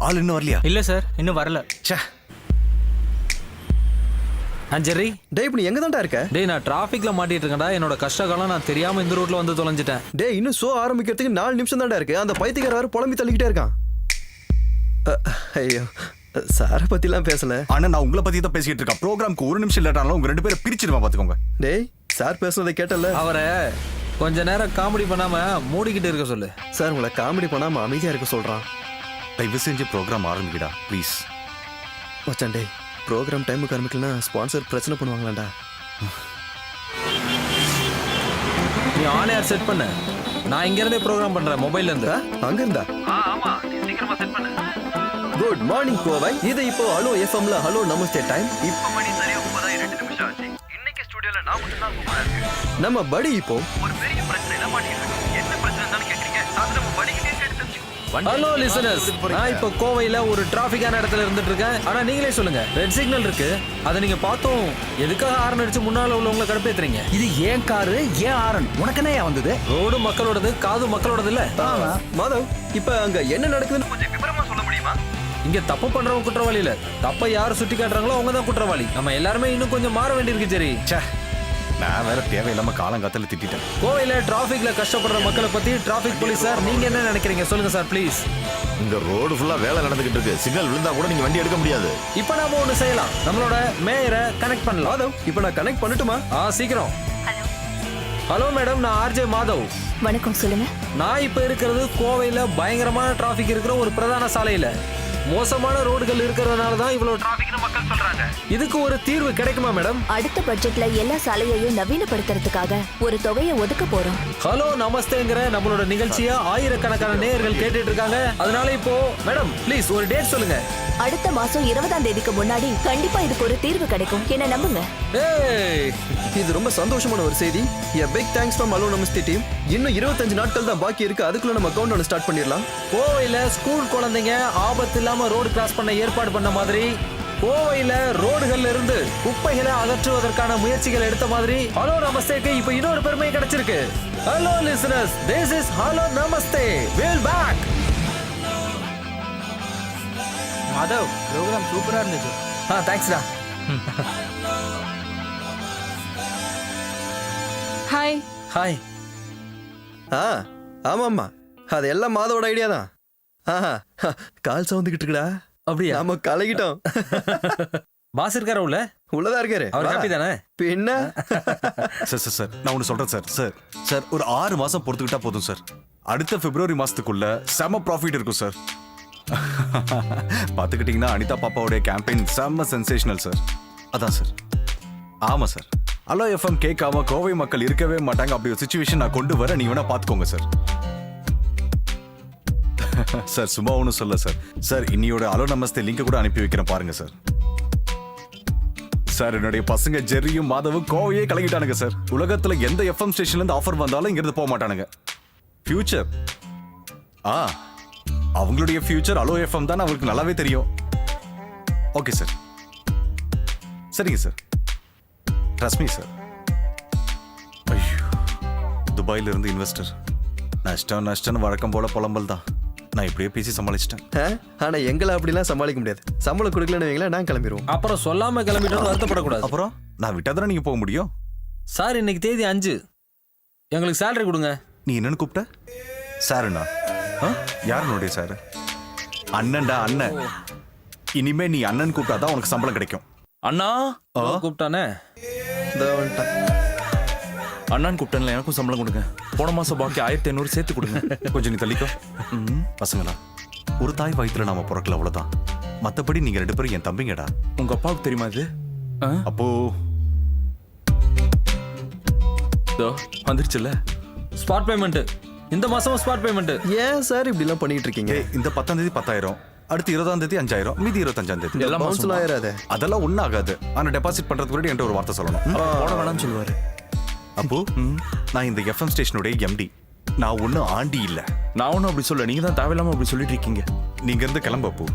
ஆள் இன்னும் வரலையா? இல்ல சார், இன்னும் வரல. ச்சே. ஜெர்ரி, டேய் இப்ப நீ எங்க தான்டா இருக்க? டேய் நான் டிராஃபிக்ல மாட்டிட்டு இருக்கேன்டா. என்னோட கஷ்ட காலம் நான் தெரியாம இந்த ரூட்ல வந்து தொலைஞ்சிட்டேன். டேய் இன்னும் ஷோ ஆரம்பிக்கிறதுக்கு 4 நிமிஷம் தான்டா இருக்கு. அந்த பைத்தியக்கார வேற புலம்பி தள்ளிக்கிட்டே இருக்கான். ஐயோ சாரை பத்திலாம் பேசல. ஆனா நான் உங்களை பத்தி தான் பேசிட்டு இருக்கேன். ப்ரோக்ராம்க்கு 1 நிமிஷம் லேட்டானாலும் உங்க 2 பேரை பிரிச்சிடுவேன் பாத்துக்கோங்க. டேய் சார் பேசுறதை கேட்டல. அவரை கொஞ்ச நேரம் காமெடி பண்ணாம மூடிக்கிட்டு இருக்க சொல்லு. சார் உங்களை காமெடி பண்ணாம அமைதியா இருக்க சொல்றான். தயவு செஞ்சு ப்ரோக்ராம் ஆரம்பிக்கடா ப்ளீஸ். மச்சான் டேய் ப்ரோக்ராம் டைமுக்கு ஆரம்பிக்கலனா ஸ்பான்சர் பிரச்சனை பண்ணுவாங்களாண்டா. நீ ஆன் ஏர் செட் பண்ணு. நான் இங்க இருந்தே ப்ரோக்ராம் பண்றேன் மொபைல்ல இருந்து. அங்க இருந்தா? ஆமா, நீ சீக்கிரமா செட் பண்ணு. Good morning Kovai. இது இப்போ ஹலோ எஃப்எம்ல ஹலோ நமஸ்தே டைம். இப்போ மணி சரியா 9:02 நிமிஷம் ஆச்சு. இன்னைக்கு ஸ்டுடியோல நான் மட்டும் தான் கூப்பிடா இருக்கு. நம்ம படி இப்போ ஒரு பெரிய பிரச்சனையில மாட்டிட்டு இருக்கோம். என்ன பிரச்சனைன்னு கேக்குறீங்க? அது நம்ம படிக்கிட்டே கேட்டு தெரிஞ்சுக்கோ. ஹலோ லிசனர்ஸ், நான் இப்போ கோவையில ஒரு டிராஃபிக்கான இடத்துல இருந்துட்டு இருக்கேன். ஆனா நீங்களே சொல்லுங்க, ரெட் சிக்னல் இருக்கு, அதை நீங்க பார்த்தோம் எதுக்காக ஹார்ன் அடிச்சு முன்னால உள்ளவங்களை கடுப்பேத்துறீங்க? இது ஏன் காரு ஏன் ஆரன் உனக்கு என்ன வந்தது? ரோடு மக்களோடது, காது மக்களோடது இல்ல. மாதவ் இப்ப அங்க என்ன நடக்குதுன்னு கொஞ்சம் விவரமா சொல்ல முடியுமா? இங்க தப்பு பண்றவங்க குற்றவாளி இல்ல, தப்ப யாரு சுட்டி காட்டுறாங்களோ அவங்க தான் குற்றவாளி. நம்ம எல்லாருமே இன்னும் கொஞ்சம் மாற வேண்டியிருக்கு. சரி, ச்சே, நான் வேற தேவையில்லாம காலங்காத்தால திட்டிட்டேன். கோவையில டிராபிக்ல கஷ்டப்படுற மக்களை பத்தி டிராபிக் போலீஸ் சார் நீங்க என்ன நினைக்கிறீங்க சொல்லுங்க சார் ப்ளீஸ். இங்க ரோடு ஃபுல்லா வேலை நடந்துகிட்டு இருக்கு. சிக்னல் விழுந்தா கூட நீங்க வண்டி எடுக்க முடியாது. இப்போ நாம ஒண்ணு செய்யலாம், நம்மளோட மேயரை கனெக்ட் பண்ணலாம். மாதவ் இப்ப நான் கனெக்ட் பண்ணட்டுமா? சீக்கிரம். ஹலோ மேடம், நான் ஆர்ஜே மாதவ். வணக்கம், சொல்லுங்க. நான் இப்ப இருக்கிறது கோவையில பயங்கரமான டிராபிக் இருக்கிற ஒரு பிரதான சாலையில. மோசமான ரோடுகள் இருக்கிறதுனால தான் இவ்வளவு டிராஃபிக்னு மக்கள் சொல்றாங்க. இதுக்கு ஒரு தீர்வு கிடைக்குமா மேடம்? அடுத்த பட்ஜெட்ல எல்லா சாலையையும் நவீனப்படுத்துறதுக்காக ஒரு தொகையை ஒதுக்க போறோம். ஹலோ நமஸ்தேங்கிற நம்மளோட நிகழ்ச்சியா ஆயிரக்கணக்கான நேயர்கள் கேட்டுட்டு இருக்காங்க. அதனால இப்போ மேடம் ப்ளீஸ் ஒரு டேட் சொல்லுங்க. அடுத்த மாசம் 20ஆம் தேதிக்கு முன்னாடி கண்டிப்பா இதுக்கு ஒரு தீர்வு கிடைக்கும். என்ன நம்புங்க. ஏய், இது ரொம்ப சந்தோஷமான ஒரு செய்தி. A big thanks from Hello Namaste team. இன்னும் 25 நாட்கள் தான் பாக்கி இருக்கு. அதுக்குள்ள நம்ம கவுண்ட் டவுன் ஸ்டார்ட் பண்ணிடலாம். கோவையில ஸ்கூல் குழந்தைங்க ஆபத்து இல்லாம ரோடு கிராஸ் பண்ண ஏற்பாடு பண்ண மாதிரி, கோவையில ரோடுகள்ல இருந்து குப்பைகளை அகற்றுவதற்கான முயற்சிகள் எடுத்த மாதிரி ஹலோ நமஸ்தேக்கு இப்ப இன்னொரு பெருமை கிடைச்சிருக்கு. Hello listeners, this is hello Namaste. Well back. Madhav program சூப்பரா இருந்துச்சு. தேங்க்ஸ்டா. ஹாய். ஹாய். ஆமாம்மா அது எல்லாம் மாதவோட ஐடியா தான். கால் சவுந்துகிட்டு இருக்குடா. அப்படியா? நாம கலகிட்டோம். பாஸ் இருக்காரா உள்ள? உள்ளதா இருக்காரு. அவர் ஹாப்பி தானே? பின்ன சார் சார் சார் நான் ஒன்று சொல்றேன் சார். சார் சார் ஒரு 6 மாசம் பொறுத்துக்கிட்டா போதும் சார். அடுத்த பிப்ரவரி மாசத்துக்குள்ள செம ப்ராஃபிட் இருக்கும் சார். பார்த்துக்கிட்டீங்கன்னா அனிதா பாப்பாவுடைய கேம்பெயின் செம்ம சென்சேஷனல் சார். அதான் சார். ஆமா சார். ஹலோ எஃப்எம் கேட்காம கோவை மக்கள் இருக்கவே மாட்டாங்க. அப்படி ஒரு சிச்சுவேஷன் நான் கொண்டு வர நீ வேணா பார்த்துக்கோங்க சார். சார் சும்மா ஒன்றும் சொல்ல சார். சார் இன்னியோட ஹலோ நமஸ்தே லிங்க் கூட அனுப்பி வைக்கிறேன் பாருங்க சார். சார் என்னுடைய பசங்க ஜெர்ரியும் மாதவும் கோவையே கலங்கிட்டானுங்க சார். உலகத்துல எந்த எஃப்எம் ஸ்டேஷன்ல இருந்து ஆஃபர் வந்தாலும் இங்கிருந்து போக மாட்டானுங்க. ஃபியூச்சர் அவங்களுடைய ஃபியூச்சர் ஹலோ எஃப்எம் தான் அவங்களுக்கு நல்லாவே தெரியும். Okay sir. சரிங்க சார். Trust me sir. ஐயோ, துபாயில இருந்து இன்வெஸ்டர். நஷ்டம் வழக்கம் போல புலம்பல் தான். நான் இப்படியே பேசி சமாளிச்சிட்டேன். ஆனா எங்களை அப்படிலாம் சமாளிக்க முடியாது. சம்பளம் கொடுக்கலன்னு வைங்களேன், நான் கிளம்பிடுவோம். அப்புறம் சொல்லாம கிளம்பிட்டு வருத்தப்படக்கூடாது. அப்புறம் நான் விட்டாதானே நீங்க போக முடியும். சார் இன்னைக்கு தேதி 5, எங்களுக்கு சேலரி கொடுங்க. நீ என்னன்னு கூப்பிட்ட? சாருண்ணா? யாருனுடைய சாரு? அண்ணன்டா அண்ணன். இனிமே நீ அண்ணன் கூப்பிட்டாதான் உனக்கு சம்பளம் கிடைக்கும். அண்ணா கூப்பிட்டானே. அண்ணான்னு கூப்பிட்டேன்ல, எனக்கும் சம்பளம் கொடுங்க. போன மாசம் பாக்கி 1500 சேர்த்து கொடுங்க. கொஞ்சம் நீ தள்ளிக்கோ. பசங்களா, ஒரு தாய் வயிற்றுல நாம பிறக்கல, அவ்வளவுதான். மத்தபடி நீங்க 2 பேரும் என் தம்பிங்கடா. உங்க அப்பாவுக்கு தெரியுமா இது? அப்போ வந்துருச்சுல்ல ஸ்பாட் பேமெண்ட். இந்த மாசம் ஸ்பாட் பேமெண்ட். ஏன் சார் இப்படி எல்லாம் பண்ணிட்டு இருக்கீங்க? இந்த 10ஆம் தேதி 10,000, அடுத்து 20ஆம் தேதி 5,000, மீதி 25ஆம் தேதி எல்லாம் பவுன்ஸ்ல ஆயிராதே. அதெல்லாம் ஒன்றும் ஆகாது. ஆனால் டெபாசிட் பண்றதுக்கு முன்னாடி என்கிட்ட ஒரு வார்த்தை சொல்லணும். போட வேணாம்னு சொல்லுவாரு. அப்போ நான் இந்த எஃப்எம் ஸ்டேஷனுடைய எம்டி. நான் ஒன்றும் ஆண்டி இல்லை. நான் ஒன்றும் அப்படி சொல்ல, நீங்க தான் தேவையில்லாம அப்படி சொல்லிட்டு இருக்கீங்க. நீங்க இருந்து கிளம்பு. அப்போ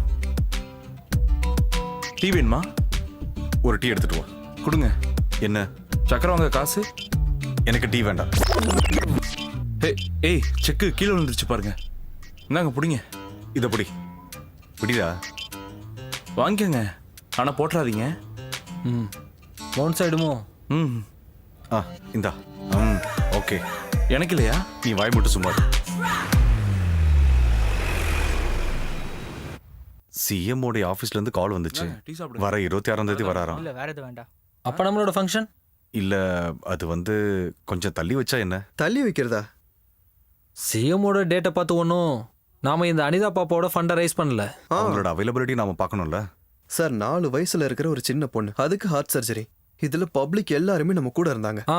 டீ வேணுமா? ஒரு டீ எடுத்துட்டு வா. கொடுங்க. என்ன சக்கரை வாங்க காசு? எனக்கு டீ வேண்டாம். ஏய் செக்கு கீழே விழுந்துருச்சு பாருங்க. இந்தாங்க பிடிங்க. இதை பிடி. விடிடா. வாங்கிக்கோங்க ஆனா போட்டுறாதீங்க. ம் ஒன் சைடுமோ? ம் ஆ இந்தா. ஓகே. எனக்கு இல்லையா? நீ வாய் மட்டும் சும்மா இரு. சிஎம் உடைய ஆபீஸ்ல இருந்து கால் வந்துச்சு. டீ சாப்பிடுங்க. வர 26ஆம் தேதி வராராம். இல்ல வேற எதுவும் வேண்டாம். அப்போ நம்மளோட ஃபங்க்ஷன்? இல்ல அது வந்து கொஞ்சம் தள்ளி வச்சா என்ன? தள்ளி வைக்கிறதா? சிஎம்மோட டேட்டை பார்த்து ஒன்றும் நாம இந்த அனிதா பாப்பாவோட ஃபண்டை ரைஸ் பண்ணல. அவங்களோட அவைலபிலிட்டி நாம பார்க்கணும்ல. சார் 4 வயசுல இருக்கிற ஒரு சின்ன பொண்ணு, அதுக்கு ஹார்ட் சர்ஜரி. இதுல பப்ளிக் எல்லாருமே நம்ம கூட இருந்தாங்க. ஆ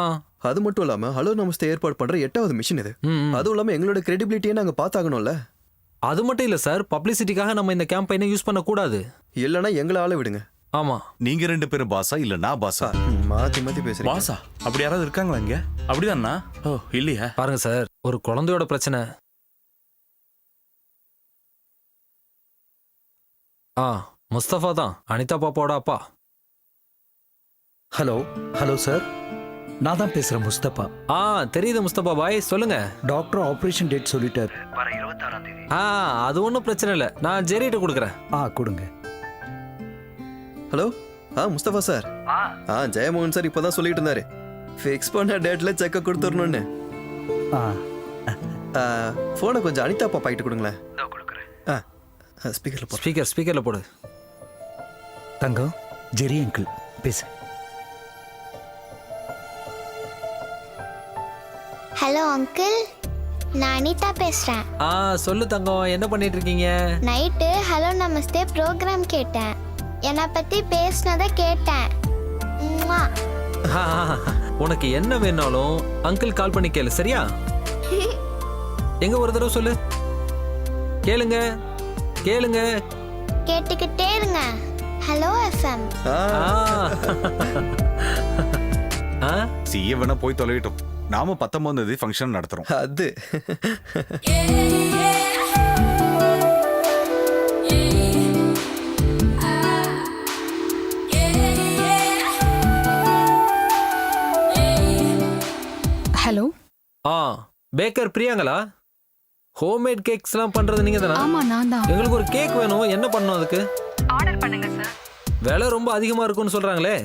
அது மட்டும் இல்லாம ஹலோ நமஸ்தே ஏற்பாடு பண்ற 8வது மிஷன் இது. ம் அதுவும் இல்லாம எங்களோட கிரெடிபிலிட்டியை நாங்க பார்த்தாகணும்ல. அது மட்டும் இல்லை சார், பப்ளிசிட்டிக்காக நம்ம இந்த கேம்பெயினை யூஸ் பண்ணக்கூடாது. இல்லைன்னா எங்களை ஆள விடுங்க. ஆமாம். நீங்க 2 பேரும் பாஸா இல்ல நான் பாஸா? மாத்தி மாத்தி பேசுறீங்க. பாசா அப்படி யாராவது இருக்காங்களா இங்க? அப்படிதானா? ஓ இல்லையா? பாருங்க சார், ஒரு குழந்தையோட பிரச்சனை. ஆ முஸ்தபா தான் அனிதா பாப்பாவோட அப்பா. ஹலோ ஹலோ சார், நான் தான் பேசுறேன் முஸ்தபா. ஆ தெரியுது முஸ்தபா பாய், சொல்லுங்க. டாக்டர் ஆபரேஷன் டேட் சொல்லிட்டார். வர 26ஆம் தேதி. ஆ அது ஒன்றும் பிரச்சனை இல்லை, நான் ஜெரிட்ட கொடுக்குறேன். கொடுங்க. Hello Mustafa sir. Jeyamohan sir இப்பதான் சொல்லிட்டு இருந்தாரு ஃபிக்ஸ் பண்ண டேட்ல செக்க கொடுத்துடணும்னு. போனை கொஞ்சம் அனிதா பாப்பா கிட்ட கொடுங்களேன். இதோ கொடுக்குறேன். ஸ்பீக்கர்ல போடு. ஸ்பீக்கர்ல போடு. தங்கம், ஜெரி அங்கிள் பேசு. ஹலோ அங்கிள், நான் அனிதா பேசுறேன். ஆ சொல்லு தங்கம், என்ன பண்ணிட்டு இருக்கீங்க? நைட்டு ஹலோ நமஸ்தே ப்ரோக்ராம் கேட்டேன். என்னை பத்தி பேசினதை கேட்டேன். உம்மா. ஆ, உனக்கு என்ன வேணாலும் அங்கிள் கால் பண்ணி கேளு, சரியா? எங்க ஒரு தடவை சொல்லு. கேளுங்க கேளுங்க. கேட்டுக்கிட்டே இருங்க. Hello FM. சிஏ வேணா போய் தொலைவிட்டோம். நாம 19ஆம் தேதி ஃபங்க்ஷன் நடத்துறோம். அது ஹலோ. பேக்கர் பிரியாங்களா? ஹோம்மேட் கேக்ஸ்லாம் பண்றது நீங்க தானா? ஆமா நான் தான். எங்களுக்கு ஒரு கேக் வேணும், என்ன பண்ணணும் அதுக்கு? ஆர்டர் பண்ணுங்க சார். விலை ரொம்ப அதிகமா இருக்கும்னு சொல்றாங்களே.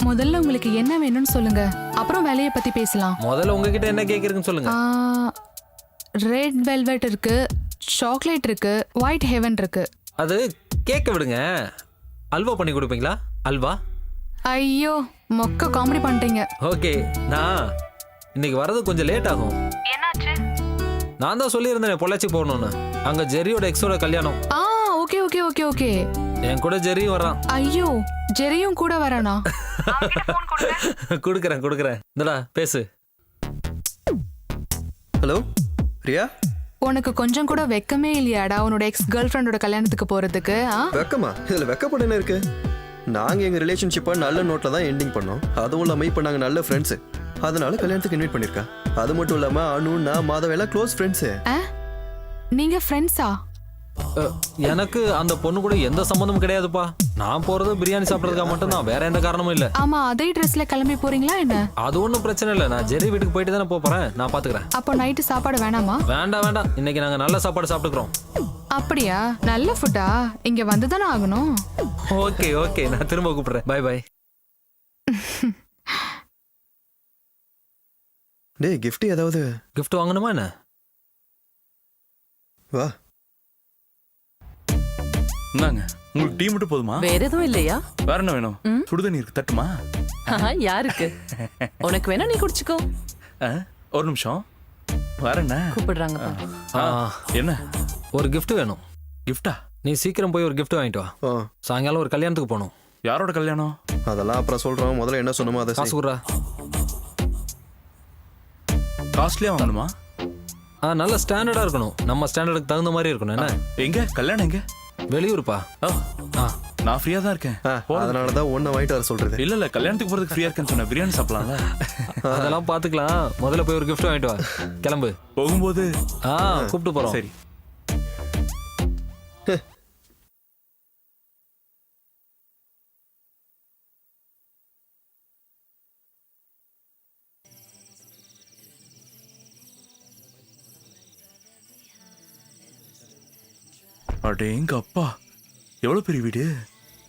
முதல்ல உங்களுக்கு என்ன வேணும்னு சொல்லுங்க, அப்புறம் விலைய பத்தி பேசலாம். முதல்ல உங்ககிட்ட என்ன கேக் இருக்குன்னு சொல்லுங்க. ரெட் வெல்வெட் இருக்கு, சாக்லேட் இருக்கு, ஒயிட் ஹெவன் இருக்கு. அது கேக்க விடுங்க, அல்வா பண்ணி கொடுப்பீங்களா? அல்வா? ஐயோ மொக்க காமெடி பண்றீங்க. ஓகே, நான் இன்னைக்கு வரது கொஞ்சம் லேட் ஆகும். என்னாச்சு? நான் தான் சொல்லியிருந்தேன் பொள்ளாச்சி போகணும்னு. அங்க ஜெரியோட எக்ஸோட கல்யாணம். Okay okay okay okay. என் கூட ஜெரியும் வரான். ஐயோ ஜெரியும் கூட வரானா? கொடுக்குறேன். இந்தடா பேசு. ஹலோ ரியா. உனக்கு கொஞ்சம் கூட வெக்கமே இல்லையாடா உன்னோட எக்ஸ் கேர்ள் ஃப்ரெண்டோட கல்யாணத்துக்கு போறதுக்கு? வெக்கமா? இதுல வெக்கப்பட என்ன இருக்கு? நாங்க எங்க ரிலேஷன்ஷிப்பை நல்ல நோட்ல தான் எண்டிங் பண்ணோம். அதுவும் இல்லாம இப்ப நாங்க நல்ல ஃப்ரெண்ட்ஸ். அதனால கல்யாணத்துக்கு இன்வைட் பண்ணிருக்கா. அது மட்டும் இல்லாம அனு, நான், மாதவ எல்லாம் க்ளோஸ் ஃப்ரெண்ட்ஸ். நீங்க ஃப்ரெண்ட்ஸா? எனக்கு அந்த பொண்ணு கூட எந்த சம்பந்தமும் கிடையாதுப்பா. நான் போறது பிரியாணி சாப்பிடறதுக்காக மட்டும் தான், வேற எந்த காரணமும் இல்ல. ஆமா, அதே ட்ரெஸ்ல கிளம்பி போறீங்களா என்ன? அது ஒன்றும் பிரச்சனை இல்லை, நான் ஜெரி வீட்டுக்கு போயிட்டு தானே போறேன், நான் பாத்துக்கிறேன். அப்போ நைட்டு சாப்பாடு வேணாமா? வேண்டாம், இன்னைக்கு நாங்க நல்ல சாப்பாடு சாப்பிட்டுக்கிறோம். அப்படியா? நல்ல ஃபுட்டா? இங்க வந்து தானே ஆகணும். ஓகே, நான் திரும்ப கூப்பிடுறேன். பை. டேய், gift ஏதாவது? கிஃப்ட் வாங்கணுமா என்ன? வா. இந்தாங்க, உங்களுக்கு டீ மட்டும் போதுமா? வேற எதுவும் இல்லையா? வேற என்ன வேணும்? சுடுதண்ணி இருக்கு, தட்டுமா? யாருக்கு? உனக்கு வேணா நீ குடிச்சுக்கோ. ஒரு நிமிஷம், வேற என்ன கூப்பிடுறாங்க? என்ன? ஒரு gift வேணும். கிஃப்டா? நீ சீக்கிரம் போய் ஒரு gift வாங்கிட்டு வா. சாயங்காலம் ஒரு கல்யாணத்துக்கு போகணும். யாரோட கல்யாணம்? அதெல்லாம் அப்புறம் சொல்றோம். முதல்ல என்ன சொன்னமோ அதை காசு குடுறா. காஸ்ட்லியா வாங்கணுமா? நல்ல ஸ்டாண்டர்டா இருக்கணும், நம்ம ஸ்டாண்டர்டுக்கு தகுந்த மாதிரி இருக்கணும். என்ன? எங்க கல்யாணம்? எங்க? வெளியூர்ப்பா. நான் ஃப்ரீயா தான் இருக்கேன். அதனாலதான் ஒன்ன வாங்கிட்டு வர சொல்றது. இல்ல கல்யாணத்துக்கு போறதுக்கு ஃப்ரீயா இருக்கேன்னு சொன்ன. பிரியாணி சாப்பிடலாம்ல? அதெல்லாம் பாத்துக்கலாம். முதல்ல போய் ஒரு gift வாங்கிட்டு வா. கிளம்பு. போகும்போது கூப்பிட்டு போறோம். சரி. அடேங்க அப்பா, எவ்வளவு பெரிய வீடு,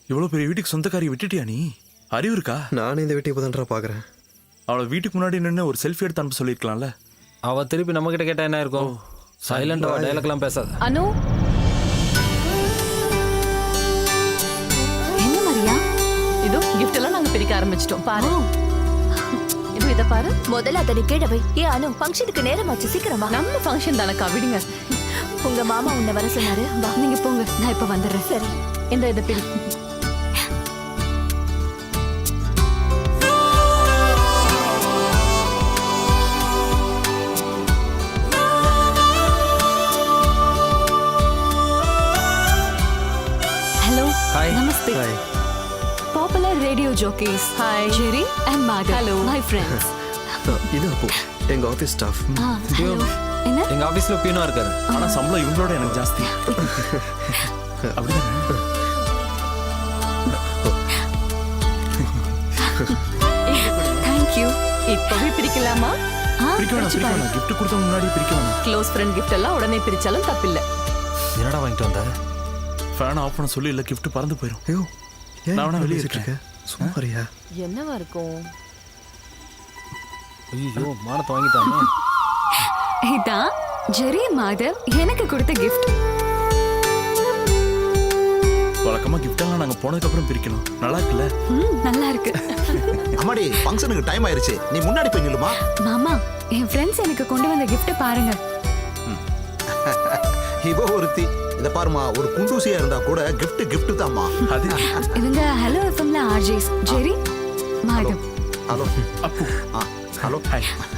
இவ்வளவு பெரிய வீட்டுக்கு சொந்தக்காரி விட்டுட்டியா நீ? அறிவு இருக்கா? நானே இந்த வீட்டை இப்போதான்டா பார்க்குறேன். அவளை வீட்டுக்கு முன்னாடி நின்று ஒரு செல்ஃபி எடுத்து அனுப்ப சொல்லியிருக்கலாம்ல. அவ திருப்பி நம்ம கிட்ட கேட்டா என்ன இருக்கும்? சைலண்டா டயலாக்லாம் பேசாத. அனு, என்ன மரியா? இதோ கிஃப்ட் எல்லாம் நாங்க பிரிக்க ஆரம்பிச்சிட்டோம் பாரு. இதோ இத பாரு. முதல்ல அதை கீழே வை. ஏ அனு, ஃபங்க்ஷனுக்கு நேரமாச்சு, சீக்கிரமா. நம்ம ஃபங்க்ஷன் தானக்கா, விடுங்க. உங்க மாமா உன்னை வர சொன்னாரு. வா, நீங்க போங்க, நான் இப்ப வந்துடுறேன். சரி. இந்த இத பிரி. ஹலோ. Hi. நமஸ்தே. Popular radio jockeys. Hi. Jerry and Madhav. Hello. My friends. இது அப்போ எங்கள் ஆஃபீஸ் ஸ்டாஃப். ஹலோ. என்ன? எங்க ஆபீஸ்ல பியூனா இருக்காரு. ஆனா சம்பளம் இவங்களோட எனக்கு ஜாஸ்தி. அப்படிதானே? Thank you. இப்பவே பிரிக்கலாமா? பிரிக்க வேணாம். gift கொடுத்த முன்னாடி பிரிக்க வேணாம். க்ளோஸ் ஃப்ரெண்ட் கிஃப்ட் எல்லாம் உடனே பிரிச்சாலும் தப்பில்ல. என்னடா வாங்கிட்டு வந்த? ஃபேன் ஆஃப் பண்ண சொல்லி இல்ல, gift பறந்து போயிடும். ஐயோ, ஏன் நான் வேணா வெளியே பேசிட்டு இருக்கேன்? சும்மா வரியா? என்னவா இருக்கும்? ஐயோ, மானத்தை வாங்கிட்டானே. இதான் ஜெரி மாதவ் எனக்கு கொடுத்த கிஃப்ட். வழக்கமா gift எல்லாம் நாங்க போனதுக்கு அப்புறம் பிரிக்கணும். நல்லா இருக்குல்ல? நல்லா இருக்கு. அம்மாடி ஃபங்க்ஷனுக்கு டைம் ஆயிருச்சு, நீ முன்னாடி போய் நில்லுமா. மாமா, என் ஃப்ரெண்ட்ஸ் எனக்கு கொண்டு வந்த gift பாருங்க. இவ ஒருத்தி. இத பாருமா, ஒரு குண்டூசியா இருந்தா கூட gift தான்மா. அது இவங்க ஹலோ எஃப்எம்ல ஆர்ஜேஸ். ஜெரி மாதவ். ஹலோ அப்பு. ஹலோ.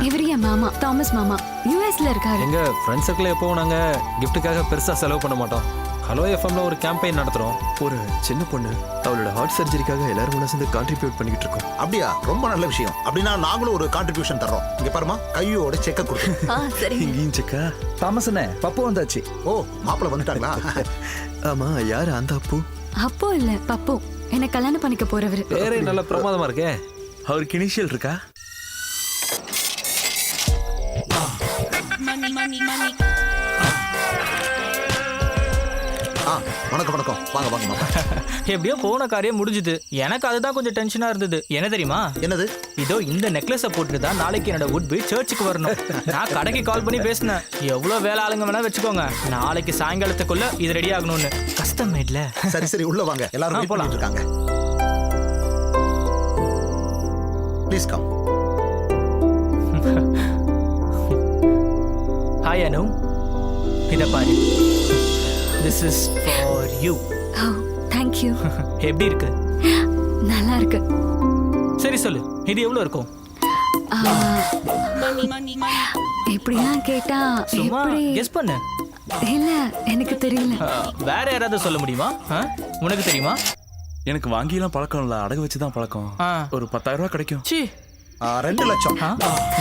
இவர் என் மாமா, தாமஸ் மாமா, யூஎஸ்ல இருக்காரு. எங்க ஃப்ரெண்ட் சர்க்கிள் எப்பவும் நாங்க கிஃப்ட்டுக்காக பெருசா செலவு பண்ண மாட்டோம். ஹலோ எஃப்எம்ல ஒரு கேம்பெயின் நடத்துறோம். ஒரு சின்ன பொண்ணு அவளோட ஹார்ட் சர்ஜரிக்காக எல்லாரும் ஒண்ணா சேர்ந்து கான்ட்ரிபியூட் பண்ணிக்கிட்டு இருக்கோம். அப்படியா? ரொம்ப நல்ல விஷயம். அப்படின்னா நாங்களும் ஒரு கான்ட்ரிபியூஷன் தர்றோம். இங்க பாருமா, கையோட செக்க கொடுத்து. சரி. இங்கேயும் செக்கா? தாமஸ் அண்ணே, பப்பு வந்தாச்சு. ஓ, மாப்பிள்ள வந்துட்டாங்களா? ஆமா, யாரு அந்த அப்பு? அப்போ இல்ல, பப்பு. என்ன கல்யாணம் பண்ணிக்க போறவரு. பேரே நல்ல பிரமாதமா இருக்கே. அவருக்கு இனிஷியல் இருக்கா? வணக்கம் வணக்கம். வாங்க வாங்க மாமா. எப்படியோ போன காரியம் முடிஞ்சுது. எனக்கு அதுதான் கொஞ்சம் டென்ஷனா இருந்தது. என்ன தெரியுமா? என்னது? இதோ இந்த நெக்லஸ போட்டுட்டு தான் நாளைக்கு என்னோட உட்பி சர்ச்சுக்கு வரணும். நான் கடைக்கு கால் பண்ணி பேசினேன். எவ்வளவு வேலை ஆளுங்க வேணா வச்சுக்கோங்க, நாளைக்கு சாயங்காலத்துக்குள்ள இது ரெடி ஆகணும்னு. கஷ்டம் மேட்ல. சரி சரி, உள்ள வாங்க. எல்லாரும் வெயிட் பண்ணிட்டு இருக்காங்க. Please come. ஹாய் அனு, இத பாரு. This is for you. Oh, thank you. எப்படி இருக்கு? நல்லா இருக்கு. சரி சொல்லு, இது எவ்வளவு இருக்கும்? எப்படிலாம் கேட்டா சும்மா எப்படி? கெஸ் பண்ணு. இல்ல, எனக்கு தெரியல. வேற யாராவது சொல்ல முடியுமா? உனக்கு தெரியுமா? எனக்கு வாங்கிலாம் பழக்கம் இல்ல, அடகு வச்சுதான் பழக்கம். ஒரு 10,000 ரூபாய் கிடைக்கும். சி 2 லட்சம்.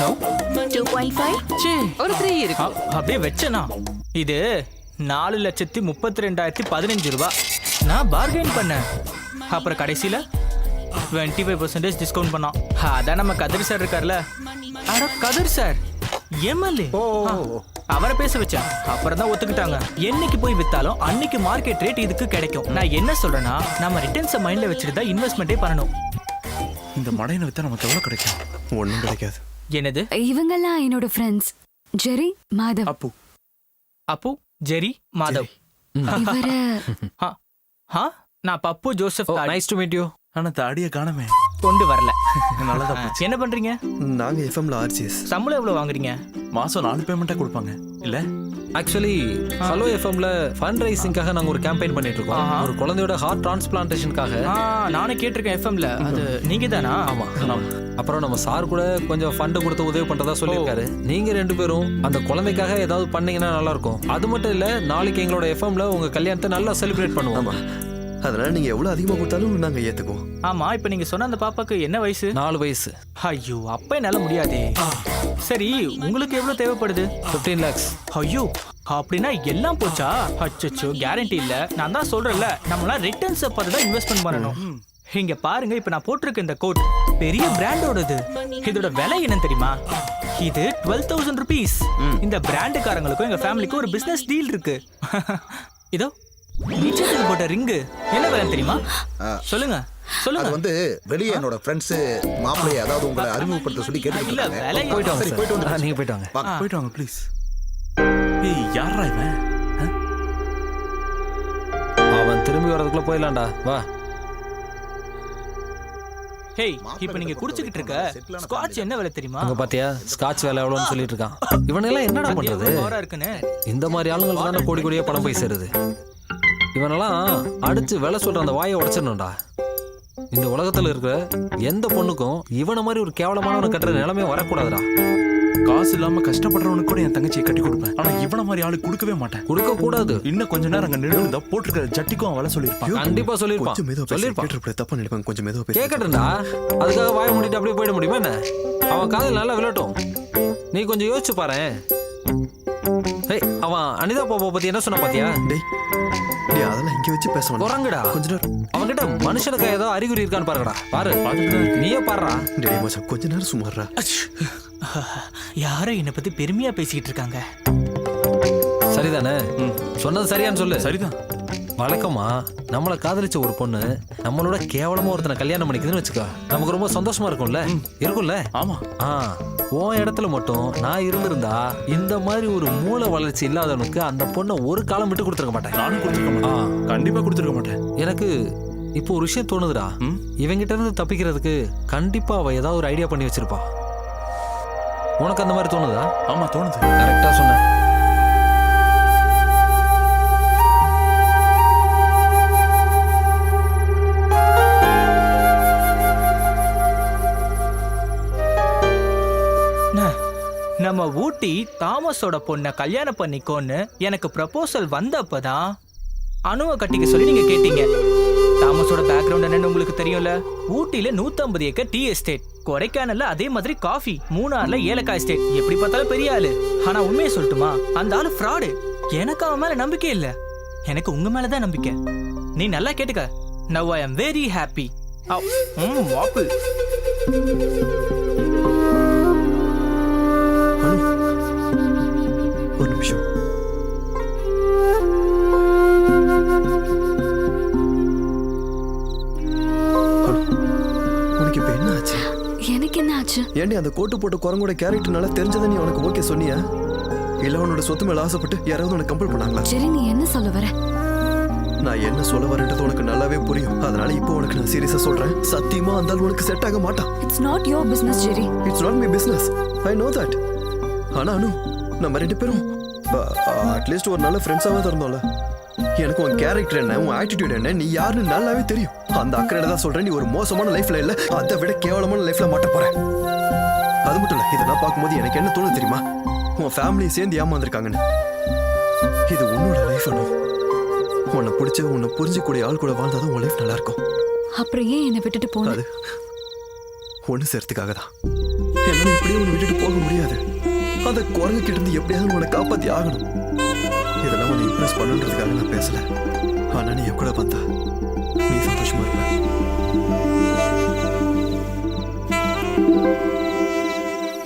நோ 2.5. சி ஒரு 3 இருக்கு. அப்படியே வச்சனா. இது 4,32,015 ரூபாய். நான் பார்கெயின் பண்ணேன். அப்புறம் கடைசியில 25% டிஸ்கவுண்ட் பண்ணோம். அதான் நம்ம கதிர் சார் இருக்கார்ல. அட கதிர் சார், எம்எல்ஏ. அவரை பேச வச்சேன். அப்புறம் தான் ஒத்துக்கிட்டாங்க. என்னைக்கு போய் வித்தாலும் அன்னைக்கு மார்க்கெட் ரேட் இதுக்கு கிடைக்கும். நான் என்ன சொல்றேன்னா, நம்ம ரிட்டர்ன்ஸை மைண்ட்ல வச்சுட்டு தான் இன்வெஸ்ட்மெண்ட்டே பண்ணணும். இந்த மடையின வித்தா நமக்கு எவ்வளவு கிடைக்கும்? ஒண்ணும் கிடைக்காது. என்னது? இவங்கெல்லாம் என்னோட friends. Jerry Madhav. Appu. Appu, Jerry, Madhav. இவரு நான் Pappu Joseph. Nice to meet you. ஆனா தாடிய காணமே. கொண்டு வரல. நல்லதா போச்சு. என்ன பண்றீங்க? நாங்க எஃப்எம்ல ஆர்ஜிஎஸ். சம்பளம் எவ்வளவு வாங்குறீங்க? மாசம் 4 பேமெண்டா கொடுப்பாங்க இல்ல? ஆக்சுவலி ஹலோ எஃப்எம்ல ஃபண்ட் ரைசிங்காக நாங்க ஒரு கேம்பெயின் பண்ணிட்டு இருக்கோம். ஒரு குழந்தையோட ஹார்ட் டிரான்ஸ்பிளான்டேஷனுக்காக. நானே கேட்டிருக்கேன் எஃப்எம்ல. அது நீங்க தானா? ஆமா. அப்புறம் நம்ம சார் கூட கொஞ்சம் ஃபண்ட் கொடுத்து உதவி பண்றதா சொல்லியிருக்காரு. நீங்க 2 பேரும் அந்த குழந்தைக்காக ஏதாவது பண்ணீங்கன்னா நல்லா இருக்கும். அது மட்டும் இல்ல, நாளைக்கு எங்களோட எஃப்எம்ல உங்க கல்யாணத்தை நல்லா செலிப்ரேட் பண்ணுவோம். அதனால நீங்க எவ்வளவு அதிகமா கொடுத்தாலும் நாங்க ஏத்துக்குவோம். ஆமா, இப்ப நீங்க சொன்ன அந்த பாப்பாக்கு என்ன வயசு? 4 வயசு. ஐயோ, அப்ப என்னால முடியாதே. சரி, உங்களுக்கு எவ்வளவு தேவைப்படுது? 15 lakhs. ஐயோ, அப்படின்னா எல்லாம் போச்சா? அச்சச்சோ, கேரண்டி இல்ல. நான் தான் சொல்றேன்ல, நம்மளாம் ரிட்டர்ன்ஸ் பார்த்து தான் இன்வெஸ்ட்மெண்ட் பண்ணணும். இங்க பாருங்க, இப்ப நான் போட்டிருக்க இந்த கோட் பெரிய பிராண்டோடது. இதோட விலை என்ன தெரியுமா? இது 12,000 rupees. இந்த பிராண்டுக்காரங்களுக்கும் எங்க ஃபேமிலிக்கும் ஒரு பிசினஸ் டீல் இருக்கு. இதோ நிச்சயத்துக்கு போட்ட ரிங்கு என்ன வேலை தெரியுமா? சொல்லுங்க அது சொல்லுங்க. வந்து வெளியே என்னோட ஃப்ரெண்ட்ஸ் மாப்பிள்ளைய அதாவது உங்களை அறிமுகப்படுத்த சொல்லி கேட்டுக்கிட்டு இல்ல, இருக்காங்க. வேலை- போயிட்டு வாங்க சரி, சார். போயிட்டு வந்து நீங்க போயிட்டு வாங்க. போயிட்டு வாங்க ப்ளீஸ். ஏய் யாரா இவன்? அவன் திரும்பி வரதுக்குள்ள போயிடலாம்டா. வா. ஹேய், இப்போ நீங்க குடிச்சிட்டு இருக்க ஸ்காட்ச் என்ன விலை தெரியுமா? அங்க பாத்தியா ஸ்காட்ச் வேலை எவ்வளோன்னு சொல்லிட்டு இருக்கான். இவனெல்லாம் என்னடா பண்றது? ஓவரா இருக்குன்னு. இந்த மாதிரி ஆளுங்களுக்கு தானே கோடி கோடியா பணம் போய் சேருது. இவனெல்லாம் அடிச்சு வேலை சொல்ற அந்த வாயை உடைச்சிடணும்டா. இந்த உலகத்துல இருக்கிற எந்த பொண்ணுக்கும் இவனை மாதிரி ஒரு கேவலமானவனை கட்டுற நிலைமை வரக்கூடாதுடா. காசு இல்லாம கஷ்டப்படுறவனுக்கு கூட என் தங்கச்சியை கட்டி கொடுப்பேன். ஆனா இவன மாதிரி ஆளு கொடுக்கவே மாட்டேன். கொடுக்க கூடாது. இன்னும் கொஞ்ச நேரம் அங்க நின்று போட்டிருக்கிற ஜட்டிக்கும் அவன் வேலை சொல்லியிருப்பான். கண்டிப்பா சொல்லிருப்பான். கொஞ்சம் மெதுவா பேசு. சொல்லிருப்பான். கேட்டிருப்ப தப்பா நினைப்பாங்க. கொஞ்சம் மெதுவா பேசு. கேட்கட்டும்டா. அதுக்காக வாயை மூடிட்டு அப்படியே போயிட முடியுமா என்ன? அவன் காதல் நல்லா விளட்டும். நீ கொஞ்சம் யோசிச்சு பாரு. அவன் அனிதா பாப்பா பத்தி என்ன சொன்ன பாத்தியா? டேய் டேய் அதெல்லாம் இங்க வச்சு பேச வேணாம். குரங்குடா. கொஞ்ச நேரம் அவன்கிட்ட மனுஷனுக்கு ஏதோ அறிகுறி இருக்கான்னு பாருங்கடா. பாரு நீயே பாருடா. டேய் மச்சான் கொஞ்ச நேரம் சும்மாறா. யாரோ என்னை பத்தி பெருமையா பேசிக்கிட்டு இருக்காங்க. சரிதானே? சொன்னது சரியான்னு சொல்லு. சரிதான். வழக்கமா நம்மளை காதலிச்ச ஒரு பொண்ணு நம்மளோட கேவலமா ஒருத்தனை கல்யாணம் பண்ணிக்குதுன்னு வச்சுக்கோ, நமக்கு ரொம்ப சந்தோஷமா இருக்கும்ல? இருக்கும்ல? ஆமா. உன் இடத்துல மட்டும் நான் இருந்திருந்தா இந்த மாதிரி ஒரு மூளை வளர்ச்சி இல்லாதவனுக்கு அந்த பொண்ணை ஒரு காலம் விட்டு கொடுத்துருக்க மாட்டேன். நானும் கொடுத்துருக்க மாட்டேன். கண்டிப்பா கொடுத்துருக்க மாட்டேன். எனக்கு இப்போ ஒரு விஷயம் தோணுதுடா. இவங்கிட்ட இருந்து தப்பிக்கிறதுக்கு கண்டிப்பா அவ ஏதாவது ஒரு ஐடியா பண்ணி வச்சிருப்பா. உனக்கு அந்த மாதிரி தோணுதா? ஆமா தோணுது. கரெக்டா சொன்ன. நம்ம ஊட்டி தாமஸோட பொண்ணை கல்யாணம் பண்ணிக்கோன்னு எனக்கு ப்ரப்போசல் வந்தப்பதான் அணுவை கட்டிக்க சொல்லி நீங்க கேட்டீங்க. தாமஸோட பேக்ரவுண்ட் என்னன்னு உங்களுக்கு தெரியும்ல. ஊட்டியில 150 ஏக்கர் டீ எஸ்டேட், கொடைக்கானல்ல அதே மாதிரி காஃபி, மூணார்ல ஏலக்காய் எஸ்டேட். எப்படி பார்த்தாலும் பெரிய ஆளு. ஆனா உண்மையை சொல்லட்டுமா, அந்த ஆளு ஃப்ராடு. எனக்கு அவன் மேல நம்பிக்கை இல்ல, எனக்கு உங்க மேலதான் நம்பிக்கை. நீ நல்லா கேட்டுக்க. Now I am very happy. வாப்பு ஒரு நிமிஷம். உனக்கு இப்ப என்ன ஆச்சு? எனக்கு என்ன ஆச்சு? ஏண்டி அந்த கோட்டு போட்ட குரங்கோட கேரக்டர் நல்லா தெரிஞ்சதை நீ உனக்கு ஓகே சொன்னியா? இல்ல உன்னோட சொத்து மேல ஆசைப்பட்டு யாராவது உனக்கு கம்பல் பண்ணாங்களா? சரி, நீ என்ன சொல்ல வர? நான் என்ன சொல்ல வரேன்றது உனக்கு நல்லாவே புரியும். அதனால இப்போ உனக்கு நான் சீரியஸா சொல்றேன். சத்தியமா அந்த ஆள் உனக்கு செட் ஆக மாட்டான். It's not your business Jerry. It's not my business. I know that. ஆனா அனு, நம்ம ரெண்டு பேரும் அட்லீஸ்ட் ஒரு நல்ல ஃப்ரெண்ட்ஸாவே இருந்தோம்ல. எனக்கு உன் கேரக்டர் என்ன, உன் ஆட்டிடியூட் என்ன, நீ யாருன்னு நல்லாவே தெரியும். அந்த அக்கறையில தான் சொல்றேன். நீ ஒரு மோசமான லைஃப்ல இல்ல, அதை விட கேவலமான லைஃப்ல மாட்ட போற. அது மட்டும் இல்ல, இதெல்லாம் பார்க்கும்போது எனக்கு என்ன தோணுது தெரியுமா? உன் ஃபேமிலியை சேர்ந்து ஏமாந்துருக்காங்கன்னு. இது உன்னோட லைஃப் அனு. உன்னை பிடிச்ச, உன்னை புரிஞ்சக்கூடிய ஆள் கூட வாழ்ந்தாதான் உன் லைஃப் நல்லா இருக்கும். அப்புறம் ஏன் என்னை விட்டுட்டு போன? அது ஒண்ணு சேர்த்துக்காக தான். என்னால இப்படியே உன்னை விட்டுட்டு போக முடியாது. அந்த குரங்கு கிட்ட இருந்து எப்படியாவது உன்னை காப்பாத்தி ஆகணும். இதெல்லாம் உன்னை இம்ப்ரெஸ் பண்ணுன்றதுக்காக நான் பேசல. ஆனா நீ என் கூட வந்தா நீ சந்தோஷமா இருப்ப.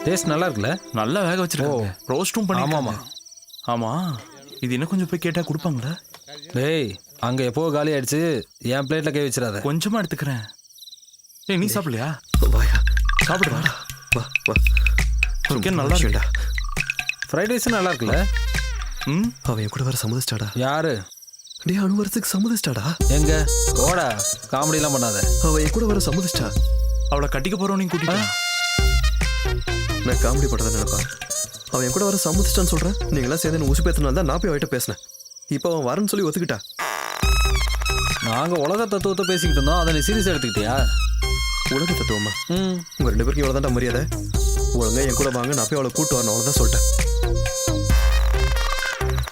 டேஸ்ட் நல்லா இருக்குல்ல? நல்லா வேக வச்சிருக்கோம். ரோஸ்டும் பண்ணி. ஆமாமா. ஆமா, இது இன்னும் கொஞ்சம் போய் கேட்டா கொடுப்பாங்களா? டேய் அங்க எப்போ காலி ஆயிடுச்சு. என் பிளேட்ல கை வச்சிடாத. கொஞ்சமா எடுத்துக்கிறேன். ஏய் நீ சாப்பிடலையா? வாயா சாப்பிடுவா. வா வா. சிக்கன் நல்லா இருக்குடா. ஃப்ரைட் ரைஸ் நல்லா இருக்குல்ல? அவன் என் கூட வர சம்மதிச்சிட்டாடா. யாரு? டே அனு வரதுக்கு சம்மதிச்சிட்டாடா. எங்க ஓடா காமெடி எல்லாம் பண்ணாத. அவன் என் கூட வர சம்மதிச்சிட்டா. அவளை கட்டிக்க போறோம். நீ கூட்டிட்டு நான் காமெடி பண்றத நினைப்பா. அவன் என் கூட வர சம்மதிச்சிட்டான்னு சொல்றேன். நீங்களாம் சேர்ந்து உசு பேத்தினால தான் நான் போய் அவட்ட பேசினேன். இப்போ அவன் வரேன்னு சொல்லி ஒத்துக்கிட்டா. நாங்க உலக தத்துவத்தை பேசிக்கிட்டு இருந்தோம், அதை நீ சீரியஸ் எடுத்துக்கிட்டியா? உலக தத்துவமா? உங்க ரெண்டு பேருக்கும் இவ்வளவு தான் மரியாதை. ஒழுங்கா என் கூட வாங்க, நான் போய் அவளை கூட்டு வரணும். அவ்வளவுதான் சொல்லிட்டேன்.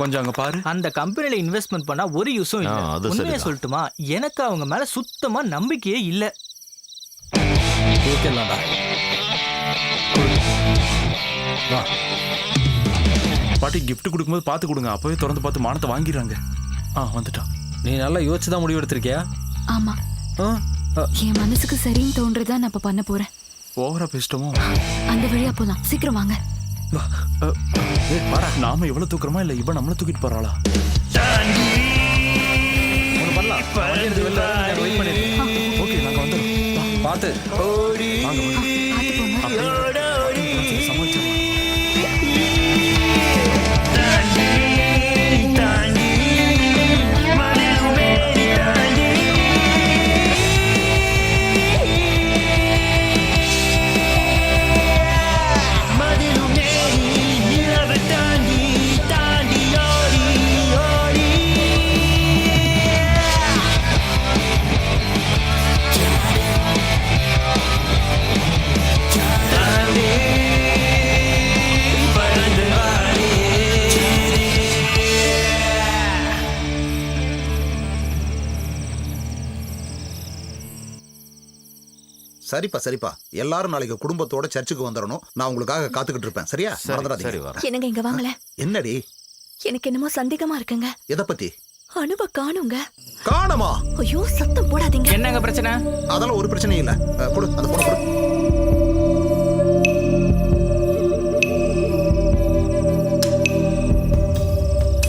கொஞ்சம் அங்க பாரு. அந்த கம்பெனில இன்வெஸ்ட்மெண்ட் பண்ணா ஒரு யூஸும் இல்ல. உண்மையை சொல்லட்டுமா, எனக்கு அவங்க மேல சுத்தமா நம்பிக்கையே இல்ல. ஓகேலாடா. வா. பாட்டி கிஃப்ட் கொடுக்கும்போது பார்த்து கொடுங்க. அப்பவே திறந்து பார்த்து மானத்தை வாங்கிடுறாங்க. வந்துட்டான். நீ நல்லா யோசிச்சு தான் முடிவு எடுத்திருக்கியா? ஆமா. என் மனசுக்கு சரின்னு தோன்றதா நான் இப்ப பண்ண போறேன். ஓவரா பேசிட்டோமோ? அந்த வழியா போலாம். சீக்கிரம் வாங்க. நாம எவ்வளவு தூக்குறோமா இல்ல இவன் நம்மள தூக்கிட்டு போறாளா? வண்டி எடுத்து வெளில வர, நீங்க வெயிட் பண்ணிருக்கீங்க. ஓகே நாங்க வந்துடுறோம். பார்த்து வாங்க அப்படியே சமாளிச்சிடலாம். சரிப்பா சரிப்பா, எல்லாரும் நாளைக்கு குடும்பத்தோட சர்ச்சுக்கு வந்துடணும். நான் உங்களுக்காக காத்துக்கிட்டு இருப்பேன். சரியா? மறந்துடாதீங்க. என்னங்க இங்க வாங்கல. என்னடி? எனக்கு என்னமோ சந்தேகமா இருக்குங்க. எதை பத்தி? அனுப காணுங்க. காணமா? ஐயோ சத்தம் போடாதீங்க. என்னங்க பிரச்சனை? அதெல்லாம் ஒரு பிரச்சனையும் இல்ல. கொடு அந்த போன கொடு.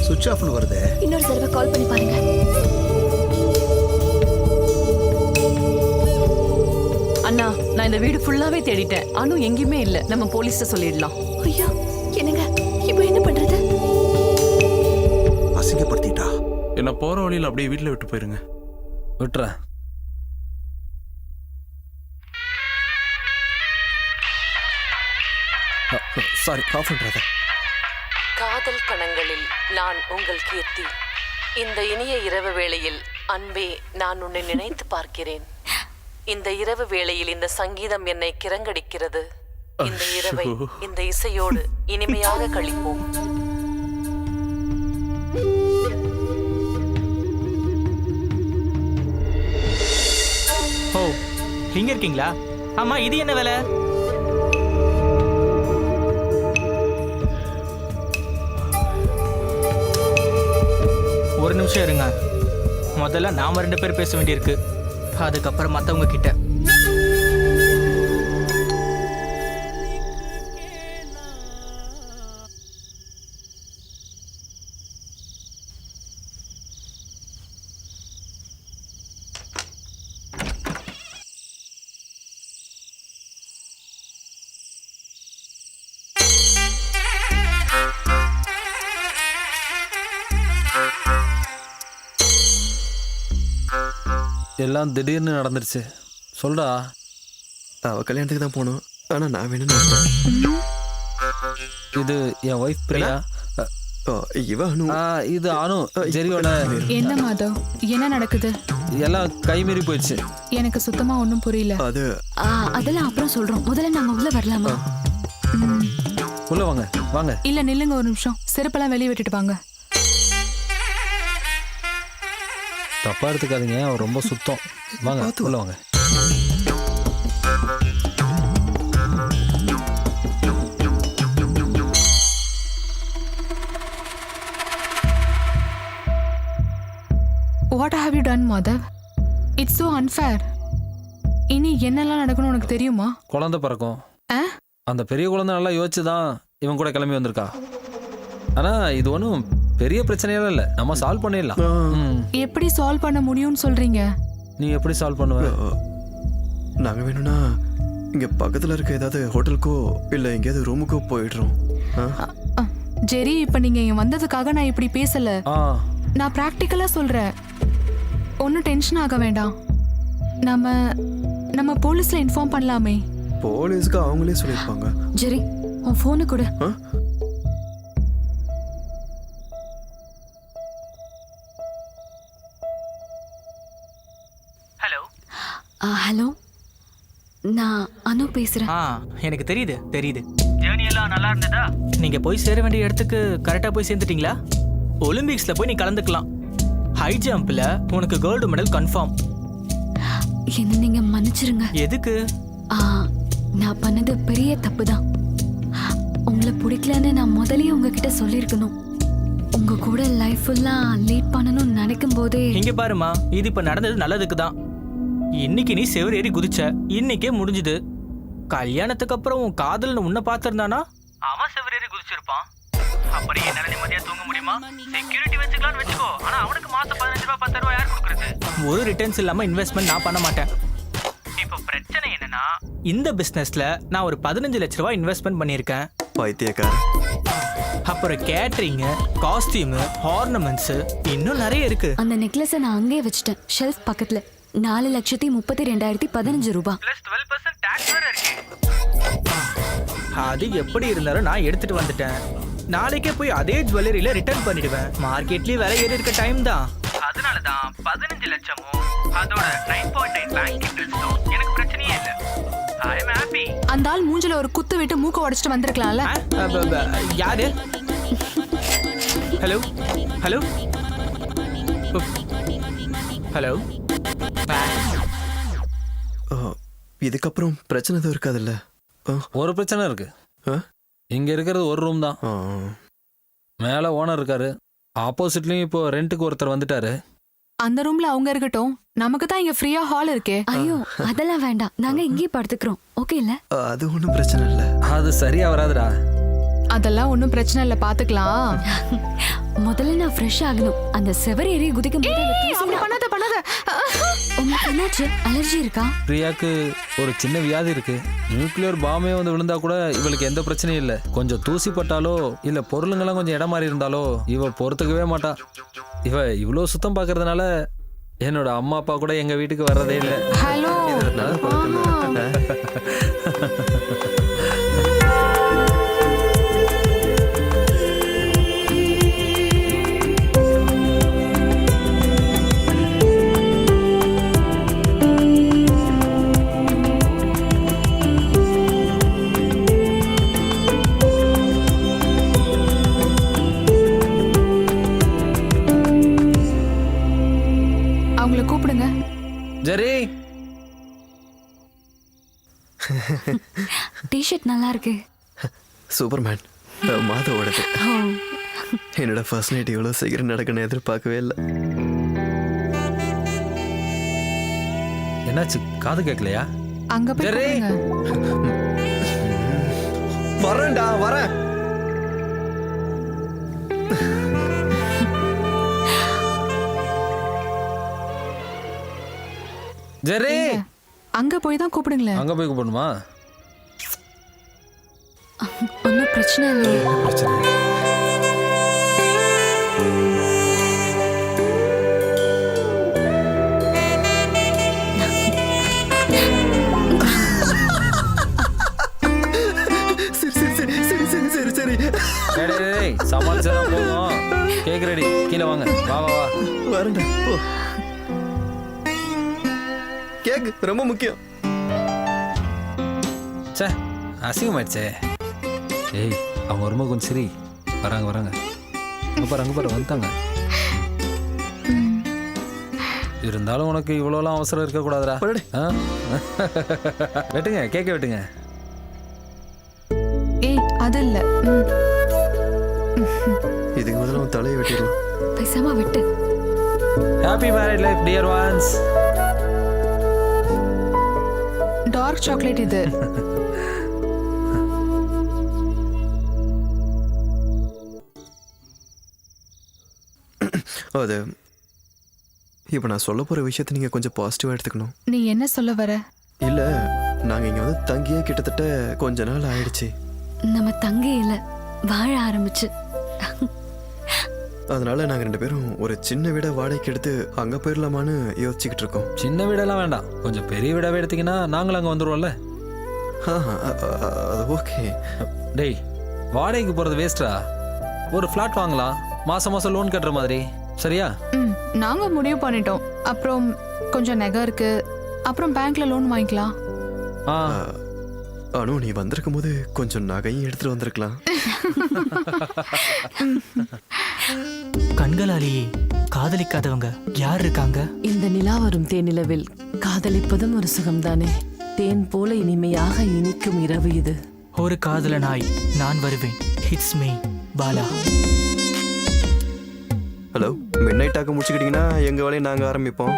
சுவிட்ச் ஆஃப்னு வருது. இன்னொரு தடவை கால் பண்ணி பாருங்க. அண்ணா நான் இந்த வீடு ஃபுல்லாவே தேடிட்டேன். அனு எங்கேயுமே இல்ல. நம்ம போலீஸ்ட்ட சொல்லிடலாம். ஐயோ என்னங்க இப்போ என்ன பண்றது? அசிங்கப்படுத்திட்டா. என்ன போற வழியில அப்படியே வீட்டுல விட்டு போயிருங்க. விட்டுறேன். சாரி, ஆஃப் பண்றத. காதல் கணங்களில் நான் உங்கள் கீர்த்தி. இந்த இனிய இரவு வேளையில் அன்பே நான் உன்னை நினைத்து பார்க்கிறேன். இந்த இரவு வேளையில் இந்த சங்கீதம் என்னை கிறங்கடிக்கிறது. இந்த இரவை இந்த இசையோடு இனிமையாக கழிப்போம். ஓ இங்க இருக்கீங்களா? ஆமா, இது என்ன வேலை? ஒரு நிமிஷம் இருங்க. முதல்ல நாம 2 பேர் பேச வேண்டியிருக்கு. அதுக்கப்புறம் மத்தவங்க கிட்ட. எல்லாம் திடீர்னு நடந்துருச்சு. சொல்டா. அவ கல்யாணத்துக்கு தான் போகணும். ஆனா நான் வேணும்னு. இது என் ஒய்ஃப் பிரியா. இவ அனு. இது அனு ஜெரியோட. என்ன மாதவ், என்ன நடக்குது? எல்லாம் கைமீறி போயிடுச்சு. எனக்கு சுத்தமா ஒன்றும் புரியல. அதெல்லாம் அப்புறம் சொல்றோம். முதல்ல நாங்க உள்ள வரலாமா? உள்ள வாங்க வாங்க. இல்ல நில்லுங்க ஒரு நிமிஷம். செருப்பெல்லாம் வெளியே விட்டுட்டு வாங்க. தப்பா எடுத்துக்காதீங்க, அவர் ரொம்ப சுத்தம். வாங்க உள்ள வாங்க. What have you done, Madhav? It's so unfair. இனி என்னெல்லாம் நடக்கணும் உனக்கு தெரியுமா? குழந்தை பிறக்கும். அந்த பெரிய குழந்தை நல்லா யோசிச்சு தான் இவன் கூட கிளம்பி வந்திருக்கா. ஆனா இது ஒன்றும் பெரிய பிரச்சனையெல்லாம் இல்லை. நம்ம சால்வ் பண்ணிடலாம். எப்படி சால்வ் பண்ண முடியும்னு சொல்றீங்க? நீ எப்படி சால்வ் பண்ணுவ? நாங்க வேணும்னா இங்க பக்கத்துல இருக்க ஏதாவது ஹோட்டலுக்கோ இல்ல எங்கேயாவது ரூமுக்கோ போயிடுறோம். ஜெரி, இப்ப நீங்க இங்க வந்ததுக்காக நான் இப்படி பேசல. நான் பிராக்டிக்கலா சொல்றேன். ஒன்னும் டென்ஷன் ஆக வேண்டாம். நம்ம போலீஸ்ல இன்ஃபார்ம் பண்ணலாமே. போலீஸ்க்கு அவங்களே சொல்லிருப்பாங்க. ஜெரி உன் போனை கொடு. ஹலோ, நான் அனு பேசுறேன். எனக்கு தெரியுது. ஜேர்னி எல்லாம் நல்லா இருந்ததா? நீங்க போய் சேர வேண்டிய இடத்துக்கு கரெக்டா போய் சேர்ந்துட்டீங்களா? ஒலிம்பிக்ஸ்ல போய் நீ கலந்துக்கலாம். ஹை ஜம்ப்ல உனக்கு கோல்டு மெடல் கன்ஃபார்ம். என்ன நீங்க மன்னிச்சிருங்க. எதுக்கு? நான் பண்ணது பெரிய தப்பு தான். உங்களை பிடிக்கலன்னு நான் முதல்லயே உங்ககிட்ட சொல்லியிருக்கணும். உங்க கூட லைஃப் ஃபுல்லா லீட் பண்ணணும்னு நினைக்கும் போதே. இங்க பாருமா, இது இப்ப நடந்தது நல்லதுக்கு தான். இன்னைக்கு நீ செவர் ஏறி குதிச்ச, இன்னைக்கே முடிஞ்சுது. கல்யாணத்துக்கு அப்புறம் உன் காதல்னு உன்னை பார்த்திருந்தானா அவன் செவர் ஏறி குதிச்சிருப்பான். அப்புறம் என்னால நிம்மதியா தூங்க முடியுமா? செக்யூரிட்டி வச்சுக்கலாம்னு வச்சுக்கோ, ஆனா அவனுக்கு மாசம் 15 ரூபா 10 ரூபா யார் கொடுக்கறது? ஒரு ரிட்டர்ன்ஸ் இல்லாம இன்வெஸ்ட்மெண்ட் நான் பண்ண மாட்டேன். இப்போ பிரச்சனை என்னன்னா, இந்த பிசினஸ்ல நான் ஒரு 15 லட்ச ரூபாய் இன்வெஸ்ட்மெண்ட் பண்ணியிருக்கேன். பைத்தியக்கார. அப்புறம் கேட்டரிங், காஸ்டியூம், ஆர்னமெண்ட்ஸ், இன்னும் நிறைய இருக்கு. அந்த நெக்லஸை நான் அங்கேயே வச்சுட்டேன், ஷெல்ஃப் பக்கத்துல. 4,32,15 ரூபாய். பிளஸ் 12% டாக்ஸ் வேற இருக்கு. அது எப்படி இருந்தாலும் நான் எடுத்துட்டு வந்துட்டேன். நாளைக்கே போய் அதே ஜுவல்லரியில ரிட்டர்ன் பண்ணிடுவேன். மார்க்கெட்லயே விலை ஏறி இருக்க டைம் தான். அதனால தான் 15 லட்சமும் அதோட 9.9 பேங்க் இன்ட்ரெஸ்டும் எனக்கு பிரச்சனையே இல்ல. ஐ அம் ஹாப்பி. அந்த ஆள் மூஞ்சில ஒரு குத்து விட்டு மூக்க உடைச்சிட்டு வந்திருக்கலாம்ல. யாரு? Hello hello hello. இதுக்கப்புறம் பிரச்சனை எதுவும் இருக்காதுல்ல? ஒரு பிரச்சனை இருக்கு. இங்க இருக்கிறது ஒரு ரூம் தான். மேல ஓனர் இருக்காரு, ஆப்போசிட்லயும் இப்போ ரெண்டுக்கு ஒருத்தர் வந்துட்டாரு. அந்த ரூம்ல அவங்க இருக்கட்டும், நமக்கு தான் இங்க ஃப்ரீயா ஹால் இருக்கே. ஐயோ அதெல்லாம் வேண்டாம், நாங்க இங்கேயே படுத்துக்கிறோம். ஓகே இல்ல? அது ஒன்றும் பிரச்சனை இல்லை. அது சரியா வராதுடா. அதெல்லாம் ஒன்றும் பிரச்சனை இல்லை, பாத்துக்கலாம். முதல்ல நான் ஃப்ரெஷ் ஆகணும். அந்த செவர் ஏறி குதிக்கும் போது அந்த தூசி பண்ணாத பண்ணாத. உங்களுக்கு என்னாச்சு? அலர்ஜி இருக்கா? பிரியாக்கு ஒரு சின்ன வியாதி இருக்கு. நியூக்ளியர் பாம்பே வந்து விழுந்தா கூட இவளுக்கு எந்த பிரச்சனையும் இல்லை. கொஞ்சம் தூசி பட்டாலோ இல்ல பொருளுங்கெல்லாம் கொஞ்சம் இடம் மாறி இருந்தாலோ இவள் பொறுத்துக்கவே மாட்டா. இவ இவ்வளோ சுத்தம் பார்க்கறதுனால என்னோட அம்மா அப்பா கூட எங்க வீட்டுக்கு வர்றதே இல்லை. ஹலோ. அவங்கள கூப்பிடுங்க. ஜெரி. டி-ஷர்ட் நல்லா இருக்கு. சூப்பர்மேன் மாதவோடது. என்னோட ஃபர்ஸ்ட் நைட் இவ்வளோ சீக்கிரம் நடக்கணும்னு எதிர்பார்க்கவே இல்லை. என்னாச்சு, காது கேட்கலையா? அங்க போய் கூப்பிடுங்க. வரேன்டா வரேன். ஜெரி. அங்க போய் தான் கூப்பிடுங்களேன். அங்க போய் கூப்பிடணுமா? ஒன்றும் பிரச்சனை இல்லையே. பிரச்சனை சமாளிச்சதான் போதும். கேக் ரெடி, கீழே வாங்க. வா வா வா. வரேன்டா. கேக் ரொம்ப முக்கியம். சே அசிங்கமாயிடுச்சே. ஏய் அவங்க ரொம்ப கொஞ்சம் சரி. வராங்க வராங்க. அங்க பாரு வந்துட்டாங்க. இருந்தாலும் உனக்கு இவ்வளோலாம் அவசரம் இருக்கக்கூடாதுடா. வெட்டுங்க, கேக்க வெட்டுங்க. ஏய் அது இல்ல. இதுக்கு முதல்ல உன் தலையை வெட்டிடலாம். பேசாம விட்டு. Happy married life dear ones. Dark chocolate இது. அது இப்போ நான் சொல்ல போற விஷயத்தை நீங்க கொஞ்சம் பாசிட்டிவா எடுத்துக்கணும். நீ என்ன சொல்ல வர? இல்ல நாங்க இங்க வந்து தங்கியே கிட்டத்தட்ட கொஞ்ச நாள் ஆயிடுச்சு. நம்ம தங்கே இல்ல, வாழ ஆரம்பிச்சு. அதனால நாங்க 2 பேரும் ஒரு சின்ன வீட வாடகைக்கு எடுத்து அங்க போயிடலாமான்னு யோசிச்சுக்கிட்டு இருக்கோம். சின்ன வீடெல்லாம் வேண்டாம், கொஞ்சம் பெரிய வீடாவே எடுத்தீங்கன்னா நாங்களும் அங்க வந்துருவோம்ல. அது ஓகே. டேய் வாடகைக்கு போறது வேஸ்டா. ஒரு ஃபிளாட் வாங்கலாம், மாசம் மாசம் லோன் கட்டுற மாதிரி. சரியா? நாங்க முடிவு பண்ணிட்டோம். அப்புறம் கொஞ்சம் நகை இருக்கு, அப்புறம் பேங்க்ல லோன் வாங்கிக்கலாம். அனு நீ வந்திருக்கும் போது கொஞ்சம் நகையும் எடுத்துட்டு வந்திருக்கலாம். கண்களாலேயே காதலிக்காதவங்க யார் இருக்காங்க? இந்த நிலா வரும் தேனிலவில் காதலிப்பதும் ஒரு சுகம்தானே. தேன் போல இனிமையாக இனிக்கும் இரவு இது. ஒரு காதலனாய் நான் வருவேன். It's me Bala. Hello. Midnight டாக்க முடிச்சுக்கிட்டீங்கன்னா எங்க வேலையை நாங்க ஆரம்பிப்போம்.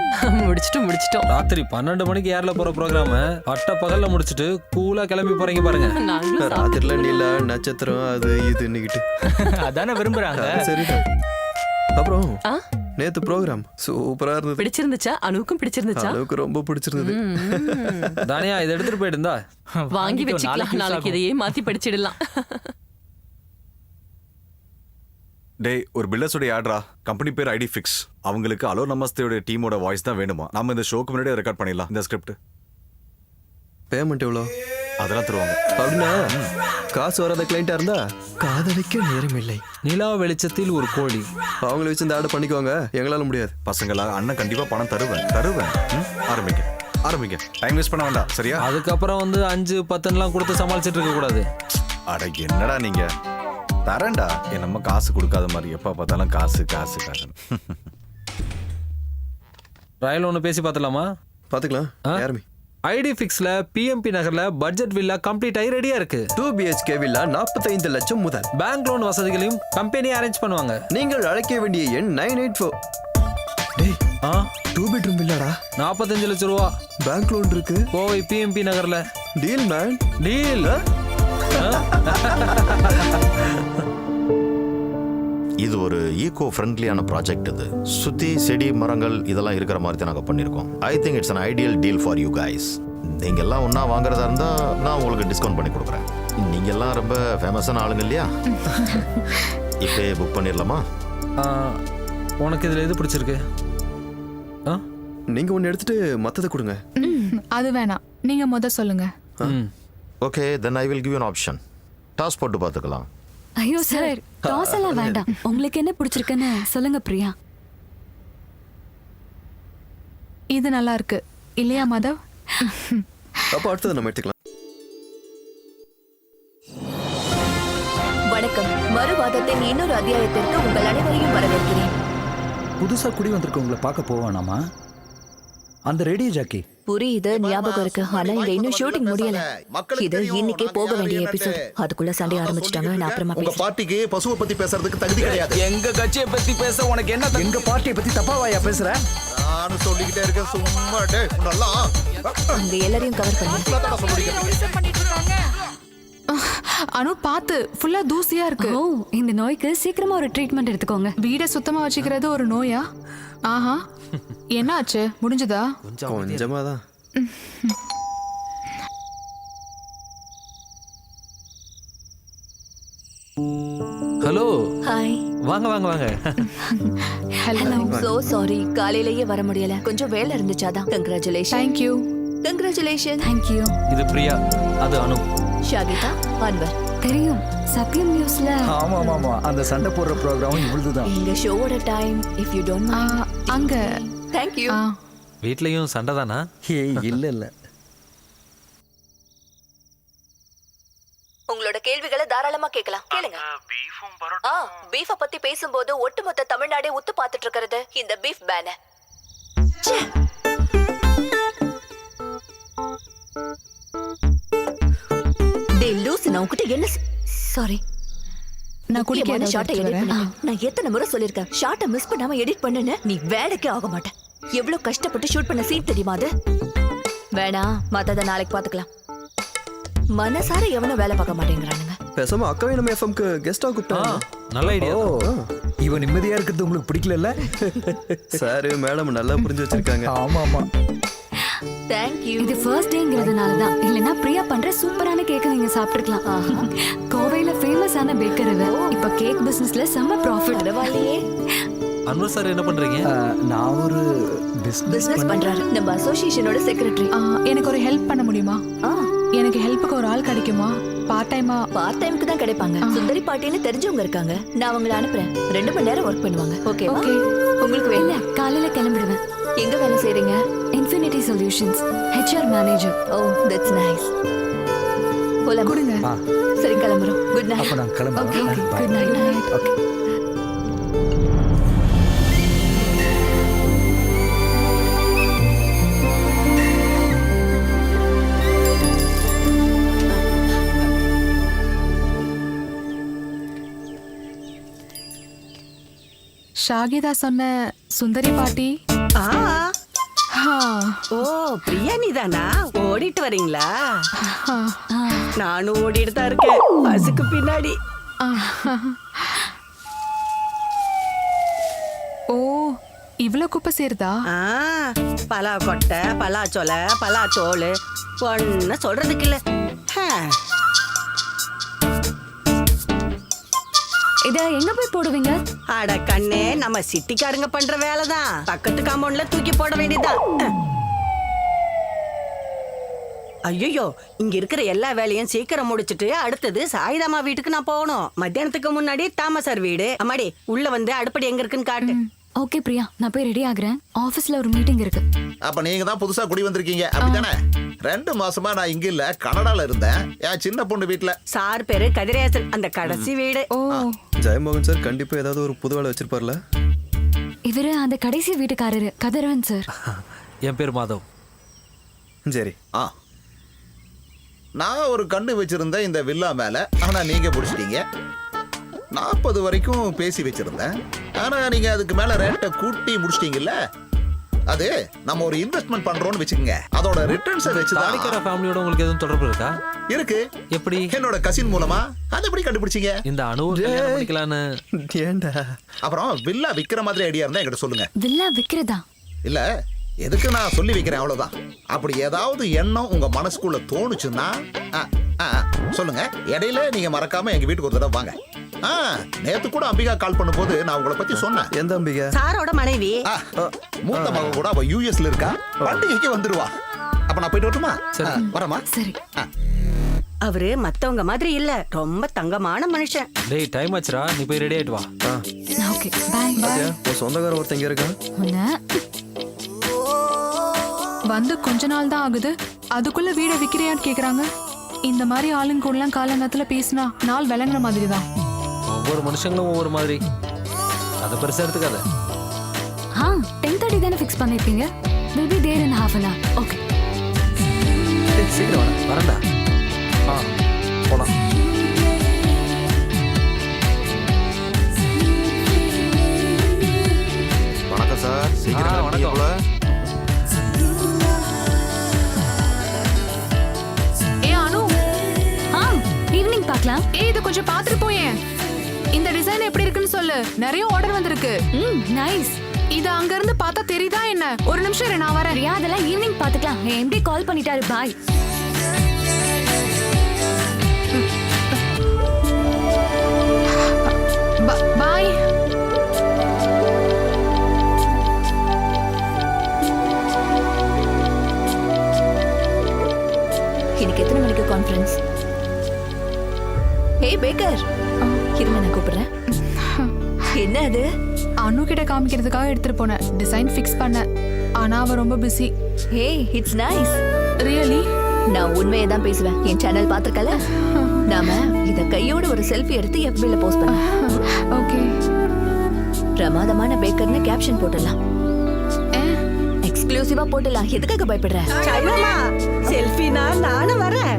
முடிச்சிட்டோம். ராத்திரி 12 மணிக்கு ஏர்ல போற ப்ரோக்ராம பட்ட பகல்ல முடிச்சிட்டு கூலா கிளம்பி போறீங்க பாருங்க. ராத்திரில நிலா நட்சத்திரம் அது இதுன்னுகிட்டு அதானே விரும்புறாங்க. சரிதான். அப்புறம் நேத்து ப்ரோக்ராம் சூப்பரா இருந்தது. பிடிச்சிருந்துச்சா? அனுவுக்கும் பிடிச்சிருந்துச்சா? அளவுக்கு ரொம்ப பிடிச்சிருந்தது. தானியா இதை எடுத்துட்டு போயிட்டு இருந்தா வாங்கி வச்சுக்கலாம். நாளைக்கு இதையே மாத்தி படிச்சிடலாம். டேய் ஒரு பில்லர்ஸோட ஆட்ரா. கம்பெனி பேர் ஐடி ஃபிக்ஸ். அவங்களுக்கு அலோ நமஸ்தேயோட டீமோட வாய்ஸ் தான் வேணுமா. நம்ம இந்த ஷோக்கு முன்னாடியே ரெக்கார்ட் பண்ணிடலாம் இந்த ஸ்கிரிப்ட். பேமெண்ட் எவ்வளோ? அதெல்லாம் தருவாங்க. அப்படின்னா காசு வராத கிளைண்டா இருந்தா காதலிக்க நேரம் இல்லை. நிலா வெளிச்சத்தில் ஒரு கோழி. அவங்கள வச்சு இந்த ஆர்டர் பண்ணிக்குவாங்க, எங்களால முடியாது. பசங்களா அண்ணன் கண்டிப்பா பணம் தருவேன். ஆரம்பிங்க. டைம் வேஸ்ட் பண்ண வேண்டாம் சரியா? அதுக்கப்புறம் வந்து 5-10 கொடுத்து சமாளிச்சிட்டு இருக்க கூடாது. அட என்னடா நீங்க தரேன்டா. நம்ம காசு கொடுக்காத மாதிரி எப்ப பார்த்தாலும் காசு. ரயில் ஒன்று பேசி பார்த்துலாமா? பாத்துக்கலாம். யாருமே ஐடி ஃபிக்ஸ்ல பிஎம்பி நகர்ல பட்ஜெட் வில்லா கம்ப்ளீட் ஆகி ரெடியா இருக்கு. 2 BHK வில்லா 45 லட்சம் முதல். பேங்க் லோன் வசதிகளையும் கம்பெனி அரேஞ்ச் பண்ணுவாங்க. நீங்கள் அழைக்க வேண்டிய எண் 984. டேய் 2 பெட்ரூம் வில்லாடா. 45 லட்சம் ரூபா. பேங்க் லோன் இருக்கு. கோவை பிஎம்பி நகர்ல. Deal man deal. இது ஒரு ஈகோ ஃப்ரெண்ட்லியான ப்ராஜெக்ட். இது சுத்தி செடி மரங்கள் இதெல்லாம் இருக்கிற மாதிரி தான் நாங்கள் பண்ணியிருக்கோம். I think it's an ideal deal for you guys. நீங்கள் எல்லாம் ஒன்றா வாங்குறதா இருந்தால் நான் உங்களுக்கு டிஸ்கவுண்ட் பண்ணி கொடுக்குறேன். நீங்கள் எல்லாம் ரொம்ப ஃபேமஸான ஆளுங்க இல்லையா? இப்போ புக் பண்ணிடலாமா? உனக்கு இதில் எது பிடிச்சிருக்கு? நீங்கள் ஒன்று எடுத்துட்டு மற்றதை கொடுங்க. அது வேணாம், நீங்க சொல்லுங்க. Okay then I will give you an option. Toss போட்டு பார்த்துக்கலாம். ஐயோ சார், டாஸ் எல்லாம் வேண்டாம். உங்களுக்கு என்ன பிடிச்சிருக்குன்னு சொல்லுங்க பிரியா. இது நல்லா இருக்கு இல்லையா மாதவ்? அப்போ அடுத்தது நம்ம எடுத்துக்கலாம். வணக்கம். மறுவாதத்தின் இன்னொரு அத்தியாயத்திற்கு உங்கள் அனைவரையும் வரவேற்கிறேன். புதுசா குடி வந்திருக்கவங்களை பார்க்க போவானாமா? அந்த ரேடியோ ஜாக்கி புரியுது, ஞாபகம் இருக்கு. ஆனா இங்க இன்னும் ஷூட்டிங் முடியல. இது இன்னைக்கே போக வேண்டிய எபிசோட். அதுக்குள்ள சண்டை ஆரம்பிச்சிட்டாங்க. நான் அப்புறமா உங்க பார்ட்டிக்கு பசுவை பத்தி பேசுறதுக்கு தகுதி கிடையாது. எங்க கட்சியை பத்தி பேச உனக்கு என்ன? எங்க பார்ட்டியை பத்தி தப்பாவாயா பேசுற? நானும் சொல்லிக்கிட்டே இருக்கேன் சும்மா. டேய் நல்லா அங்க எல்லாரையும் கவர் பண்ணி. அனு பாத்து, ஃபுல்லா தூசியா இருக்கு. ஓ, இந்த நோய்க்கு சீக்கிரமா ஒரு ட்ரீட்மெண்ட் எடுத்துக்கோங்க. வீட சுத்தமா வச்சுக்கிறது ஒரு நோயா? ஆஹா, என்ன ஆச்சு? முடிஞ்சதா? கொஞ்சமா தான். ஹலோ. ஹாய். வாங்க வாங்க வாங்க. ஹலோ. சோ சாரி, காலையிலேயே வர முடியல. கொஞ்சம் வேலை இருந்துச்சாதான். Congratulation. Thank you. Congratulation. Thank you. இது பிரியா, அது அனு. ஷாகிதா, அன்வர். தெரியும், சத்யம் நியூஸ்ல. ஆமா, அந்த சண்டை போடுற ப்ரோக்ராம் இவ்வளவுதான். எங்க ஷோவோட time if you don't mind. அங்க. Thank you. வீட்லயும் சண்டை தானா? இல்ல. உங்களோட கேள்விகளை தாராளமா கேட்கலாம். கேளுங்க. பீஃப பத்தி பேசும்போது ஒட்டுமொத்த தமிழ்நாடே உத்து பார்த்துட்டு இருக்கிறது இந்த பீஃப் பேனர். டேய் லூஸ், நான் உன்கிட்ட என்ன சாரி. நான் குடிக்காத ஷாட்டை எடிட் பண்ண. நான் எத்தனை முறை சொல்லிருக்கேன் ஷாட்டை மிஸ் பண்ணாம எடிட் பண்ணுன்னு. நீ வேலைக்கே ஆக மாட்டேன். எவ்வளவு கஷ்டப்பட்டு ஷூட் பண்ண சீன் தெரியுமா அது? வேணாம், மத்தத நாளைக்கு பாத்துக்கலாம். மனசார எவனும் வேலை பார்க்க மாட்டேங்கிறானுங்க. பேசாம அக்காவை நம்ம எஃப்எம்க்கு கெஸ்டா கூப்பிட்டாங்க. நல்ல ஐடியா. இவன் நிம்மதியா இருக்கிறது உங்களுக்கு பிடிக்கல? சார் மேடம் நல்லா புரிஞ்சு வச்சிருக்காங்க. ஆமா. Thank you. இது ஃபர்ஸ்ட் டேங்கிறதுனால தான். இல்லனா பிரியா பண்ற சூப்பரான கேக் நீங்க சாப்பிட்டுக்கலாம். கோவையில ஃபேமஸான பேக்கர் இவ. இப்ப கேக் பிசினஸ்ல செம்ம ப்ராஃபிட். பரவாயில்லையே. அன்வர் சார் என்ன பண்றீங்க? நான் ஒரு பிசினஸ் பண்றாரு. நம்ம அசோசியேஷனோட செக்ரட்டரி. எனக்கு ஒரு ஹெல்ப் பண்ண முடியுமா? எனக்கு ஹெல்ப்புக்கு ஒரு ஆள் கிடைக்குமா? பார்ட் டைமுக்கு தான் கிடைப்பாங்க. சுந்தரி பாட்டின்னு தெரிஞ்சவங்க இருக்காங்க. நான் அவங்களை அனுப்புறேன். 2 மணி நேரம் ஒர்க் பண்ணுவாங்க. ஓகே. உங்களுக்கு வேலை? காலையில கிளம்பிடுவேன். எங்க வேலை செய்றீங்க? Infinity solutions, HR manager. Oh, that's nice. போலாம். கொடுங்க. சரி, கிளம்புறோம். Good night. அப்ப நான் கிளம்புறேன். Okay, good night. Okay. Shahida சொன்ன சுந்தரி பாட்டி. ஓ பிரியா நீதானா? ஓடிட்டு வரீங்களா? நானும் ஓடிட்டு தான் இருக்கேன் பஸ்ஸுக்கு பின்னாடி. ஓ இவ்வளவு குப்பை சேருதா? பலா கொட்டை, பலாச்சோலை, பலாத்தோல் ஒன்னு சொல்றதுக்கு இல்ல. இத எங்க போய் போடுவீங்க? அட கண்ணே, நம்ம சிட்டிக்காரங்க பண்ற வேலைதான். பக்கத்து காம்பவுண்ட்ல தூக்கி போட வேண்டியதுதான். ஐயோ, இங்க இருக்கிற எல்லா வேலையும் சீக்கிரம் முடிச்சிட்டு அடுத்தது சாயிதாமா வீட்டுக்கு நான் போகணும். மத்தியானத்துக்கு முன்னாடி தாமசார் வீடு. அம்மாடி உள்ள வந்து அடுப்படி எங்க இருக்குன்னு காட்டு. ஓகே பிரியா, நான் போய் ரெடி ஆகுறேன். ஆபீஸ்ல ஒரு மீட்டிங் இருக்கு. அப்ப நீங்க தான் புதுசா குடி வந்திருக்கீங்க அப்படிதானே? 2 மாசமா நான் இங்க இல்ல, கனடால இருந்தேன். என் சின்ன பொண்ணு வீட்டுல. சார் பேரு கதிரேசன், அந்த கடைசி வீடு. ஜெயமோகன் சார் கண்டிப்பா ஏதாவது ஒரு புது வேலை வச்சிருப்பார்ல. இவரு அந்த கடைசி வீட்டுக்காரரு கதிரவன் சார். என் பேர் மாதவ். சரி. நான் ஒரு கண்ணு வச்சிருந்தேன் இந்த வில்லா மேல. ஆனா நீங்க பிடிச்சிட்டீங்க. 40 வரைக்கும் பேசி வச்சிருந்தேன். ஆனா நீங்க அதுக்கு மேல ரேட்டை கூட்டி முடிச்சிட்டீங்கல்ல. அது நம்ம ஒரு இன்வெஸ்ட்மெண்ட் பண்றோம்னு வெச்சுக்கங்க. அதோட ரிட்டர்ன்ஸை வச்சு தாடிக்கார ஃபேமிலியோட உங்களுக்கு எதுவும் தொடர்பு இருக்கா? இருக்கு. எப்படி? என்னோட கசின் மூலமா. அதை எப்படி கண்டுபிடிச்சீங்க? இந்த அனுவை கல்யாணம் பண்ணிக்கலான்னு. ஏண்டா? அப்புறம் வில்லா விக்கிற மாதிரி ஐடியா இருந்தா என்கிட்ட சொல்லுங்க. வில்லா விக்கிறதா? இல்ல, எதுக்கு நான் சொல்லி வைக்கிறேன் அவ்வளவுதான். அப்படி ஏதாவது எண்ணம் உங்க மனசுக்குள்ள தோணுச்சுன்னா சொல்லுங்க. இடையில நீங்க மறக்காம எங்க வீட்டுக்கு ஒரு தடவை வாங்க. நேத்து கூட அம்பிகா கால் பண்ணும்போது நான் உங்களை பத்தி சொன்னேன். எந்த அம்பிகா? சாரோட மனைவி. மூத்த மக கூட அவ யூஎஸ்ல இருக்கா. பண்டிகைக்கு வந்துருவா. அப்ப நான் போயிட்டு வரட்டுமா? வரமா? சரி. அவரு மத்தவங்க மாதிரி இல்ல, ரொம்ப தங்கமான மனுஷன். டேய் டைம் ஆச்சுடா, நீ போய் ரெடி ஆயிட்டு வா. Okay bye bye. உன் சொந்தக்காரர் ஒருத்தங்க இருக்கான். வந்து கொஞ்ச நாள் தான் ஆகுது, அதுக்குள்ள வீடை விக்கிறியான்னு கேக்குறாங்க. இந்த மாதிரி ஆளுங்க கூடலாம் காலங்கத்துல பேசினா நாள் விளங்குற மாதிரி தான். ஒவ்வொரு மனுஷங்களும் ஒவ்வொரு மாதிரி. அதை பெருசா எடுத்துக்காத. 10:30 தானே ஃபிக்ஸ் பண்ணிருக்கீங்க. We'll be there in half an hour. Okay. சீக்கிரம் வரேன்டா. போலாம். வணக்கம் சார். சீக்கிரம் வணக்கம். ஈவினிங் பார்க்கலாம். இத கொஞ்சம் பாத்துட்டு போயேன். இந்த டிசைன் எப்படி இருக்குன்னு சொல்லு. நிறைய ஆர்டர் வந்திருக்கு. நைஸ். இது அங்க இருந்து பார்த்தா தெரியுதா என்ன? ஒரு நிமிஷம் இரு, நான் வரேன். ரியா, அதெல்லாம் ஈவினிங் பாத்துக்கலாம். எம்டி கால் பண்ணிட்டாரு. பாய். பாய். இன்னைக்கு எத்தனை மணிக்கு கான்ஃபரன்ஸ்? ஹே பேக்கர், இருங்க நான் கூப்பிடுறேன். என்ன அது? அனு கிட்ட காமிக்கிறதுக்காக எடுத்துட்டு போனேன். டிசைன் ஃபிக்ஸ் பண்ண. ஆனா அவ ரொம்ப busy. Hey, it's nice. Really? நான் உண்மையை தான் பேசுவேன். என் சேனல் பாத்துக்கல. நாம இத கையோட ஒரு செல்ஃபி எடுத்து FB-ல போஸ்ட் பண்ணலாம். ஓகே. பிரமாதமான பேக்கர்னு கேப்ஷன் போடலாம். எக்ஸ்க்ளூசிவா போடலாம். எதுக்காக பயப்படுற? சாயிதாமா, செல்ஃபினா நானும் வரேன்.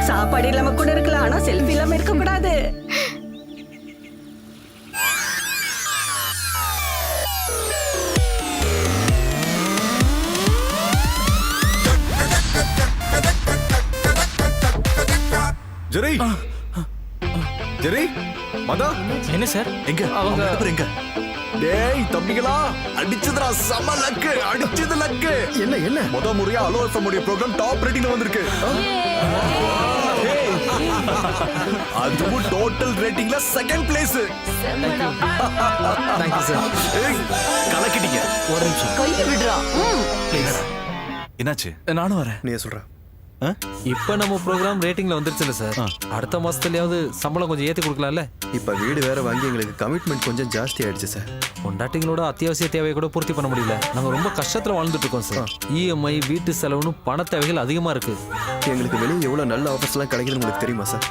சாப்பாடு இல்லாம கூட இருக்கலாம், ஆனா செல்ஃபி இல்லாம இருக்க கூடாது. ஜெரி, ஜெரி, மதா. என்ன சார்? எங்க அவங்க எங்க? டேய் தம்பிகளா, அடிச்சதுடா. செம லக்கு, அடிச்சது லக்கு. என்ன என்ன? முத முறையா அலோ எஃப்எம் உடைய ப்ரோகிராம் டாப் ரேட்டிங்ல வந்திருக்கு. அதுவும் டோட்டல் ரேட்டிங்ல second place. Thank you sir. கலக்கிட்டீங்க. ஒரு நிமிஷம். கையை விடுறா. ப்ளீஸ். என்னாச்சு? நானும் வரேன். நீ சொல்ற. இப்ப நம்ம ப்ரோக்ராம் ரேட்டிங்ல வந்துருச்சுல சார். அடுத்த மாசத்துலயாவது சம்பளம் கொஞ்சம் ஏத்தி கொடுக்கலாம்ல. இப்ப வீடு வேற வாங்கி எங்களுக்கு கமிட்மெண்ட் கொஞ்சம் ஜாஸ்தி ஆயிடுச்சு சார். பொண்டாட்டிங்களோட அத்தியாவசிய தேவையை கூட பூர்த்தி பண்ண முடியல. நாங்க ரொம்ப கஷ்டத்துல வாழ்ந்துட்டு இருக்கோம் சார். EMI, வீட்டு செலவுன்னு பண தேவைகள் அதிகமா இருக்கு. எங்களுக்கு வெளியே எவ்வளவு நல்ல ஆஃபர்ஸ் எல்லாம் கிடைக்குதுன்னு உங்களுக்கு தெரியுமா சார்?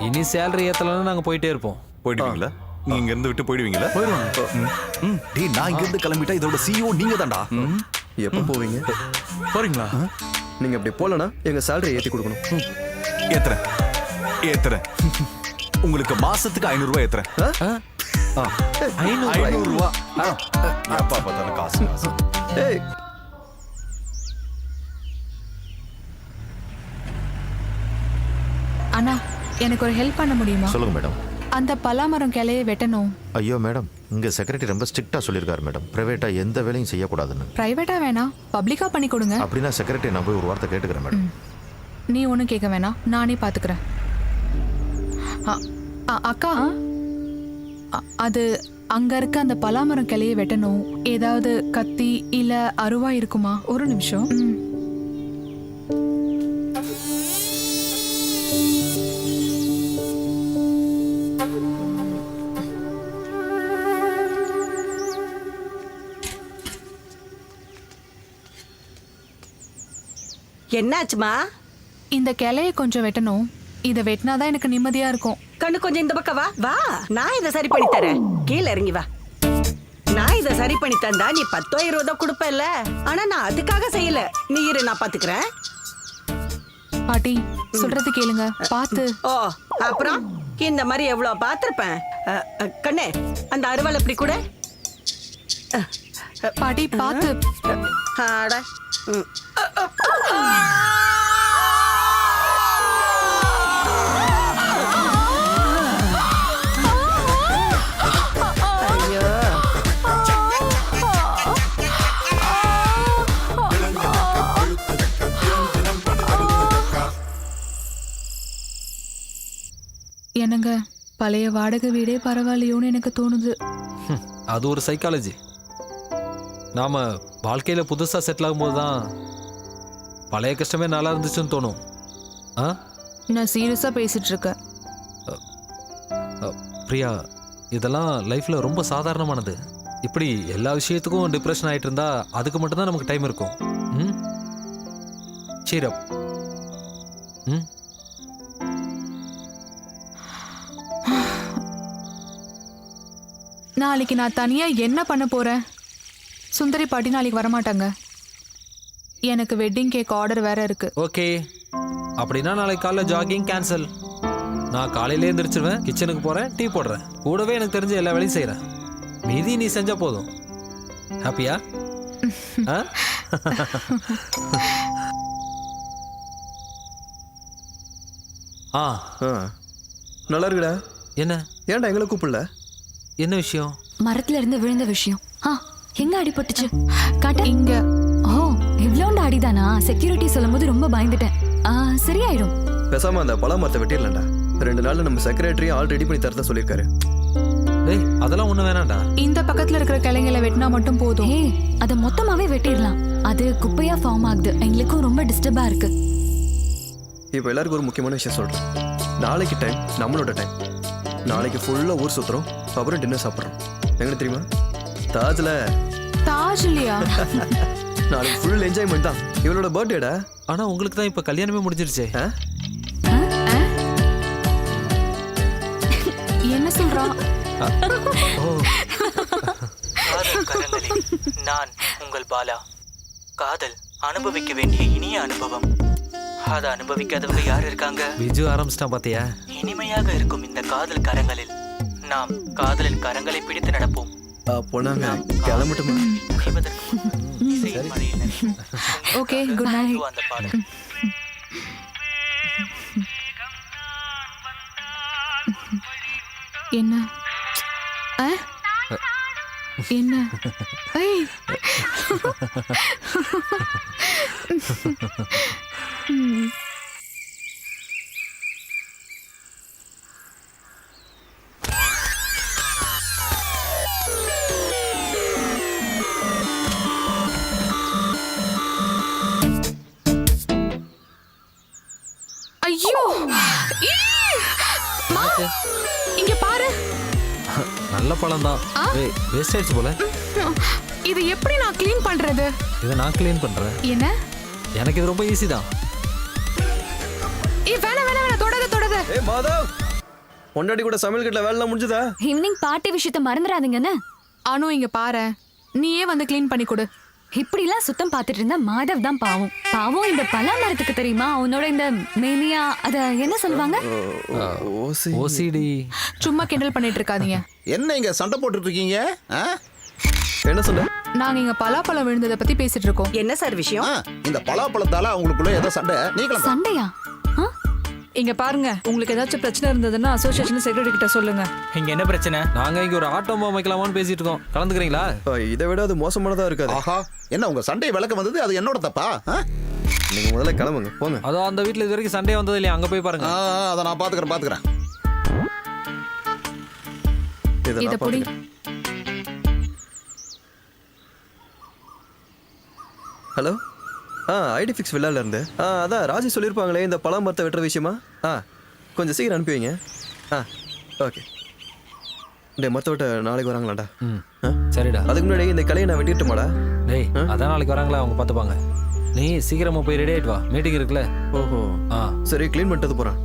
இனி சேலரி ஏத்தலன்னா நாங்க போயிட்டே இருப்போம். போயிடுவீங்களா? நீங்க இங்க இருந்து விட்டு போயிடுவீங்களா? போயிடுவாங்க. டேய், நான் இங்க இருந்து கிளம்பிட்டா இதோட CEO நீங்க தான்டா. எப்ப போவீங்க? போறீங்களா? நீங்க அப்படி போலனா எங்க சேலரி ஏத்தி கொடுக்கணும். ஏத்துறேன். உங்களுக்கு மாசத்துக்கு 500 ரூபாய் ஏத்துறேன். 500 அப்பா பார்த்தாலும் காசு. ஏய் அண்ணா எனக்கு ஒரு ஹெல்ப் பண்ண முடியுமா? சொல்லுங்க மேடம். அந்த பலாமரம் கிளையை வெட்டணும். ஐயோ மேடம், இங்க செக்ரட்டரி ரொம்ப ஸ்ட்ரிக்டா சொல்லியிருக்காரு மேடம், பிரைவேட்டா எந்த வேலையும் செய்யக்கூடாதுன்னு. பிரைவேட்டா வேணாம், பப்ளிக்கா பண்ணி கொடுங்க. அப்படின்னா செக்ரட்டரி நான் போய் ஒரு வார்த்தை கேட்டுக்கிறேன் மேடம். நீ ஒன்றும் கேட்க வேணாம், நானே பார்த்துக்கிறேன். அக்கா, அது அங்க இருக்க அந்த பலாமரம் கிளையை வெட்டணும். ஏதாவது கத்தி இல்ல அருவா இருக்குமா? ஒரு நிமிஷம். என்னாச்சுமா? இந்த கிளையை கொஞ்சம் வெட்டணும். இதை வெட்டினாதான் எனக்கு நிம்மதியா இருக்கும். கண்ணு கொஞ்சம் இந்த பக்கம் வா. வா, நான் இதை சரி பண்ணி தரேன். கீழே இறங்கி வா. நான் இதை சரி பண்ணி தந்தா நீ 10 20 கொடுப்பல. ஆனா நான் அதுக்காக செய்யல. நீ இரு, நான் பாத்துக்கிறேன். பாட்டி சொல்றது கேளுங்க, பார்த்து. ஓ, அப்புறம் இந்த மாதிரி எவ்வளவு பார்த்திருப்பேன். கண்ணே, அந்த அருவாள் எப்படி கூட. பாட்டி பார்த்து. ஆட. என்னங்க, பழைய வாடகை வீடே பரவாயில்லையோன்னு எனக்கு தோணுது. அது ஒரு சைக்காலஜி. நாம வாழ்க்கையில புதுசா செட்டில் ஆகும்போது தான் பழைய கஷ்டமே நல்லா இருந்துச்சுன்னு தோணும். நான் சீரியஸா பேசிட்டு இருக்கேன். பிரியா, இதெல்லாம் லைஃப்ல ரொம்ப சாதாரணமானது. இப்படி எல்லா விஷயத்துக்கும் டிப்ரெஷன் ஆயிட்டு இருந்தா அதுக்கு மட்டும்தான் நமக்கு டைம் இருக்கும். cheer up. நாளைக்கு நான் தனியா என்ன பண்ண போறேன்? சுந்தரி பாட்டி நாளைக்கு வரமாட்டாங்க. எனக்கு வெட்டிங் கேக் ஆர்டர் வேற இருக்கு. ஓகே, அப்படின்னா நாளைக்கு காலைல ஜாகிங் கேன்சல். நான் காலையிலே எந்திரிச்சிருவேன், கிச்சனுக்கு போறேன், டீ போடுறேன், கூடவே எனக்கு தெரிஞ்ச எல்லா வேலையும் செய்யறேன். மீதி நீ செஞ்சா போதும். ஹாப்பியா? நல்லா இருக்குடா. என்ன? ஏன்டா எங்களை கூப்பிடல? என்ன விஷயம்? மரத்துல இருந்து விழுந்த விஷயம். எங்க அடிபட்டுச்சு? காட்டு. இங்க. ஓ, இவ்வளோண்ட அடிதானா? செக்யூரிட்டி சொல்லும்போது ரொம்ப பயந்துட்டேன். சரியாயிடும். பேசாம அந்த பழ மரத்தை வெட்டிடலாம்டா. 2 நாள்ல நம்ம செக்ரட்டரி ஆல் ரெடி பண்ணி தரதா சொல்லியிருக்காரு. டேய், அதெல்லாம் ஒண்ணு வேணாம்டா. இந்த பக்கத்துல இருக்கிற கிளைங்களை வெட்டினா மட்டும் போதும். ஏய், அத மொத்தமாவே வெட்டிடலாம். அது குப்பையா ஃபார்ம் ஆகுது. எங்களுக்கும் ரொம்ப டிஸ்டர்பா இருக்கு. இப்போ எல்லாருக்கும் ஒரு முக்கியமான விஷயம் சொல்றேன். நாளைக்கு டைம் நம்மளோட டைம். நாளைக்கு ஃபுல்லா ஊர் சுத்துறோம், அப்புறம் டின்னர் சாப்பிட்றோம். எங்க தெரியுமா? தாஜ்ல. தாஜ் இல்லையா? நாளைக்கு ஃபுல் என்ஜாய்மெண்ட் தான். இவளோட பர்த்டேடா. ஆனா உங்களுக்கு தான் இப்ப கல்யாணமே முடிஞ்சிருச்சே. என்ன சொல்றான்? காதல் கரங்களில் நான் உங்கள் பாலா. காதல் அனுபவிக்க வேண்டிய இனிய அனுபவம். அதை அனுபவிக்காதவங்க யார் இருக்காங்க? விஜு ஆரம்பிச்சிட்டான் பாத்தியா? இனிமையாக இருக்கும் இந்த காதல் கரங்களில் நாம் காதலின் கரங்களை பிடித்து நடப்போம். போனாங்க, கிளம்பட்டுமா? Okay, good night. அந்த பாடல் என்ன? என்ன? ஏய். ஐயோ, இங்க பாரு. நல்ல பழம் தான். வேஸ்ட் ஆயிடுச்சு போல. இது எப்படி நான் க்ளீன் பண்றது? இதை நான் க்ளீன் பண்றேன். என்ன? எனக்கு இது ரொம்ப ஈஸி தான். வேணாம் வேணாம் வேணாம், தொடாத. ஏய் மாதவ், பொண்டாட்டி கூட சமையல் கட்டல வேலை முடிஞ்சதா? ஈவினிங் பார்ட்டி விஷயத்தை மறந்துடாதீங்கன்னு. அனு, இங்க பாரு, நீயே வந்து க்ளீன் பண்ணி கொடு. இப்படிலாம் சுத்தம் பார்த்துட்டு இருந்தா மாதவ் தான் பாவம். பாவம் இந்த பலா மரத்துக்கு தெரியுமா அவனோட இந்த மேனியா அத என்ன சொல்லுவாங்க? ஓசிடி. சும்மா கிண்டல் பண்ணிட்டு இருக்காதீங்க. என்ன இங்க சண்டை போட்டுட்டு இருக்கீங்க? என்ன சொன்ன? நாங்க இங்க பலாப்பழம் விழுந்ததை பத்தி பேசிட்டு இருக்கோம். என்ன சார் விஷயம்? இந்த பலாப்பழத்தால அவங்களுக்குள்ள ஏதோ சண்டை. நீங்களும் சண்டையா? இங்க பாருங்க, உங்களுக்கு ஏதாச்சும் பிரச்சனை இருந்ததுன்னா அசோசியேஷன் செக்ரட்டரி கிட்ட சொல்லுங்க. இங்க என்ன பிரச்சனை? நாங்க இங்க ஒரு ஆட்டோமா வைக்கலாமான்னு பேசிட்டு இருக்கோம். கலந்துக்கிறீங்களா? இதை விட அது மோசமானதா இருக்காது. ஆஹா, என்ன உங்க சண்டை விளக்க வந்தது? அது என்னோட தப்பா? நீங்க முதல்ல கிளம்புங்க, போங்க. அதோ அந்த வீட்டுல இது வரைக்கும் சண்டே வந்தது இல்லையா, அங்க போய் பாருங்க. அதை நான் பாத்துக்கிறேன். இத புடி. ஹலோ, ஐடி ஃபிக்ஸ் வில்லால இருந்து. அதான் ராஜி சொல்லியிருப்பாங்களே இந்த பழம் மரத்தை வெட்டுற விஷயமா. கொஞ்சம் சீக்கிரம் அனுப்பி வைங்க. ஓகே. டேய் மரத்தை வெட்ட நாளைக்கு வராங்களாடா? சரிடா. அதுக்கு முன்னாடி இந்த கலையை நான் வெட்டிட்டுமாடா? டேய் அதான் நாளைக்கு வராங்களா, அவங்க பார்த்துப்பாங்க. நீ சீக்கிரமா போய் ரெடி ஆயிட்டு வா, மீட்டிங் இருக்குல்ல. ஓஹோ, சரி க்ளீன் பண்ணிட்டு போறேன்.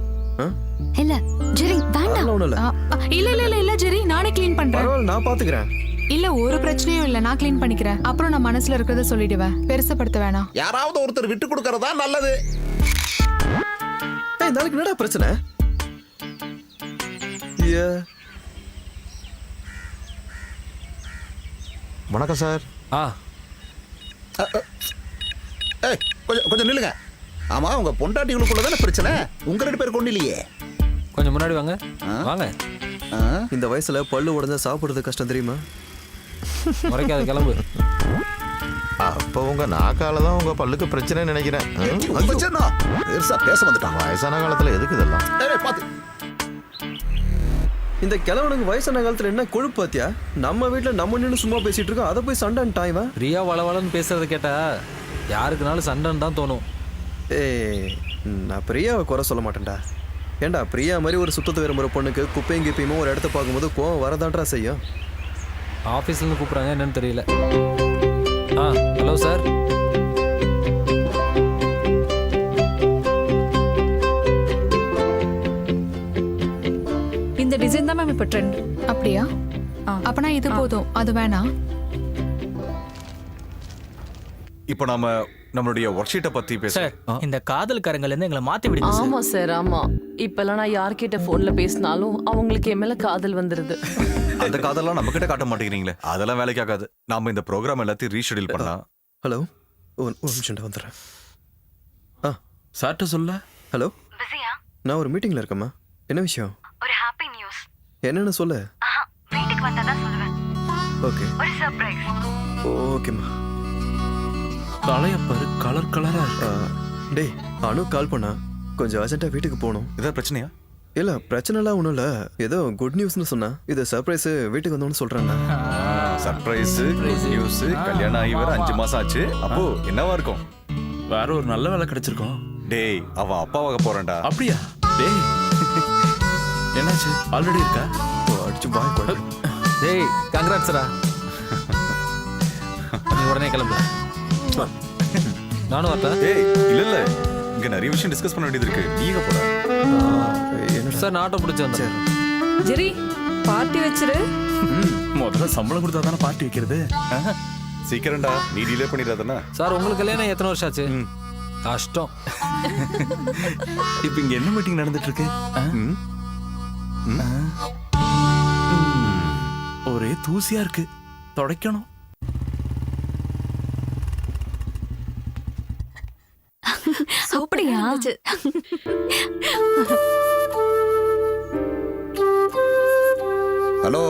இல்ல ஜெரி வேண்டாம். இல்ல ஜெரி, நானே க்ளீன் பண்றேன். பரவாயில்ல, நான் பாத்துக்கிறேன். இல்ல ஒரு பிரச்சனையும் இல்ல, நான் க்ளீன் பண்ணிக்கிறேன். அப்புறம் நான் மனசுல இருக்கிறத சொல்லிடுவேன், பெருசப்படுத்த வேணாம். யாராவது ஒருத்தர் விட்டு கொடுக்கறதா நல்லது. நாளைக்கு என்னடா பிரச்சனை? வணக்கம் சார். கொஞ்சம் நில்லுங்க. ஆமா, உங்க பொண்டாட்டிகளுக்குள்ள தானே பிரச்சனை, உங்க 2 பேர் கொண்டு இல்லையே. கொஞ்சம் முன்னாடி வாங்க. வாங்க. இந்த வயசுல பல்லு உடஞ்சா சாப்பிடுறது கஷ்டம் தெரியுமா? முறைக்காத, கிளம்பு. அப்போ உங்க நாக்கால தான் உங்க பல்லுக்கு பிரச்சனை நினைக்கிறேன். பேச வந்துட்டான். வயசான காலத்துல எதுக்கு இதெல்லாம்? இந்த கிழவனுக்கு வயசான காலத்துல என்ன கொழுப்பு பாத்தியா? நம்ம வீட்டுல நம்ம நின்று சும்மா பேசிட்டு இருக்கோம், அதை போய் சண்டைன்னு டாய்வன். பிரியா வளவளன்னு பேசுறத கேட்டா யாருக்குனாலும் சண்டைன்னு தான் தோணும். நான் பிரியாவை குறை சொல்ல மாட்டேன்டா. ஏண்டா, பிரியா மாதிரி ஒரு சுத்தத்தை விரும்புகிற பொண்ணுக்கு குப்பையும் கிப்பையுமோ ஒரு இடத்த பார்க்கும்போது கோவம் வரதான்றா செய்யும். ஆஃபீஸ்லேருந்து கூப்பிட்றாங்க, என்னன்னு தெரியல. Hello sir. இந்த டிசைன் தான் மேம் இப்போ ட்ரெண்ட். அப்படியா? அப்பனா இது போதும், அது வேணாம். இப்போ நாம நம்மளுடைய ஒர்க் ஷீட்டை பத்தி சார், இந்த காதல்காரங்கள்ல இருந்து எங்களை மாத்தி விடுங்க சார். ஆமா சார், ஆமா. இப்பெல்லாம் நான் யார்கிட்ட போன்ல பேசினாலும் அவங்களுக்கு என் மேல காதல் வந்துருது. அந்த காதெல்லாம் நம்ம கிட்ட காட்ட மாட்டேங்கிறீங்களே, அதெல்லாம் வேலைக்கு ஆகாது. நாம இந்த ப்ரோக்ராம் எல்லாத்தையும் ரீஷெடியூல் பண்ணலாம். ஹலோ, ஒரு நிமிஷம் வந்துடுறேன். சார்ட்ட சொல்ல. ஹலோ, நான் ஒரு மீட்டிங்ல இருக்கேம்மா. என்ன விஷயம்? ஒரு ஹாப்பி நியூஸ். என்னன்னு சொல்லு. வீட்டுக்கு வந்தா தான் சொல்லுவேன். ஓகே. ஒரு சர்ப்ரைஸ். ஓகேம்மா. தலையப்பாரு கலர் கலரா இருக்கு. டேய், அனு கால் பண்ணா, கொஞ்சம் அர்ஜென்ட்டா வீட்டுக்கு போகணும். இதான் பிரச்சனையா? இல்ல, பிரச்சனைலாம் ஒன்றும் இல்லை, ஏதோ குட் நியூஸ்னு சொன்னா. இது சர்ப்ரைஸ், வீட்டுக்கு வந்தோன்னு சொல்றேன். சர்ப்ரைஸ், நியூஸ், கல்யாணம் ஆகி வேற 5 மாசம் ஆச்சு. அப்போ என்னவா இருக்கும்? வேற ஒரு நல்ல வேலை கிடைச்சிருக்கோம். டேய், அவ அப்பாவாக போறேன்டா. அப்படியா? டேய் என்னாச்சு, ஆல்ரெடி இருக்கா? அடிச்சு பாய் போட. டேய் கங்க்ராட்ஸ்டா. நீ உடனே கிளம்பு. நானும் வரட்டா? டேய் இல்ல, இங்க நிறைய விஷயம் டிஸ்கஸ் பண்ண வேண்டியது இருக்கு. நீங்க போற. சார், நான் ஆட்டோ பிடிச்சி வந்தேன். ஜெரி, பார்ட்டி வச்சிரு. முதல்ல சம்பளம் கொடுத்தா தானே பார்ட்டி வைக்கிறது. சீக்கிரம்டா, நீ டிலே பண்ணிடாதனா. சார், உங்களுக்கு கல்யாணம் எத்தனை வருஷம் ஆச்சு? கஷ்டம். இப்போ இங்க என்ன மீட்டிங் நடந்துட்டு இருக்கு? ஒரே தூசியா இருக்கு, துடைக்கணும். அப்படியா? ஹலோ,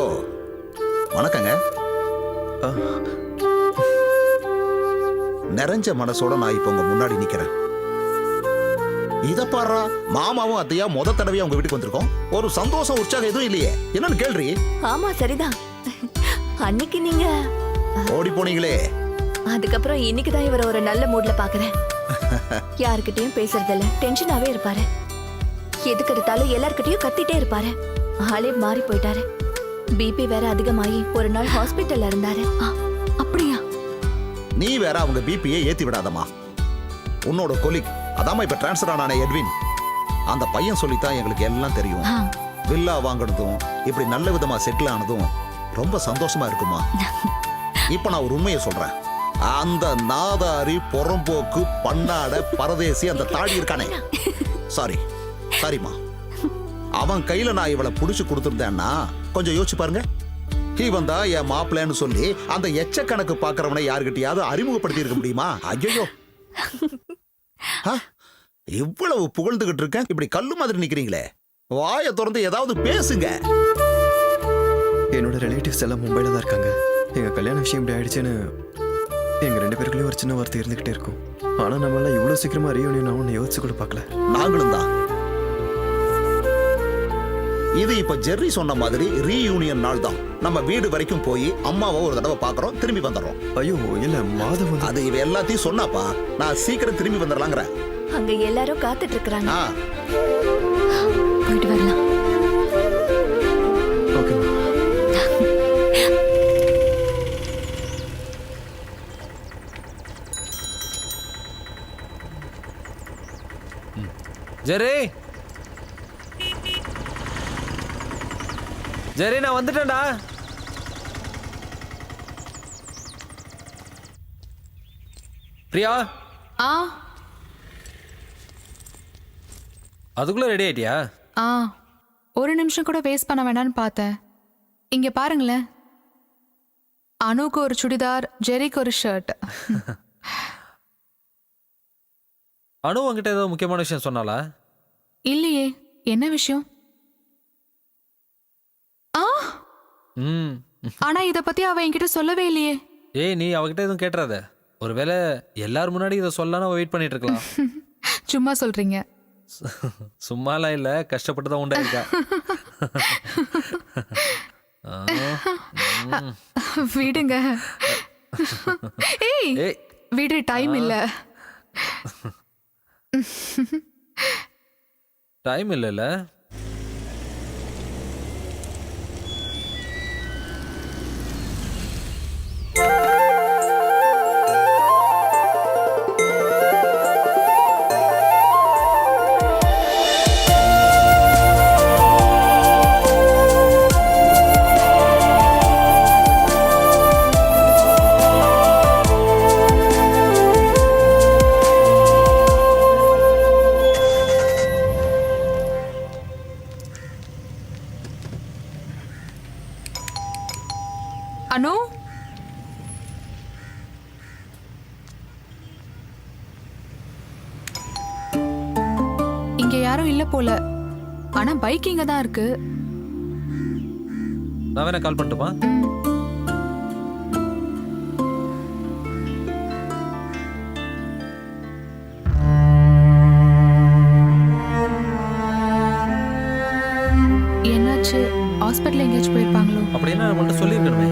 வணக்கங்க. நிறைஞ்ச மனசோட நான் இப்ப உங்க முன்னாடி நிக்கிறேன். இத பாரு, மாமாவும் அத்தையா முத தடவையா உங்க வீட்டுக்கு வந்திருக்கோம். ஒரு சந்தோஷம் உற்சாகம் எதுவும் இல்லையே, என்னன்னு கேள்றி? ஆமா சரிதான். அன்னைக்கு நீங்க ஓடி போனீங்களே, அதுக்கப்புறம் இன்னைக்கு தான் இவரை ஒரு நல்ல மூட்ல பாக்குறேன். யாருக்கிட்டையும் பேசுறதில்ல, டென்ஷனாவே இருப்பாரு. எதுக்கு எடுத்தாலும் எல்லார்கிட்டயும் கத்திட்டே இருப்பாரு. ஆளே மாறி போயிட்டாரு. பிபி வேற அதிகமாயி ஒரு நாள் ஹாஸ்பிட்டல்ல இருந்தாரு. அப்படியா? நீ வேற அவங்க பிபியை ஏத்தி விடாதமா. உன்னோட கொலிக் அதாம இப்ப டிரான்ஸ்ஃபர் ஆனானே எட்வின், அந்த பையன் சொல்லித்தான் எங்களுக்கு எல்லாம் தெரியும். வில்லா வாங்கினதும் இப்படி நல்ல விதமா செட்டில் ஆனதும் ரொம்ப சந்தோஷமா இருக்குமா. இப்ப நான் ஒரு உண்மையை சொல்றேன். அந்த நாதாரி புறம்போக்கு பண்ணாட பரதேசி அந்த தாடி இருக்கானே, சாரிமா, அவன் கையில நான் இவளை புடிச்சு கொடுத்துருந்தேன்னா கொஞ்சம் யோசிச்சு பாருங்க. இவன் தான் என் மாப்பிள்ளைன்னு சொல்லி அந்த எச்ச கணக்கு பாக்குறவனை யாருக்கிட்டையாவது அறிமுகப்படுத்தி இருக்க முடியுமா? ஐயோ, இவ்வளவு புகழ்ந்துகிட்டு இருக்கேன், இப்படி கல்லு மாதிரி நிக்கிறீங்களே. வாயை திறந்து ஏதாவது பேசுங்க. என்னோட ரிலேட்டிவ்ஸ் எல்லாம் மும்பைல தான் இருக்காங்க. எங்க கல்யாண விஷயம் இப்படி ஆயிடுச்சுன்னு எங்க 2 பேருக்குள்ளேயும் ஒரு சின்ன வார்த்தை இருந்துகிட்டே இருக்கும். ஆனா நம்ம எல்லாம் இவ்வளவு சீக்கிரமா ரீயூனியன் ஆகும்னு யோசிச்சு கூட பார்க்கல. நாங்களும் தான். இது இப்ப ஜெர்ரி சொன்ன மாதிரி ரீயூனியன் நாள் தான். நம்ம வீடு வரைக்கும் போய் அம்மாவை ஒரு தடவை பாக்குறோம், திரும்பி வந்துடுறோம். ஐயோ இல்ல, மாதவன் அது இவ எல்லாத்தையும் சொன்னாப்பா. நான் சீக்கிரம் திரும்பி வந்துடலாங்கிற. அங்க எல்லாரும் காத்துட்டு இருக்காங்க. போயிட்டு வரலாம். ஜெரி, ஜெரி, நான் வந்துட்டேன்டா. பிரியா, அதுக்குள்ள ரெடி ஆயிட்டியா? ஒரு நிமிஷம் கூட வேஸ்ட் பண்ண வேண்டாம்னு பார்த்தேன். இங்க பாருங்களேன், அனுக்கு ஒரு சுடிதார், ஜெரிக்கு ஒரு ஷர்ட். அனு உங்ககிட்ட ஏதோ முக்கியமான விஷயம் சொன்னாலா? இல்லையே, என்ன விஷயம்? ஆனா இத பத்தி அவ என்கிட்ட சொல்லவே இல்லையே. ஏய், நீ அவகிட்ட எதுவும் கேட்டுறாத. ஒருவேளை எல்லாரும் முன்னாடி இதை சொல்லலாம் வெயிட் பண்ணிட்டு இருக்கலாம். சும்மா சொல்றீங்க. சும்மாலாம் இல்ல, கஷ்டப்பட்டு தான் உண்டாயிருக்கா. விடுங்க. ஏய், விடு, டைம் இல்ல. டைம் இல்லைல்ல? அனு, இங்க யாரும் இல்ல போல. ஆனா பைக் இங்க தான் இருக்கு. நான் வேணா கால் பண்ணட்டுமா? என்னாச்சு? ஹாஸ்பிட்டல் எங்கேயாச்சும் போயிருப்பாங்களோ? அப்படின்னா நம்மள்ட்ட சொல்லியிருக்கணுமே.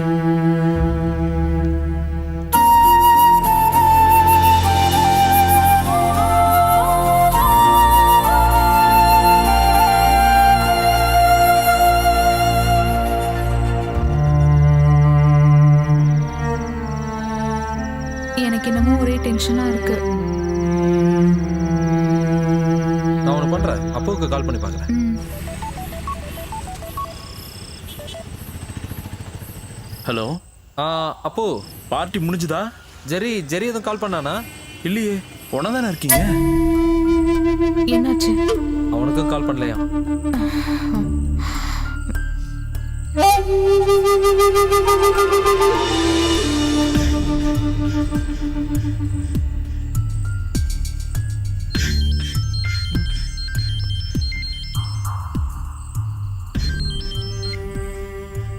எனக்கு என்னமோ ஒரே டென்ஷனா இருக்கு. நான் ஒன்று பண்றேன், அப்பாவுக்கு கால் பண்ணி பார்க்குறேன். ஹலோ. அப்போ பார்ட்டி முடிஞ்சுதா? ஜெரி எதுவும் கால் பண்ணானா? இல்லையே, ஒன்னா தானே இருக்கீங்க. என்னாச்சு? அவனுக்கும் கால் பண்ணலையா?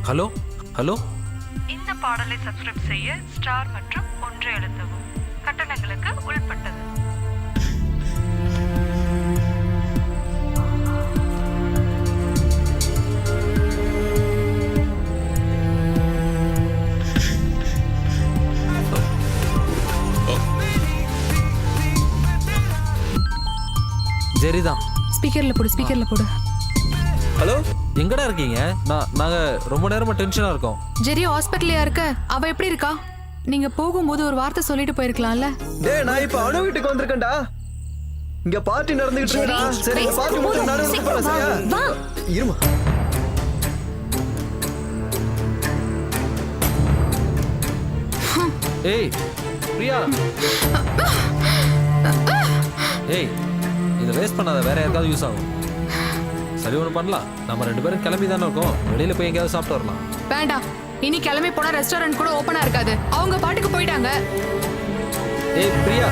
Hello hello. இந்த பாடலை சப்ஸ்கிரைப் செய்ய ஸ்டார் மற்றும் 1 அழுத்தவும். கட்டணங்களுக்கு உள்பட்டது. ஜெரிதான். ஸ்பீக்கர்ல போடு. ஹலோ, எங்கடா இருக்கீங்க? நாங்க ரொம்ப நேரமா டென்ஷனா இருக்கோம். ஜெரி ஹாஸ்பிட்டல்லையா இருக்க? அவ எப்படி இருக்கா? நீங்க போகும்போது ஒரு வார்த்தை சொல்லிட்டு போயிருக்கலாம்ல. டேய், நான் இப்ப அனு வீட்டுக்கு வந்திருக்கேன்டா. இங்க பார்ட்டி நடந்துகிட்டு இருக்குடா. சரி, பார்ட்டி முடிஞ்சு நானே வந்து போறேன். சரியா? வா. இருமா. ஏய், பிரியா ஏய் இதை வேஸ்ட் பண்ணாத, வேற யாருக்காவது யூஸ் ஆகும். சரி ஒன்று பண்ணலாம், நம்ம 2 பேரும் கிளம்பி தானே இருக்கோம், வெளியில போய் எங்கேயாவது சாப்பிட்டு வரலாம். வேண்டாம், இனி கிளம்பி போனா ரெஸ்டாரண்ட் கூட ஓப்பனா இருக்காது. அவங்க பாட்டுக்கு போயிட்டாங்க. ஏய் பிரியா,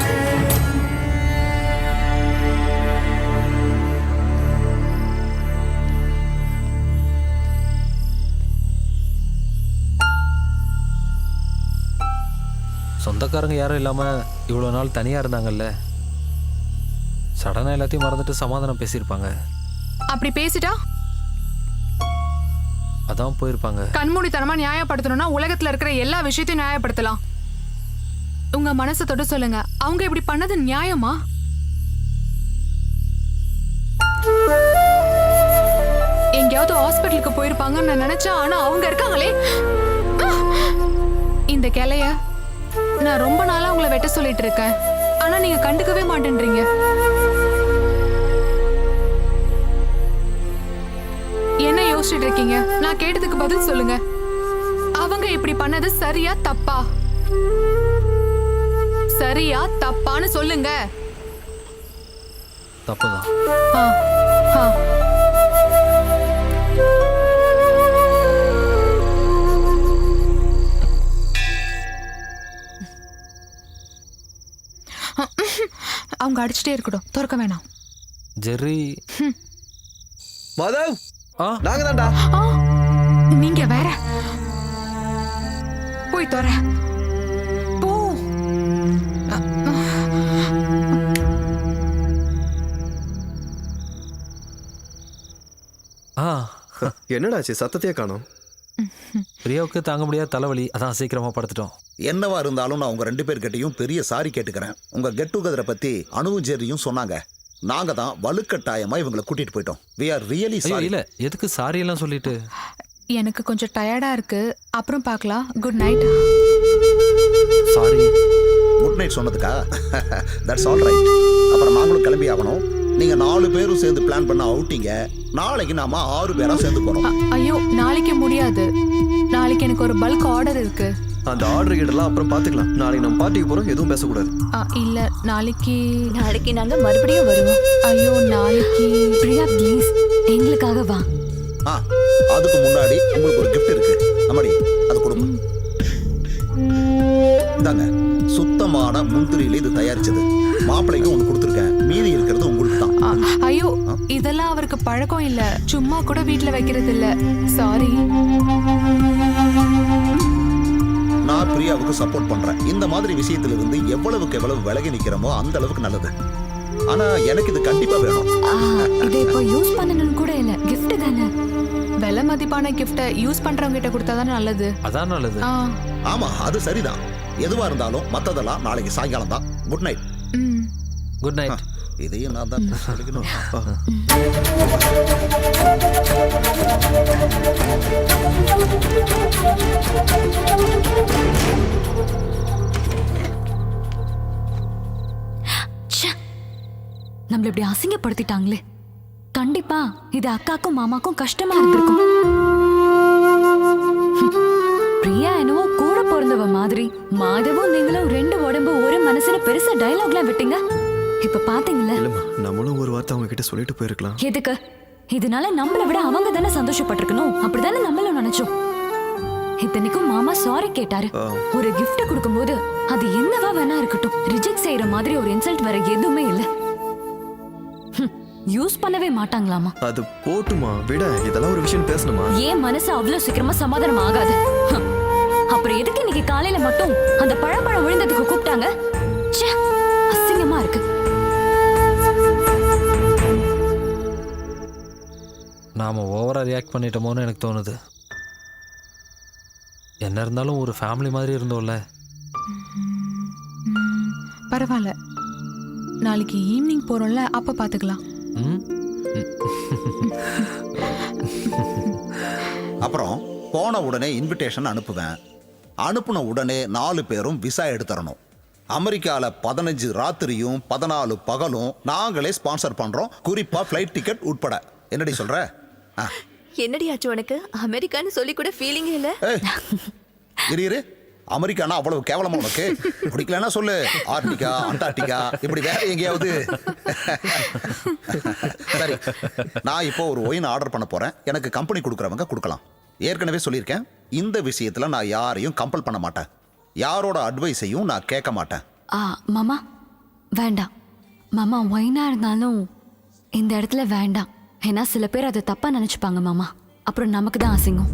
சொந்தக்காரங்க யாரும் இல்லாம இவ்வளோ நாள் தனியா இருந்தாங்கல்ல, சடனா எல்லாத்தையும் மறந்துட்டு சமாதானம் பேசியிருப்பாங்க. அப்படி பேசிட்டா அதான் போயிருப்பாங்க. கண்மூடித்தனமா நியாயப்படுத்தணும்னா உலகத்துல இருக்கிற எல்லா விஷயத்தையும் நியாயப்படுத்தலாம். உங்க மனசை தொட்டு சொல்லுங்க, அவங்க இப்படி பண்ணது நியாயமா? எங்கேயாவது ஹாஸ்பிட்டலுக்கு போயிருப்பாங்கன்னு நான் நினைச்சேன். ஆனா அவங்க இருக்காங்களே. இந்த கிளைய நான் ரொம்ப நாளா உங்களை வெட்ட சொல்லிட்டு இருக்கேன், ஆனா நீங்க கண்டுக்கவே மாட்டேன்றீங்க. என்ன யோசிச்சுட்டு இருக்கீங்க? நான் கேட்டதுக்கு பதில் சொல்லுங்க. அவங்க இப்படி பண்ணது சரியா தப்பா? சரியா தப்பான்னு சொல்லுங்க. தப்புதான். அவங்க அடிச்சுட்டே இருக்கட்டும், திறக்க வேணாம். ஜெர்ரி. மாதவ், நாங்க தான்டா. நீங்க வேற. போய் தோற போ. என்னடாச்சு, சத்தத்தையே காணோம். பிரியாவுக்கு தாங்க முடியாத தலைவலி, அதான் சீக்கிரமா படுத்துட்டோம். என்னவா இருந்தாலும் நான் உங்க 2 பேர்கிட்டையும் பெரிய சாரி கேட்டுக்கிறேன். உங்க கெட் டுகெதரை பத்தி அனுவும் ஜெர்ரியும் சொன்னாங்க. நாங்க தான் வலுக்கட்டாயமா இவங்களை கூட்டிட்டு போயிட்டோம். we are really sorry. இல்ல, எதுக்கு சாரி எல்லாம் சொல்லிட்டு? எனக்கு கொஞ்சம் டயர்டா இருக்கு, அப்புறம் பார்க்கலாம். Good night. Sorry. Good night சொன்னதுக்கா? That's all right. அப்புறம் நாங்களும் கிளம்பி ஆகணும். நீங்க 4 பேரும் சேர்ந்து பிளான் பண்ண அவுட்டிங்க. நாளைக்கு நாம 6 பேரா சேர்ந்து போறோம். ஐயோ, நாளைக்கு முடியாது. நாளைக்கு எனக்கு ஒரு பல்க் ஆர்டர் இருக்கு. அந்த ஆர்டர் கிட்டலாம் அப்புறம் பாத்துக்கலாம். நாளைக்கு நம்ம பார்ட்டிக்கு போறோம், எதுவும் பேசக்கூடாது. இல்ல, நாளைக்கு நாங்க மறுபடியும் வருவோம். ஐயோ, நாளைக்கு பிரியா ப்ளீஸ் எங்களுக்காக வா. அதுக்கு முன்னாடி உங்களுக்கு ஒரு gift இருக்கு. நம்மடி அது கொடுங்க. இந்தாங்க, சுத்தமான முந்திரியில இது தயாரிச்சது. மாப்பிள்ளைக்கு ஒன்று கொடுத்துருக்கேன், மீதி இருக்கிறது உங்களுக்கு தான். ஐயோ, இதெல்லாம் அவருக்கு பழக்கம் இல்ல, சும்மா கூட வீட்டுல வைக்கிறது இல்ல. சாரி. நான் பிரியாவுக்கு சப்போர்ட் பண்றேன். இந்த மாதிரி விஷயத்துல இருந்து எவ்வளவுக்கு எவ்வளவு விலகி நிக்கிறோமோ அந்த அளவுக்கு நல்லது. ஆனா எனக்கு இது கண்டிப்பா வேணும். இதை இப்போ யூஸ் பண்ணணும்னு கூட இல்ல, gift தானே. விலை மதிப்பான கிஃப்ட்டை யூஸ் பண்றவங்க கிட்ட கொடுத்தா தான் நல்லது. அதான் நல்லது. ஆமா, அது சரிதான். எதுவா இருந்தாலும் மத்ததெல்லாம் நாளைக்கு சாயங்காலம் தான். Good night. Good night. இதையும் நான் தான் சொல்லிக்கணும். நம்மள இப்படி அசிங்கப்படுத்திட்டாங்களே. கண்டிப்பா இது அக்காக்கும் மாமாக்கும் கஷ்டமா இருந்திருக்கும். பிரியா என்னவோ கூட பிறந்தவ மாதிரி, மாதவும் நீங்களும் 2 உடம்பு ஒரு மனசுல பெருசா டயலாக்லாம் விட்டீங்க. இப்ப பாத்தீங்களா? நம்மளும் ஒரு வார்த்தை அவங்க கிட்ட சொல்லிட்டு போயிருக்கலாம். எதுக்கு? இதனால நம்மளை விட அவங்க தானே சந்தோஷப்பட்டிருக்கணும். அப்படிதானே நம்மளும் நினைச்சோம். இத்தனைக்கும் மாமா சாரி கேட்டாரு. ஒரு gift கொடுக்கும்போது அது என்னவா வேணா இருக்கட்டும், ரிஜெக்ட் செய்யற மாதிரி ஒரு இன்சல்ட் வேற எதுவுமே இல்ல. யூஸ் பண்ணவே மாட்டாங்களாமா. அது போட்டுமா விட, இதெல்லாம் ஒரு விஷயம் பேசணுமா? ஏன் மனசு அவ்வளவு சீக்கிரமா சமாதானம் ஆகாது? அப்புறம் எதுக்கு இன்னைக்கு காலையில மட்டும் அந்த பழம் விழுந்ததுக்கு கூப்பிட்டாங்க? அசிங்கமா இருக்கு. நாம ஓவரா ரியாக்ட் பண்ணிட்டோமோன்னு எனக்கு தோணுது. என்ன இருந்தாலும் ஒரு ஃபேமிலி மாதிரி இருந்தோம்ல. பரவாயில்ல, நாளைக்கு ஈவினிங் போறோம்ல, அப்ப பாத்துக்கலாம். அப்புறம் போன உடனே இன்விடேஷன் அனுப்புவேன். அனுப்புன உடனே 4 பேரும் விசா எடுத்துறணும். அமெரிக்கால 15 ராத்திரியும் 14 பகலும் நாங்களே ஸ்பான்சர் பண்றோம், குறிப்பா ஃப்ளைட் டிக்கெட் உட்பட. என்னடி சொல்ற? என்னடி ஆச்சு உனக்கு? அமெரிக்கான்னு சொல்லி கூட ஃபீலிங் இல்ல. இரு அமெரிக்கானா அவ்வளவு கேவலமா உனக்கு? பிடிக்கலன்னா சொல்லு, ஆர்டிகா அண்டார்டிகா இப்படி வேற எங்கேயாவது. சரி, நான் இப்போ ஒரு ஒயின் ஆர்டர் பண்ண போறேன். எனக்கு கம்பெனி கொடுக்குறவங்க கொடுக்கலாம். ஏற்கனவே சொல்லியிருக்கேன், இந்த விஷயத்துல நான் யாரையும் கம்பல் பண்ண மாட்டேன். யாரோட அட்வைஸையும் நான் கேட்க மாட்டேன். மாமா வேண்டாம் மாமா, ஒயினா இருந்தாலும் இந்த இடத்துல வேண்டாம். ஏன்னா சில பேர் அதை தப்பா நினைச்சுப்பாங்க மாமா, அப்புறம் நமக்கு தான் அசிங்கம்.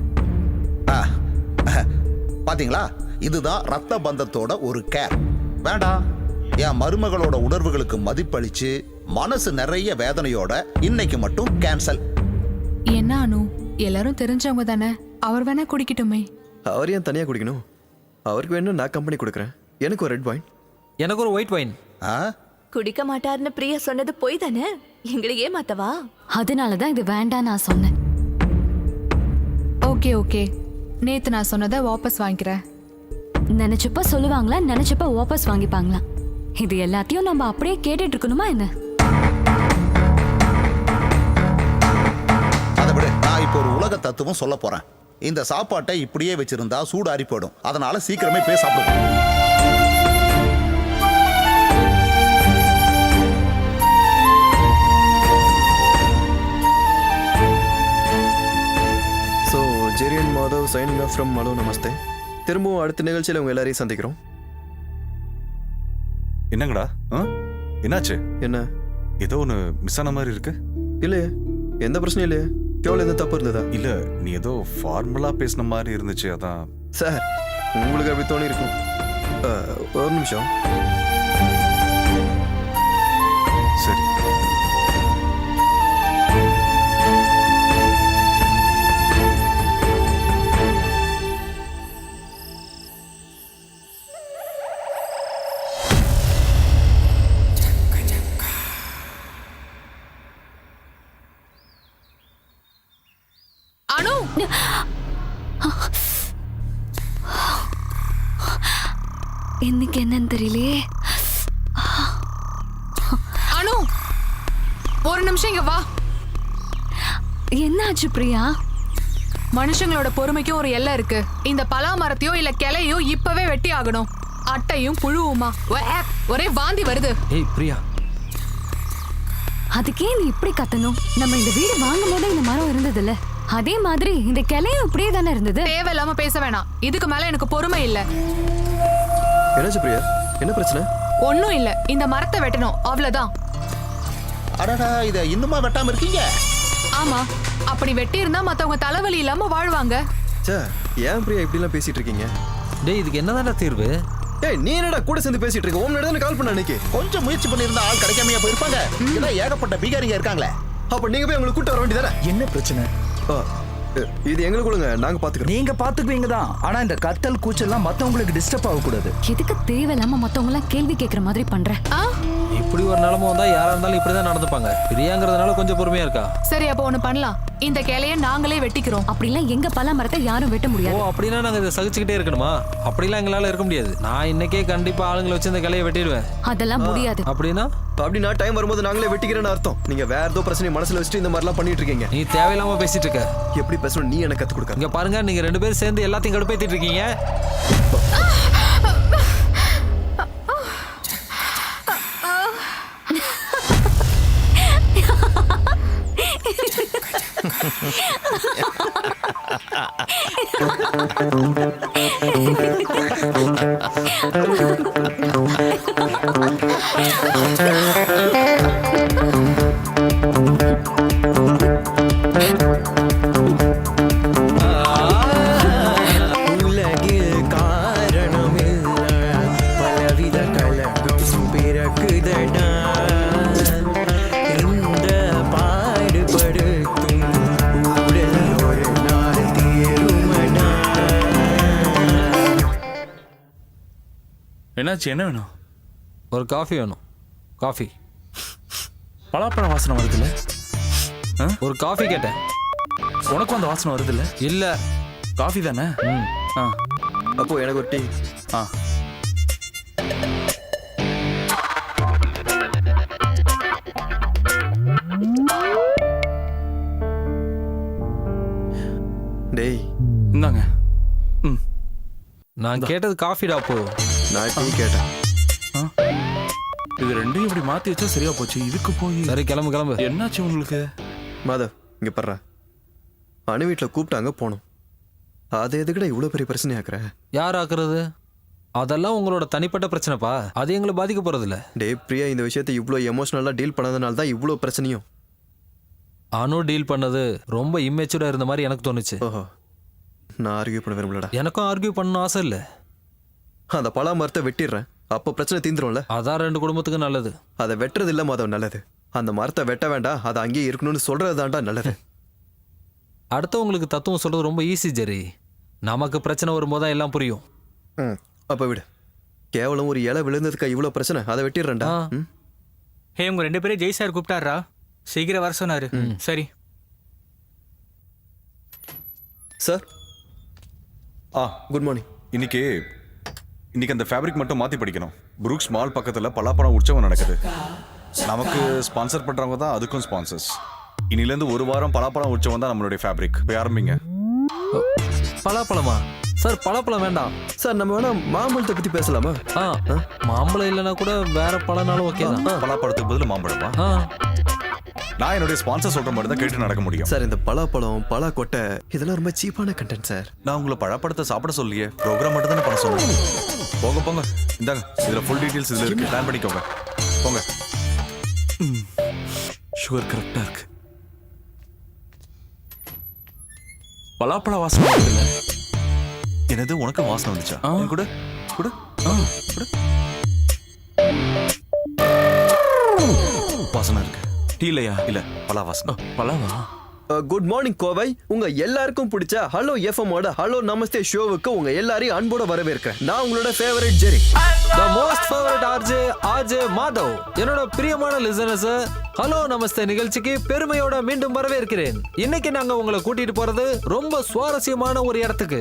பாத்தீங்களா, இதுதான் ரத்த பந்தத்தோட ஒரு கேர். வேண்டாம். என் மருமகளோட உணர்வுகளுக்கு மதிப்பளிச்சு மனசு நிறைய வேதனையோட இன்னைக்கு மட்டும் கேன்சல். என்ன அனு, எல்லாரும் தெரிஞ்சவங்க தானே, அவர் வேணா குடிக்கட்டுமே. அவர் ஏன் தனியா குடிக்கணும்? அவருக்கு வேணும் நான் கம்பெனி கொடுக்குறேன். எனக்கு ஒரு ரெட் வைன். எனக்கு ஒரு ஒயிட் வைன். குடிக்க மாட்டாருன்னு பிரியா சொன்னது போய் தானே, எங்களை ஏமாத்தவா? அதனாலதான் இது வேண்டாம் நான் சொன்னேன். ஓகே ஓகே, நேத்து நான் சொன்னதை வாபஸ் வாங்கிக்கிறேன். நினைச்சப்ப சொல்லுவாங்களா, நினைச்சப்ப வாபஸ் வாங்கிப்பாங்களா? இது எல்லாத்தையும் நம்ம அப்படியே கேட்டுட்டு இருக்கணுமா என்ன? அதை விட நான் இப்போ ஒரு உலக தத்துவம் சொல்ல போறேன். இந்த சாப்பாட்டை இப்படியே வச்சிருந்தா சூடு ஆறி போயிடும். அதனால சீக்கிரமே போய் சாப்பிடுவோம். So Jerry and Madhav signing off from hello Namaste. திரும்பவும் அடுத்த நிகழ்ச்சியில் உங்க எல்லாரையும் சந்திக்கிறோம். என்னங்கடா என்னாச்சு? என்ன ஏதோ ஒன்று மிஸ் ஆன மாதிரி இருக்கு. இல்லையே, எந்த பிரச்சனையும் இல்லையே. கேவலம் எதுவும் தப்பு இருந்ததா? இல்ல, நீ ஏதோ ஃபார்மலா பேசின மாதிரி இருந்துச்சு, அதான். சார், உங்களுக்கு அப்படி தோணி இருக்கும். ஒரு நிமிஷம். சரி. அனு, இன்னைக்கு என்னன்னு தெரியலையே. அனு, ஒரு நிமிஷம் இங்க வா. என்னாச்சு பிரியா? மனுஷங்களோட பொறுமைக்கும் ஒரு எல்லை இருக்கு. இந்த பலா மரத்தையோ இல்ல கிளையோ இப்பவே வெட்டி ஆகணும். அட்டையும் புழுவுமா ஒரே வாந்தி வருது. ஏய் பிரியா, அதுக்கே நீ இப்படி கத்தணும்? நம்ம இந்த வீடு வாங்கும் போது இந்த மரம் இருந்தது இல்ல, அதே மாதிரி இந்த கிளையும் இப்படியே தானே இருந்தது. தேவையில்லாம பேச வேணாம். இதுக்கு மேல எனக்கு பொறுமை இல்ல. என்னாச்சு பிரியா? என்ன பிரச்சனை? ஒண்ணும் இல்ல, இந்த மரத்தை வெட்டணும், அவ்வளவுதான். அடடா, இத இன்னுமா வெட்டாம இருக்கீங்க? ஆமா, அப்படி வெட்டி இருந்தா மத்தவங்க தலைவலி இல்லாம வாழ்வாங்க. ஏன் பிரியா இப்படி எல்லாம் பேசிட்டு இருக்கீங்க? டேய், இதுக்கு என்னதான்டா தீர்வு? ஏய், நீ என்னடா கூட சேர்ந்து பேசிட்டு இருக்க? உன் நடந்து கால் பண்ண அன்னைக்கு கொஞ்சம் முயற்சி பண்ணியிருந்தா ஆள் கிடைக்காமையா போயிருப்பாங்க. இதான் ஏகப்பட்ட பீகாரிங்க இருக்காங்களே. அப்ப நீங்க போய் அவங்களை கூட்ட வர வேண்டியதானே? என்ன பிரச்சனை? இது எங்களுக்கு கொடுங்க, நாங்க பாத்துக்கிறோம். நீங்க பாத்துக்குவீங்க தான், ஆனா இந்த கத்தல் கூச்சல்லாம் மத்தவங்களுக்கு டிஸ்டர்ப் ஆக கூடாது. எதுக்கு தேவையில்லாம மத்தவங்க எல்லாம் கேள்வி கேட்கிற மாதிரி பண்ற? இப்படி ஒரு நிலைமை வந்தா யாரா இருந்தாலும் இப்படிதான் நடந்துப்பாங்க. பிரியாங்கிறதுனால கொஞ்சம் பொறுமையா இருக்கா. சரி, அப்ப ஒண்ணு பண்ணலாம். இந்த கிளைய நாங்களே வெட்டிக்கிறோம். அப்படிலாம் எங்க பலா மரத்தை யாரும் வெட்ட முடியாது. ஓ, அப்படின்னா நாங்க இதை சகிச்சுக்கிட்டே இருக்கணுமா? அப்படிலாம் எங்களால இருக்க முடியாது. நான் இன்னைக்கே கண்டிப்பா ஆளுங்களை வச்சு இந்த கிளையை வெட்டிடுவேன். அதெல்லாம் முடியாது. அப்படின்னா டைம் வரும்போது நாங்களே வெட்டிக்கிறேன்னு அர்த்தம். நீங்க வேற ஏதோ பிரச்சனை மனசுல வச்சுட்டு இந்த மாதிரிலாம் பண்ணிட்டு இருக்கீங்க. நீ தேவையில்லாம பேசிட்டு இருக்க. எப்படி பேசணும் நீ எனக்கு கத்து கொடுக்க. இங்க பாருங்க, நீங்க ரெண்டு பேரும் சேர்ந்து எல்லாத்தையும் கடுப்பேத்திட்டு இருக்கீங்க. என்னாச்சு? என்ன வேணும்? ஒரு காஃபி வேணும். காஃபி. பலாப்பழ வாசனை வருதுல்ல? ஒரு காஃபி கேட்டேன். உனக்கும் அந்த வாசனை வருதுல்ல? இல்ல, காஃபி தானே. அப்போ எனக்கு ஒரு டீ. டேய், இந்தாங்க. நான் கேட்டது காஃபிடா அப்போ. நான் டீ கேட்டேன். இது ரெண்டையும் இப்படி மாத்தி வச்சா சரியா போச்சு. இதுக்கு போய் சரி கிளம்பு கிளம்பு. என்னாச்சு உங்களுக்கு? மாதவ் இங்க பர்றா. அணு வீட்டில் கூப்பிட்டாங்க போனோம். அது எதுக்குடா இவ்வளோ பெரிய பிரச்சனை ஆக்குற? யார் ஆக்குறது? அதெல்லாம் உங்களோட தனிப்பட்ட பிரச்சனைப்பா. அது எங்களை பாதிக்க போறது இல்ல. டே பிரியா, இந்த விஷயத்தை இவ்வளோ எமோஷனலாக டீல் பண்ணதுனால தான் இவ்வளோ பிரச்சனையும். அனு டீல் பண்ணது ரொம்ப இம்மெச்சூரா இருந்த மாதிரி எனக்கு தோணுச்சு. ஓஹோ, நான் ஆர்கியூ பண்ண விரும்பலடா. எனக்கும் ஆர்கியூ பண்ணணும் ஆசை இல்லை. அந்த பலா மரத்தை வெட்டிடுறேன், அப்போ பிரச்சனை தீந்துரும்ல. அதான் 2 குடும்பத்துக்கு நல்லது. அதை வெட்டுறது இல்லை மாதவ் நல்லது. அந்த மரத்தை வெட்ட வேண்டாம், அதை அங்கேயே இருக்கணும்னு சொல்றது தான்டா நல்லது. அடுத்தவங்களுக்கு தத்துவம் சொல்றது ரொம்ப ஈஸி ஜெரி. நமக்கு பிரச்சனை வரும்போது தான் எல்லாம் புரியும். அப்ப விடு. கேவலம் ஒரு இலை விழுந்ததுக்கா இவ்வளோ பிரச்சனை? அதை வெட்டிடுறேன்டா. ஹே, உங்க 2 பேரும் ஜெய் சார் கூப்பிட்டாரா? சீக்கிரம் வர சொன்னாரு. சரி சார். Good morning. இன்னைக்கு அந்த ஃபேப்ரிக் மட்டும் மாற்றி படிக்கணும். புரூக்ஸ் மால் பக்கத்தில் பலாப்பழம் உற்சவம் நடக்குது. நமக்கு ஸ்பான்சர் பண்ணுறவங்க தான் அதுக்கும் ஸ்பான்சர்ஸ். இன்னிலேருந்து 1 வாரம் பலாப்பழம் உற்சவம் தான் நம்மளுடைய ஃபேப்ரிக். போய் ஆரம்பிங்க. பலாப்பழமா? சார் பலாப்பழம் வேண்டாம் சார். நம்ம வேணா மாம்பழத்தை பற்றி பேசலாமா? மாம்பழம் இல்லைன்னா கூட வேற பழனாலும் ஓகே தான். பலாப்பழத்துக்கு பதில் மாம்பழமா? நான் என்னுடைய ஸ்பான்சர் சொல்ற மாதிரி தான் கேட்டு நடக்க முடியும் சார். இந்த பலாப்பழம் பலாக்கொட்டை இதெல்லாம் ரொம்ப சீப்பான கண்டென்ட் சார். நான் உங்களை பழப்பழத்தை சாப்பிட சொல்லியே, ப்ரோக்ராம் மட்டும் தானே பண்ண சொன்னேன். போங்க போங்க, இந்தாங்க, இதுல ஃபுல் டீடைல்ஸ் இதுல இருக்கு. பிளான் பண்ணிக்கோங்க, போங்க. சுகர் கரெக்டா இருக்கு. பலாப்பழ வாசனை வருதுல்ல? என்னது, உனக்கு வாசனை வந்துச்சா? கூட கூட கூட வாசனை இருக்கு. டீலையா? இல்ல, பலா வாசனை. பலாவா? Good morning Kovai. உங்க எல்லாருக்கும் பிடிச்ச ஹலோ எஃப்எம்மோட ஹலோ நமஸ்தே ஷோவுக்கு உங்க எல்லாரையும் அன்போட வரவேற்கிறேன். நான் உங்களோட favourite Jerry, the most favourite RJ Madhav. என்னோட பிரியமான லிசனர்ஸ், ஹலோ நமஸ்தே நிகழ்ச்சிக்கு பெருமையோட மீண்டும் வரவேற்கிறேன். இன்னைக்கு நாங்க உங்களை கூட்டிட்டு போறது ரொம்ப சுவாரஸ்யமான ஒரு இடத்துக்கு.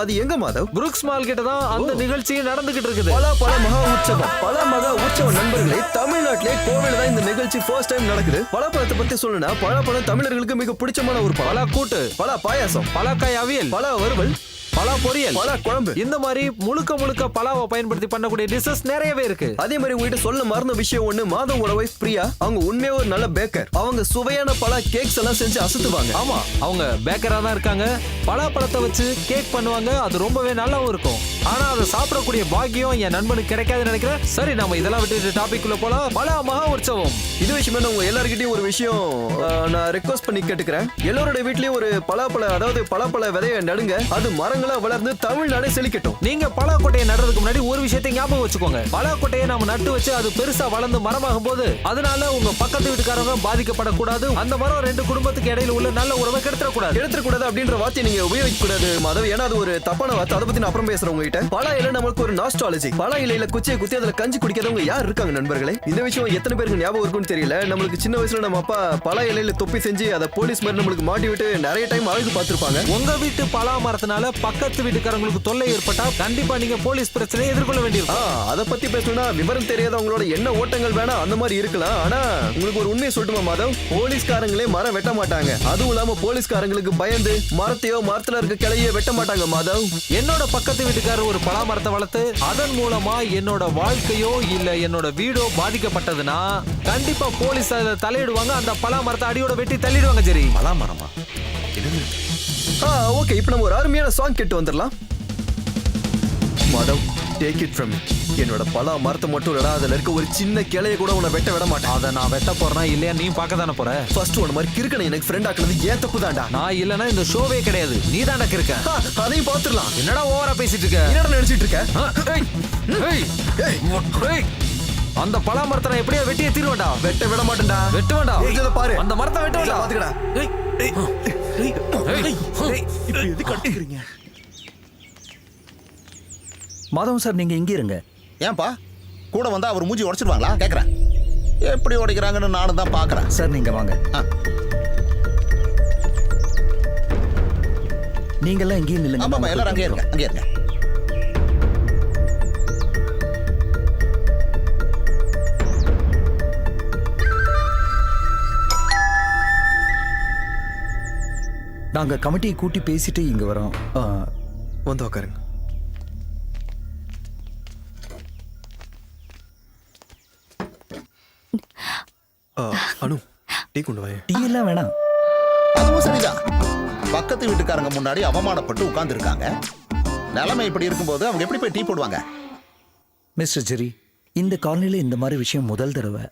அது எங்க மாதவ்? புரூக்ஸ் மால் கிட்ட தான் அந்த நிகழ்ச்சி நடந்துகிட்டு இருக்குது. பல மகா உற்சவம். பல மகா உற்சவம் நண்பர்களே, தமிழ்நாட்டிலே கோவில தான் இந்த நிகழ்ச்சி ஃபர்ஸ்ட் டைம் நடக்குது. பலாப்பழத்தை பத்தி சொல்லணும்னா பலாப்பழம் தமிழர்களுக்கு மிக பிடிச்சமான ஒரு பலா கூட்டு, பலா பாயாசம், பலாக்காய் அவியல், பலா வறுவல், பலா பொரியல், பலா குழம்பு, இந்த மாதிரி முழுக்க பலாவை பயன்படுத்தி பண்ணக்கூடிய டிஷஸ் நிறையவே இருக்கு. அதே மாதிரி உங்ககிட்ட சொல்ல மறந்த விஷயம் ஒண்ணு, மாதவோட வைஃப் பிரியா, அவங்க உண்மையா ஒரு நல்ல பேக்கர். அவங்க சுவையான பலா கேக்ஸ் எல்லாம் செஞ்சு அசத்துவாங்க. ஆமா, அவங்க பேக்கரா தான் இருக்காங்க. பலாப்பழத்தை வச்சு கேக் பண்ணுவாங்க. அது ரொம்பவே நல்லாவும் இருக்கும். ஆனா அதை சாப்பிடக்கூடிய பாக்கியம் என் நண்பனுக்கு கிடைக்காதுன்னு நினைக்கிறேன். சரி, நம்ம இதெல்லாம் விட்டு டாபிக் உள்ள போலாம். பலா மகா உற்சவம். இது விஷயமா நான் உங்க எல்லார்கிட்டயும் ஒரு விஷயம் நான் ரெக்வஸ்ட் பண்ணி கேட்டுக்கிறேன். எல்லாரோட வீட்லயும் ஒரு பலாப்பழ விதைய நடுங்க. அது மரங்களா வளர்ந்து தமிழ்நாடே செழிக்கட்டும். நீங்க பலாக்கொட்டையை நடுறதுக்கு முன்னாடி ஒரு விஷயத்தை ஞாபகம் வச்சுக்கோங்க. பலாக்கொட்டையை நாம நட்டு வச்சு அது பெருசா வளர்ந்து மரமாகும் போது அதனால உங்க பக்கத்து வீட்டுக்காரங்க பாதிக்கப்படக்கூடாது. அந்த மரம் 2 குடும்பத்துக்கு இடையில உள்ள நல்ல உறவை கெடுத்துடக்கூடாது அப்படின்ற வார்த்தையை நீங்க உபயோகிக்க கூடாது மாதவ். ஏன்னா அது ஒரு தப்பான வார்த்தை. அதை பத்தி நான் அப்புறம் பேசுறேன் உங்ககிட்ட. பலா இலை நமக்கு ஒரு நாஸ்டாலஜி. பலா இலையில குச்சியை குத்தி அதுல கஞ்சி குடிக்காதவங்க யார் இருக்காங்க நண்பர்களே? இந்த விஷயம் எத்தனை பேருக்கு ஞாபகம் இருக்கும்னு தெரியல. நம்மளுக்கு சின்ன வயசுல நம்ம அப்பா பலா இலையில தொப்பி செஞ்சு அதை போலீஸ் மாதிரி நம்மளுக்கு மாட்டி விட்டு நிறைய டைம் அழகு பார்த்திருப்பாங்க. உங்க வீட்டு பலா மரத்தினால பக்கத்து வீட்டுக்காரங்களுக்கு தொல்லை ஏற்பட்டா கண்டிப்பா நீங்க போலீஸ் பிரச்சனையை எதிர்கொள்ள வேண்டியிருக்கும். அதை பத்தி பேசணும்னா விவரம் தெரியாதவங்களோட என்ன ஓட்டங்கள் வேணா அந்த மாதிரி இருக்கலாம். ஆனா உங்களுக்கு ஒரு உண்மையை சொல்லட்டுமா மாதவ்? போலீஸ்காரங்களே மரம் வெட்ட மாட்டாங்க. அதுவும் இல்லாம போலீஸ்காரங்களுக்கு பயந்து மரத்துல இருக்க கிளைய வெட்ட மாட்டாங்க மாதவ். என்னோட பக்கத்து வீட்டுக்காரர் ஒரு பலா மரத்தை வளர்த்து அதன் மூலமா என்னோட வாழ்க்கையோ இல்ல என்னோட வீடோ பாதிக்கப்பட்டதுன்னா கண்டிப்பா போலீஸ் அதுல தலையிடுவாங்க. அந்த பலா மரத்தை அடியோட வெட்டி தள்ளிடுவாங்க. சரி, பலா மரமா? ஓகே, இப்போ நம்ம ஒரு அருமையான சாங் கேட்டு வந்துடலாம். Madhav, take it from me. என்னோட பலா மரத்தை மட்டும் இல்லடா, அதுல இருக்க ஒரு சின்ன கிளைய கூட உன்னை வெட்ட விட மாட்டேன். அதை நான் வெட்ட போறேன்னா இல்லையா நீ பார்க்க தானே போற. ஃபர்ஸ்ட் ஒன் மாதிரி கிறுக்கனை எனக்கு ஃப்ரெண்ட் ஆக்குனது ஏன் தப்பு தான்டா. நான் இல்லைன்னா இந்த ஷோவே கிடையாது. நீ தான்டா கிறுக்க. அதையும் பார்த்துடலாம். என்னடா ஓவரா பேசிட்டு இருக்க? என்னடா நினைச்சிட்டு இருக்க? அந்த பலா மரத்தை நான் எப்படியா வெட்டியே தீருவேன்டா. வெட்ட விட மாட்டேன்டா. வெட்ட வேண்டாம். இத பாரு, அந்த மரத்தை வெட்ட வேண்டாம். பாத்துக்கடா. இப்போ எது கட்டிக்கிறீங்க? மாதவன் சார், நீங்க இங்கே இருங்க. ஏன்பா கூட வந்தா அவர் மூஞ்சி உடைச்சிருவாங்களா கேக்குறேன். எப்படி உடைக்கிறாங்கன்னு நானும் தான் பாக்குறேன். சார் நீங்க வாங்க. நீங்க எல்லாம் இங்கே நில்லுங்க. ஆமா, எல்லாரும் அங்கே இருங்க, அங்கே இருங்க. நாங்க கமிட்டியை கூட்டி பேசிட்டு இங்க வரோம். வந்து உட்காருங்க. அனு டீ கொண்டு வாங்க. டீ எல்லாம் வேணாம். அதுவும் சரிதான். பக்கத்து வீட்டுக்காரங்க முன்னாடி அவமானப்பட்டு உட்கார்ந்து இருக்காங்க. நிலைமை இப்படி இருக்கும்போது அவங்க எப்படி போய் டீ போடுவாங்க? மிஸ்டர் ஜெரி, இந்த காலனில இந்த மாதிரி விஷயம் முதல் தடவை.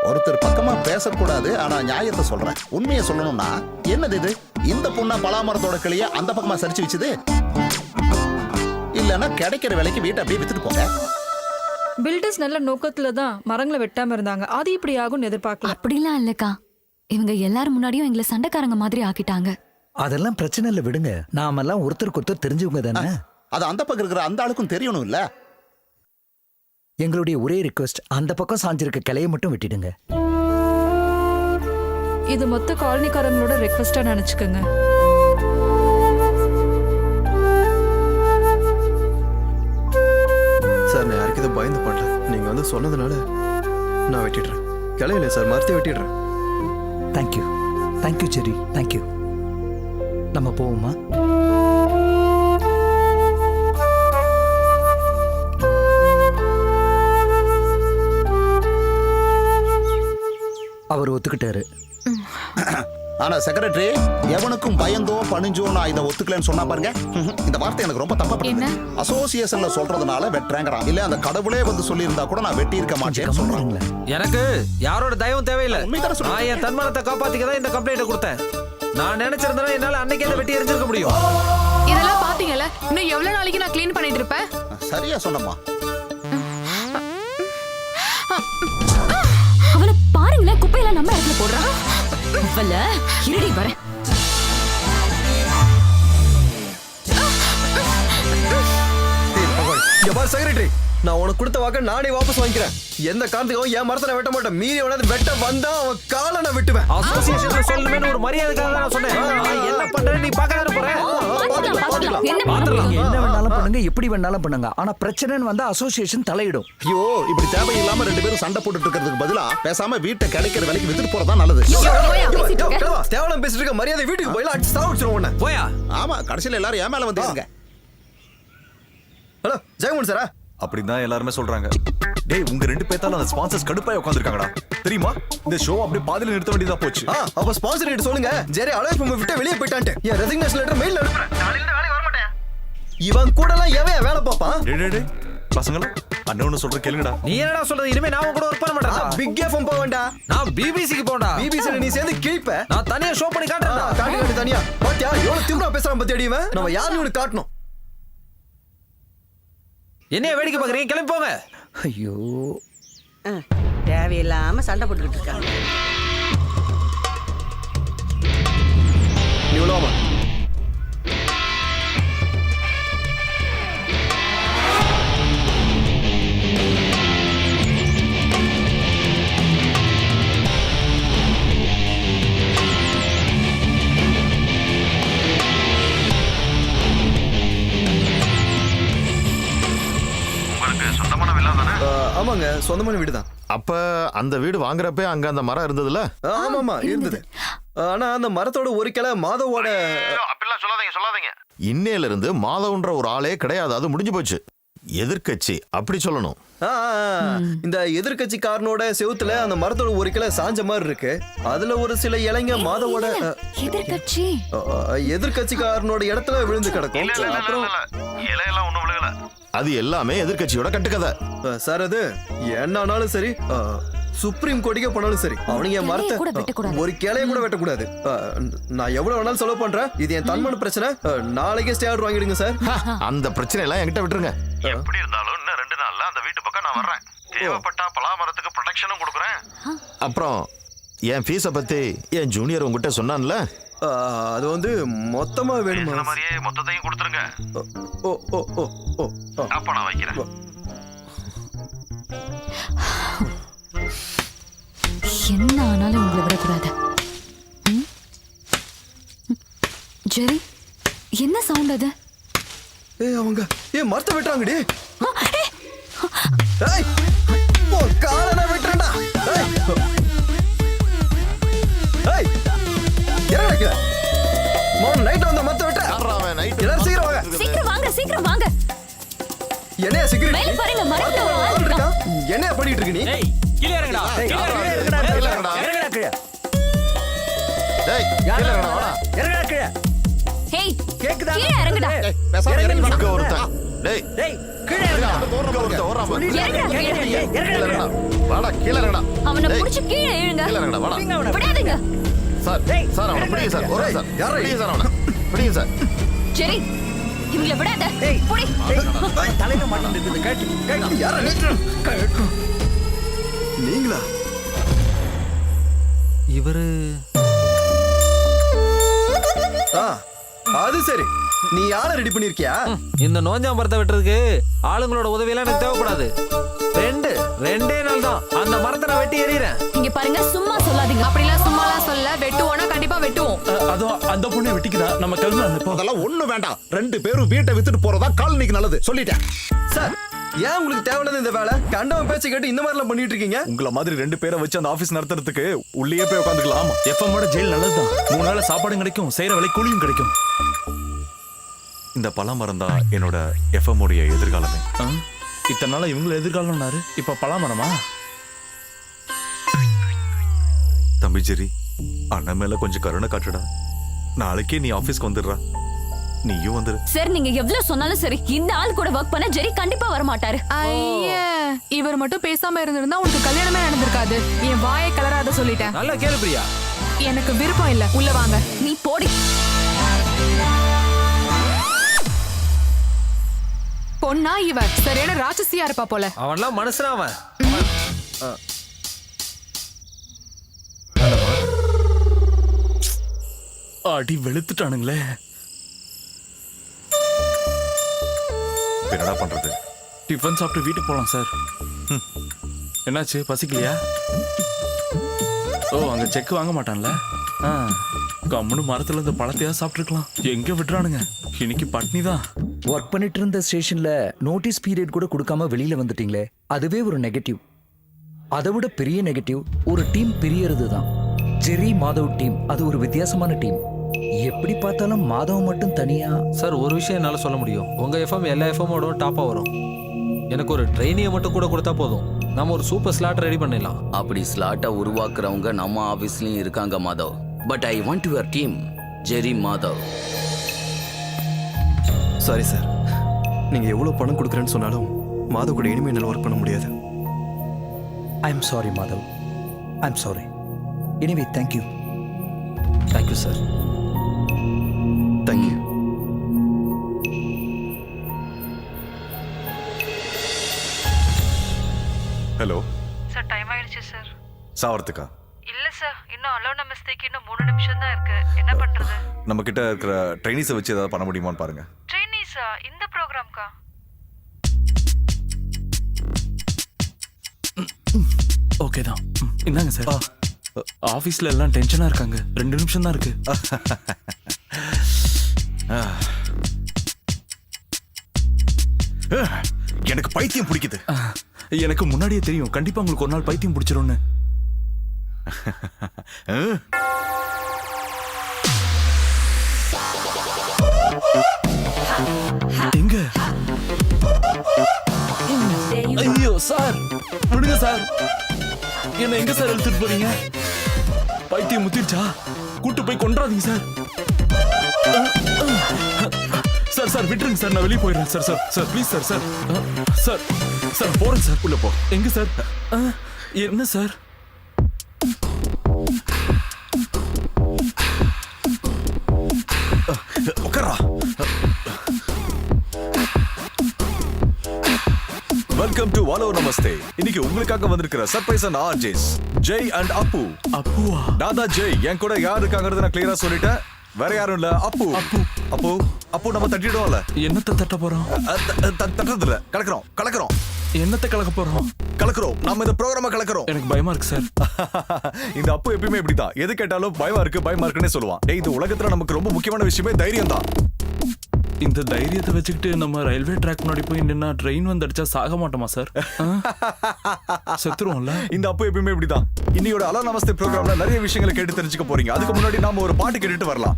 ஒருத்தர் பக்கமா பேசக்கூடாது, ஆனா நியாயத்தை சொல்றேன். உண்மையை சொல்லணும்னா என்னது இது? இந்த பொண்ணா பலாமரத்தோட கிளிய அந்த பக்கமா சரிச்சு வச்சுது? இல்லன்னா கிடைக்கிற விலைக்கு வீட்டை அப்படியே வித்துட்டு போங்க. பில்டர்ஸ் நல்ல நோக்கத்துல தான் மரங்களை வெட்டாம இருந்தாங்க. அது இப்படி ஆகும்னு எதிர்பார்க்கல. அப்படிலாம் இல்லக்கா, இவங்க எல்லாரும் முன்னாடியும் எங்களை சண்டைக்காரங்க மாதிரி ஆக்கிட்டாங்க. அதெல்லாம் பிரச்சனை இல்லை, விடுங்க. நாமெல்லாம் ஒருத்தருக்கு ஒருத்தர் தெரிஞ்சவங்க தானே. அது அந்த பக்கம் இருக்கிற அந்த ஆளுக்கும் தெரியணும் இல்ல? எங்களுடைய ஒரே ரிக்வெஸ்ட், அந்த பக்கம் சாஞ்சிருக்க கிளையை மட்டும் வெட்டிடுங்க. இது மொத்த காலனிக்காரங்களோட ரெக்வெஸ்டா நினைச்சுக்கோங்க. சார் நான் யாருக்கு இதை பயந்து பண்ணல. நீங்க வந்து சொன்னதுனால நான் வெட்டிடுறேன். கிளையில சார் மரத்தை வெட்டிடுறேன். தேங்க்யூ தேங்க்யூ ஜெரி, தேங்க்யூ. நம்ம போவோமா? அவர் ஒத்துக்கிட்டாரு. ஆனா செக்ரட்டரி, எவனுக்கும் பயந்தோ பணிஞ்சோ நான் இதை ஒத்துக்கலன்னு சொன்னா பாருங்க. இந்த வார்த்தை எனக்கு ரொம்ப தப்பா படுது. அசோசியேஷன்ல சொல்றதுனால வெட்டுறேங்கிறான். இல்ல அந்த கடவுளே வந்து சொல்லி இருந்தா கூட நான் வெட்டி இருக்க மாட்டேன்னு சொல்றாங்க. எனக்கு யாரோட தயவும் தேவையில்லை. நான் என் தன்மானத்தை காப்பாத்திக்க தான் இந்த கம்ப்ளைண்ட் கொடுத்தேன். நான் நினைச்சிருந்தேன் என்னால அன்னைக்கே இதை வெட்டி எரிஞ்சிருக்க முடியும். இதெல்லாம் பாத்தீங்கல்ல, இன்னும் எவ்வளவு நாளைக்கு நான் க்ளீன் பண்ணிட்டு இருப்பேன்? சரியா சொன்னம்மா. அவனை பாருங்களேன், குப்பையெல்லாம் நம்ம இடத்துல போடுறான். இவள இருடி வரேன். செக்ரட்டரி, நான் உனக்கு கொடுத்த வாக்க நானே வாபஸ் வாங்கிக்கிறேன். எந்த காரணத்துக்கும் என் மரத்தை வெட்ட மாட்டேன். மீறி அவனாவது வெட்ட வந்தா அவன் காலை நான் வெட்டுவேன். அசோசியேஷன்ல சொல்லணும்னு ஒரு மரியாதைக்காக தான் நான் சொன்னேன். நான் என்ன பண்றேன்னு நீ பார்க்க தானே போற. என்ன வேணாலும் பண்ணுங்க, எப்படி வேணாலும் பண்ணுங்க. ஆனா பிரச்சனைன்னு வந்தா அசோசியேஷன் தலையிடும். ஐயோ, இப்படி தேவையில்லாம ரெண்டு பேரும் சண்டை போட்டுட்டு இருக்கிறதுக்கு பதிலா பேசாம வீட்டை கிடைக்கிற விலைக்கு வித்துட்டு போறதா நல்லது. தேவலாம் பேசிட்டு இருக்க, மரியாதை வீட்டுக்கு போயில அடிச்சு சாவடிச்சிரும் உன்னை. போயா. ஆமா, கடைசியில எல்லாரும் ஏன் மேல வந்துருங்க. ஹலோ ஜெயமோகன் சாரா? அப்படிதான் எல்லாருமே சொல்றாங்க. டேய், உங்க ரெண்டு பேத்தால அந்த ஸ்பான்சர்ஸ் கடுப்பாய் உட்கார்ந்திருக்காங்கடா. தெரியுமா? இந்த ஷோ அப்படியே பாதியில நிறுத்த வேண்டியதா போச்சு. அப்ப ஸ்பான்சர் கிட்ட சொல்லுங்க, ஜெரி அலோவ் பண்ண விட்டு வெளியே போயிட்டான்ட்டு. என் ரெசிக்னேஷன் லெட்டர் மெயில் அனுப்புறேன். நாளைல இருந்து வேலைக்கு வர மாட்டேன். இவன் கூட எல்லாம் எவன் வேலை பாப்பான்? டேய் பசங்களா, அண்ணன் சொல்ற கேளுங்கடா. நீ என்னடா சொல்றது? இனிமே நான் கூட ஒர்க் பண்ண மாட்டேன். பிக் எஃப்எம் போவேன்டா. நான் பிபிசிக்கு போடா. பிபிசில நீ சேர்ந்து கிழிப்ப. நான் தனியா ஷோ பண்ணி காட்டுறேன்டா. காட்டு தனியா. பாத்தியா எவ்வளவு திமிரா பேசுறான் பத்தி அடிவன். நம்ம யாருன்னு உனக்கு காட்டணும். என்னைய வேடிக்கை பாக்குறீங்க? கிளம்பி போங்க. ஐயோ, தேவையில்லாம சண்டை போட்டுக்கிட்டு இருக்காங்க. நீ உள்ளவாமா. ஆமாங்க, சொந்தமான வீடு தான். அப்ப அந்த வீடு வாங்குறப்ப அங்க அந்த மரம் இருந்ததுல? ஆமாமா இருந்தது. ஆனா அந்த மரத்தோட ஒரு கிளை மாதவோட. அப்படிலாம் சொல்லாதீங்க. இன்னையில இருந்து மாதவன்ற ஒரு ஆளே கிடையாது. அது முடிஞ்சு போச்சு. எதிர்க்கட்சி அப்படி சொல்லணும். இந்த எதிர்கட்சிக்காரனோட செவுத்துல அந்த மரத்தோட ஒரு கிளை சாஞ்ச மாதிரி இருக்கு. அதுல ஒரு சில இலைங்க மாதவோட எதிர்கட்சிக்காரனோட இடத்துல விழுந்து கிடக்கும். அப்புறம் இலையெல்லாம் ஒண்ணும் விழுகல. அது எல்லாமே எதிர்கட்சியோட கட்டுக்கதை சார். அது என்னானாலும் சரி, சுப்ரீம் கோர்ட்டுக்கே போனாலும் சரி, அவனுங்க என் மரத்தை ஒரு கிளைய கூட வெட்டக்கூடாது. நான் எவ்வளவு வேணாலும் செலவு பண்றேன். இது என் தன்மான பிரச்சனை. நாளைக்கே ஸ்டே ஆர்டர் வாங்கிடுங்க சார். அந்த பிரச்சனை எல்லாம் என்கிட்ட விட்டுருங்க. எப்படி இருந்தாலும் இன்னும் 2 நாள்ல அந்த வீட்டு பக்கம் நான் வர்றேன். தேவைப்பட்டா பலாமரத்துக்கு ப்ரொடெக்ஷனும் கொடுக்குறேன். அப்புறம் என் ஃபீஸை பத்தி என் ஜூனியர் உங்ககிட்ட சொன்னான்ல, அது வந்து மொத்தமா வேணுமா? இந்த மாதிரியே மொத்தத்தையும் கொடுத்துருங்க. ஓ ஓ ஓ ஓ அப்ப நான் வைக்கிறேன். என்ன ஆனாலும் உங்களை விடக்கூடாது. ஜெரி, என்ன சவுண்ட் அது? அவங்க மரத்தை வெட்டுறாங்கடி. காலனா வெட்டுறா. நைட் வந்த மரத்தை வெட்ட. எல்லாரும் சீக்கிரம் வாங்க. சீக்கிரம் வாங்க. என்னையா சீக்கிரம்? மேல பாருங்க, மரத்துல ஒரு ஆள் இருக்கான். என்ன பண்ணிட்டு இருக்க நீ கீழே இறங்கடா டேய் கீழ இறங்கடா வாடா இறங்கடா கீழே. ஹேய் கேக்குதா? கீழே இறங்குடா. பேசாம இறங்கி இங்க ஒருத்தன் டேய் டேய் கீழே இறங்கடா. இங்க ஒருத்தன் ஓடுறான் பாரு. இறங்குடா, கீழே. கீழ இறங்கடா வாடா கீழ இறங்கடா அவனை டேய், புடிச்சு கீழே இழுங்க. கீழ இறங்கடா வாடா விடாதீங்க. சார் சார் அவனை பிடிங்க சார் ஒரு சார் பிடிங்க சார் அவனை பிடிங்க சார் சரி இவங்கள விடாத. புடி. தலையில மாட்டிட்டு கேட்டு கேட்டு யாரா நீ? நீங்களா? இவரு அது சரி, நீ ஆளை ரெடி பண்ணிருக்கியா? இந்த நோஞ்சாம்பரத்தை வெட்டுறதுக்கு ஆளுங்களோட உதவியெல்லாம் எனக்கு தேவைப்படாது. ரெண்டே நாள் தான் அந்த மரத்தை நான் வெட்டி எறிகிறேன். இங்க பாருங்க, சும்மா சொல்லாதீங்க. அப்படிலாம் சும்மாலாம் சொல்ல, வெட்டுவோம்னா கண்டிப்பா வெட்டுவோம். அதோ அந்த பொண்ணை வெட்டிக்குதா நம்ம கிளம்பலாம் இப்போ. அதெல்லாம் ஒண்ணு வேண்டாம். 2 பேரும் வீட்டை வித்துட்டு போறதா காலனிக்கு நல்லது. சொல்லிட்டேன் சார், ஏன் உங்களுக்கு தேவையில்லாத இந்த வேலை? கண்டவன் பேச்சை கேட்டு இந்த மாதிரிலாம் பண்ணிட்டு இருக்கீங்க? உங்களை மாதிரி 2 பேரை வச்சு அந்த ஆபீஸ் நடத்துறதுக்கு உள்ளே போய் உட்காந்துக்கலாம். எஃப்எம்மோட ஜெயில் நல்லதுதான். 3 நாள் சாப்பாடும் கிடைக்கும், செய்யற வேலை கூலியும் கிடைக்கும். இந்த பலாமரம் தான் என்னோட எஃப்எம் உடைய எதிர்காலமே. இத்தனை நாளா இவங்கள எதிர்காலம்னாரு, இப்ப பலாமரமா? தம்பி ஜெரி, அண்ணன் மேல கொஞ்சம் கருணை காட்டுடா. நாளைக்கே நீ ஆபீஸ்க்கு வந்துடுறா. நீயும் வந்துரு. சரி, நீங்க எவ்வளவு சொன்னாலும் சரி, இந்த ஆள் கூட ஒர்க் பண்ண ஜெரி கண்டிப்பா வர மாட்டாரு. ஐயா, இவர் மட்டும் பேசாம இருந்திருந்தா உனக்கு கல்யாணமே நடந்திருக்காது. என் வாயை கலராத சொல்லிட்டேன். நல்லா கேளு பிரியா. எனக்கு விருப்பம் இல்ல, உள்ள வாங்க. நீ போடி. பொண்ணா இவ சரியான ராட்சசியா இருப்பா போல. அவன்லாம் மனுஷனா அவன். அடி வெளுத்துட்டானுங்களே. என்னடா பண்றது? டிஃபன் சாப்பிட்டு வீட்டுக்கு போலாம் சார். என்னாச்சு, பசிக்கலையா? ஓ, அங்க செக் வாங்க மாட்டான்ல. கம்முன்னு மரத்துல இருந்து பழத்தையா சாப்பிட்டுருக்கலாம். எங்க விட்டுறானுங்க, இன்னைக்கு பட்னி தான். ஒர்க் பண்ணிட்டு இருந்த ஸ்டேஷன்ல நோட்டீஸ் பீரியட் கூட கொடுக்காம வெளியில வந்துட்டீங்களே, அதுவே ஒரு நெகட்டிவ். அதை விட பெரிய நெகட்டிவ் ஒரு டீம் பிரியறது தான். ஜெரி மாதவ் டீம் அது ஒரு வித்தியாசமான டீம். எப்படி பார்த்தாலும் மாதவ் மட்டும் தனியா. சார், ஒரு விஷயம் என்னால சொல்ல முடியும். உங்க எஃப்எம் எல்லா எஃப்எம்மோட டாப்பா வரும். எனக்கு ஒரு ட்ரெயினியை மட்டும் கூட கொடுத்தா போதும், நம்ம ஒரு சூப்பர் ஸ்லாட் ரெடி பண்ணிடலாம். அப்படி ஸ்லாட்டை உருவாக்குறவங்க நம்ம ஆஃபீஸ்லயும் இருக்காங்க Madhav. But I want your team Jerry Madhav. Sorry sir, நீங்க எவ்வளவு பணம் கொடுக்குறேன்னு சொன்னாலும் மாதவ் கூட இனிமே என்னால் ஒர்க் பண்ண முடியாது. I am sorry Madhav, I am sorry. Anyway thank you. Thank you sir. Thank you. Hello sir, time ஆயிடுச்சு சார். சாவறதுக்கா? இல்ல சார், இன்னும் அலோ நமஸ்தேக்கு இன்னும் 3 நிமிஷம் தான் இருக்கு. என்ன பண்றது? நம்ம கிட்ட இருக்கிற ட்ரைனிஸை வச்சு ஏதாவது பண்ண முடியுமான்னு பாருங்க. ட்ரெயினிஸா? இந்த ப்ரோக்ராம்க்கா? ஓகே தான். இந்தாங்க சார். ஆபீஸ்ல எல்லாம் டென்ஷனா இருக்காங்க. 2 நிமிஷம் தான் இருக்கு. எனக்கு பைத்தியம் பிடிக்குது. எனக்கு முன்னாடியே தெரியும், கண்டிப்பா உங்களுக்கு ஒரு நாள் பைத்தியம் பிடிச்சிரும்னு. எங்க? ஐயோ சார், விடுங்க சார். என்ன எங்க சார் இழுத்துட்டு போறீங்க? பைத்தியம் முத்திருச்சா? கூட்டு போய் கொன்றாதீங்க சார். சார் சார் விட்டுருங்க சார், நான் வெளியே போயிடுறேன் sir. Sir sir please sir. Sir sir sir போறேன் சார். உள்ள போ. எங்க சார்? என்ன சார்? உட்காரா. Welcome to hello Namaste. இன்னைக்கு உங்களுக்காக வந்திருக்கிற surprise and RJs Jai and Appu. அப்புவா? தாதா ஜெய். என் கூட யார் இருக்காங்கிறத நான் கிளியரா சொல்லிட்டேன். வேற யாரும் இல்ல, அப்பு. அப்பு அப்பு நம்ம தட்டிடுவோம்ல. என்னத்தை தட்ட போறோம்? தட்டுறது இல்ல, கலக்குறோம். என்னத்தை கலக்க போறோம்? கலக்குறோம். நாம இந்த ப்ரோகிராம கலக்குறோம். எனக்கு பயமா இருக்கு சார். இந்த அப்பு எப்பயுமே இப்படிதான். எது கேட்டாலும் பயமா இருக்குன்னே சொல்லுவான். இந்த உலகத்துல நமக்கு ரொம்ப முக்கியமான விஷயமே தைரியம் தான். இந்த தைரியத்தை வச்சுக்கிட்டு நம்ம ரயில்வே ட்ராக் முன்னாடி போய் நின்னா ட்ரெயின் வந்து அடிச்சா சாக மாட்டோமா சார்? செத்துருவோம்ல. இந்த அப்போ எப்பயுமே இப்படிதான். இன்னையோட அலோ நமஸ்தே ப்ரோக்ராம்ல நிறைய விஷயங்களை கேட்டு தெரிஞ்சுக்க போறீங்க. அதுக்கு முன்னாடி நாம ஒரு பாட்டு கேட்டுட்டு வரலாம்.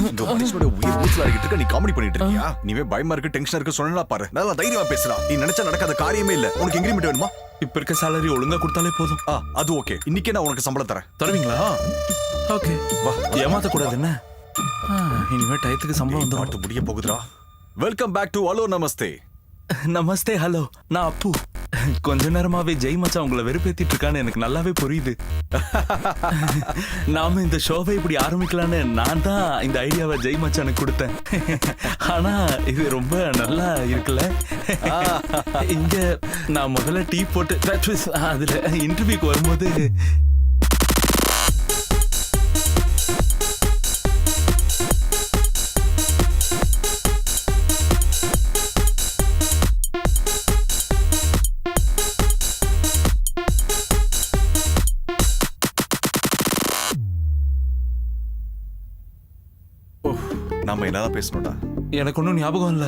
இந்த மனுஷனோட உயிர் ஊச்சல் ஆகிட்டு இருக்க, நீ காமெடி பண்ணிட்டு இருக்கியா? நீவே பயமா இருக்கு, டென்ஷனா இருக்கு, சொன்னா பாரு. நல்லா தைரியமா பேசலாம். நீ நினைச்சா நடக்காத காரியமே இல்ல. உனக்கு இன்கிரிமெண்ட் வேணுமா? இப்ப இருக்க salary ஒழுங்கா கொடுத்தாலே போதும். அது ஓகே. இன்னைக்கே நான் உனக்கு சம்பளம் தரேன். தருவீங்களா? ஓகே, வா. ஏமாத்த கூடாது என்ன? இனிமே டயத்துக்கு சம்பளம் வந்து பாட்டு முடிய போகுதுடா. Welcome back to hello Namaste. நமஸ்தே. ஹலோ, நான் அப்பு. கொஞ்ச நேரமாவே ஜெய் மச்சான் உங்களை வெறுப்பேத்திட்டு இருக்கான்னு எனக்கு நல்லாவே புரியுது. நாம இந்த ஷோவை இப்படி ஆரம்பிக்கலான்னு நான் தான் இந்த ஐடியாவை ஜெய் மச்சானுக்கு கொடுத்தேன். ஆனா இது ரொம்ப நல்லா இருக்குல்ல. இங்க நான் முதல்ல டீ போட்டு அதுல இன்டர்வியூக்கு வரும்போது நாம என்னதான் பேசணும்டா? எனக்கு ஒன்றும் ஞாபகம் இல்லை.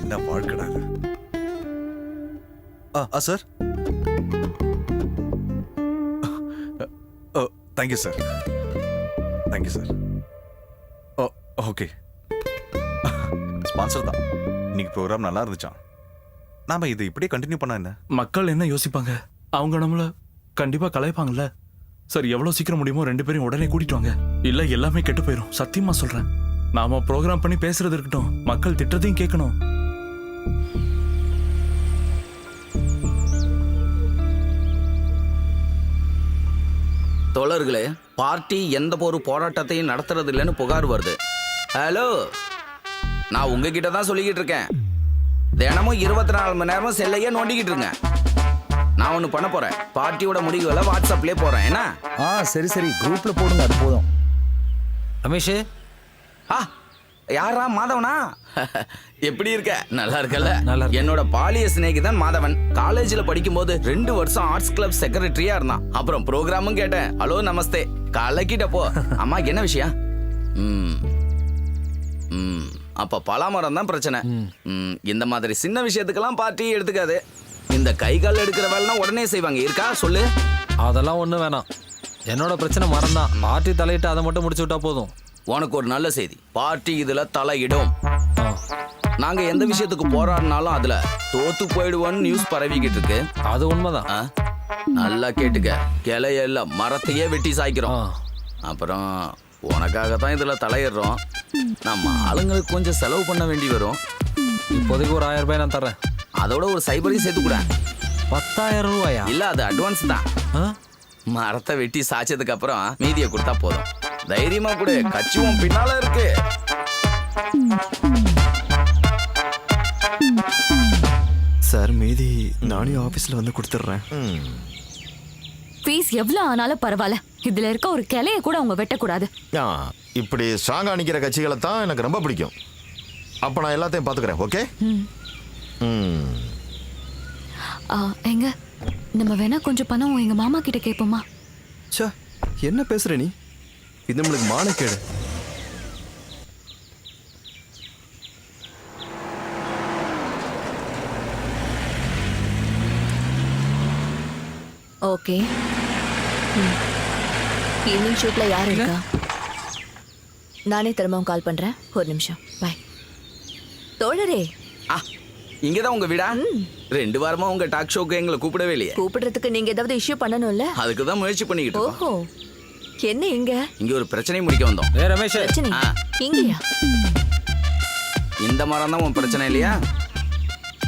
என்ன வாழ்க்கடா இது? Sir, thank you sir. Thank you sir. Okay, sponsor தான். இன்னைக்கு ப்ரோக்ராம் நல்லா இருந்துச்சான். நாம இது இப்படியே கண்டினியூ பண்ணா என்ன? மக்கள் என்ன யோசிப்பாங்க? அவங்க நம்மள கண்டிப்பா கலாய்ப்பாங்கல்ல. சார், எவ்வளவு சீக்கிரம் முடியுமோ 2 பேரையும் உடனே கூட்டிட்டு வாங்க. இல்ல எல்லாமே கெட்டு போயிடும். சத்தியமா சொல்றேன். நாம ப்ரோக்ராம் பண்ணி பேசுறது இருக்கட்டும், மக்கள் திட்டத்தையும் கேட்கணும். தோழர்களே, பார்ட்டி எந்த ஒரு போராட்டத்தையும் நடத்துறது இல்லைன்னு புகார் வருது. ஹலோ, நான் உங்ககிட்ட தான் சொல்லிக்கிட்டு இருக்கேன். தினமும் 24 மணி நேரமும் செல்லையே நோண்டிக்கிட்டு இருக்கேன். நான் ஒன்று பண்ண போறேன். பார்ட்டியோட முடிவுகளை வாட்ஸ்அப்லேயே போறேன். என்ன? சரி சரி, குரூப்ல போடுங்க, அது போதும். ரமேஷ், யாரா? மாதவனா? எப்படி இருக்க? நல்லா இருக்கல? என்னோட பாலிய சிநேகிதன் மாதவன். காலேஜ்ல படிக்கும்போது 2 வருஷம் ஆர்ட்ஸ் கிளப் செக்ரட்டரியா இருந்தான். அப்புறம் ப்ரோக்ராமும் கேட்டேன். ஹலோ நமஸ்தே கலக்கிட்டப்போ. அம்மா என்ன விஷயம்? அப்ப பலாமரம் தான் பிரச்சனை. இந்த மாதிரி சின்ன விஷயத்துக்கெல்லாம் பார்ட்டி எடுத்துக்காது. இந்த கை கால் எடுக்கிற வேலைனா உடனே செய்வாங்க. இருக்கா சொல்லு? அதெல்லாம் ஒண்ணு வேணாம். என்னோட பிரச்சனை மரம் தான். பார்ட்டி தலையிட்டு அதை மட்டும் முடிச்சு விட்டா போதும். உனக்கு ஒரு நல்ல செய்தி. பார்ட்டி இதுல தலையிடும். நாங்க எந்த விஷயத்துக்கு போராடினாலும் அதுல தோத்து போயிடுவோன்னு நியூஸ் பரவிக்கிட்டு இருக்கு. அது உண்மைதான். நல்லா கேட்டுக்க. கிளையில மரத்தையே வெட்டி சாய்க்கிறோம். அப்புறம் உனக்காக தான் இதுல தலையிடுறோம். நம்ம ஆளுங்களுக்கு கொஞ்சம் செலவு பண்ண வேண்டி வரும். இப்போதைக்கு ஒரு 1000 ரூபாய் நான் தர்றேன். அதோட ஒரு சைபரையும் சேர்த்து கூட. 10,000 ரூபாயா? இல்ல, அது அட்வான்ஸ் தான். மரத்தை வெட்டி சாய்ச்சதுக்கு அப்புறம் மீதியை கொடுத்தா போதும். தைரியமா கூட, கட்சியும் பின்னால இருக்கு. சார், மீதி நானே ஆபீஸ்ல வந்து கொடுத்துட்றேன். ஃபீஸ் எவ்வளவு ஆனாலும் பரவாயில்ல. இதுல இருக்க ஒரு கிளைய கூட அவங்க வெட்டக்கூடாது. இப்படி ஸ்ட்ராங்கா நிக்கிற கட்சிகளை தான் எனக்கு ரொம்ப பிடிக்கும். அப்ப நான் எல்லாத்தையும் பாத்துக்கிறேன். ஓகே? எங்க நம்ம வேணா கொஞ்சம் பணம் எங்க மாமா கிட்ட கேட்போமா? என்ன பேசுற நீ? இது நம்மளுக்கு மானக்கேடு. ஓகே, ஈவினிங் ஷூட்ல யார் இருக்கா? நானே திரும்பவும் கால் பண்றேன். ஒரு நிமிஷம். பாய். தோழரே, இங்கதான் உங்க வீடா? 2 வாரமா உங்க டாக் ஷோக்கு எங்களை கூப்பிடவே இல்லையே. கூப்பிடுறதுக்கு நீங்க ஏதாவது இஷ்யூ பண்ணணும்ல? அதுக்கு தான் முயற்சி பண்ணிக்கிட்டு இருக்கோம். ஓஹோ, என்ன இங்க? இங்க ஒரு பிரச்சனை முடிக்க வந்தோம். ரமேஷ், இங்கயா? இந்த மரம் தான் உன் பிரச்சனை இல்லையா?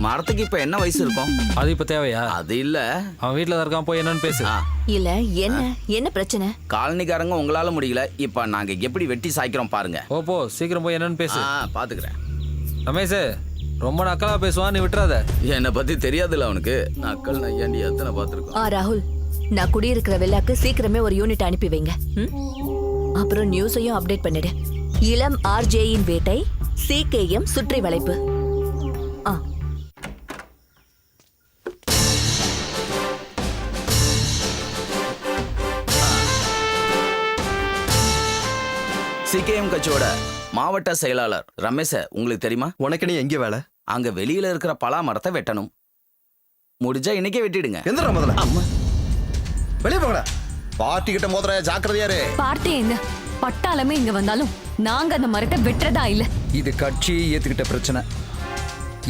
மரத்துக்கு இப்ப என்ன வயசு இருக்கும்? அது இப்ப தேவையா? அது இல்ல, அவன் வீட்டுல தான் இருக்கான். போய் என்னன்னு பேசு. இல்ல, என்ன பிரச்சனை? காலனிக்காரங்க உங்களால முடியல. இப்ப நாங்க எப்படி வெட்டி சாய்க்கிறோம் பாருங்க. போ சீக்கிரம் போய் என்னன்னு பேசு. பாத்துக்கிறேன். ரமேஷ், ரொம்ப நக்கலா பேசுவான், நீ விட்டுறாத. என்னை பத்தி தெரியாதுல்ல அவனுக்கு. நக்கல் நையாண்டி எத்தனை பார்த்துருக்கோம். ராகுல், நான் குடியிருக்கிற வில்லாக்கு சீக்கிரமே ஒரு யூனிட் அனுப்பி வைங்க. அப்புறம் நியூஸையும் அப்டேட் பண்ணிடு. இளம் ஆர்ஜேயின் வேட்டை, CKM சுற்றி வளைப்பு. சிகேஎம் கட்சியோட மாவட்ட செயலாளர் ரமேஷ உங்களுக்கு தெரியுமா? உனக்கு நீ எங்கே வேலை? அங்க வெளியில இருக்கிற பலா மரத்தை வெட்டணும். முடிஞ்சா இன்னைக்கே வெட்டிடுங்க. எந்த முதல்ல அம்மா வெளியே போங்கடா. பார்ட்டி கிட்ட மோதுற ஜாக்கிரதையாரு. பார்ட்டி எங்க பட்டாளமே இங்க வந்தாலும் நாங்க அந்த மரத்தை வெட்டுறதா இல்ல. இது கட்சியை ஏத்துக்கிட்ட பிரச்சனை.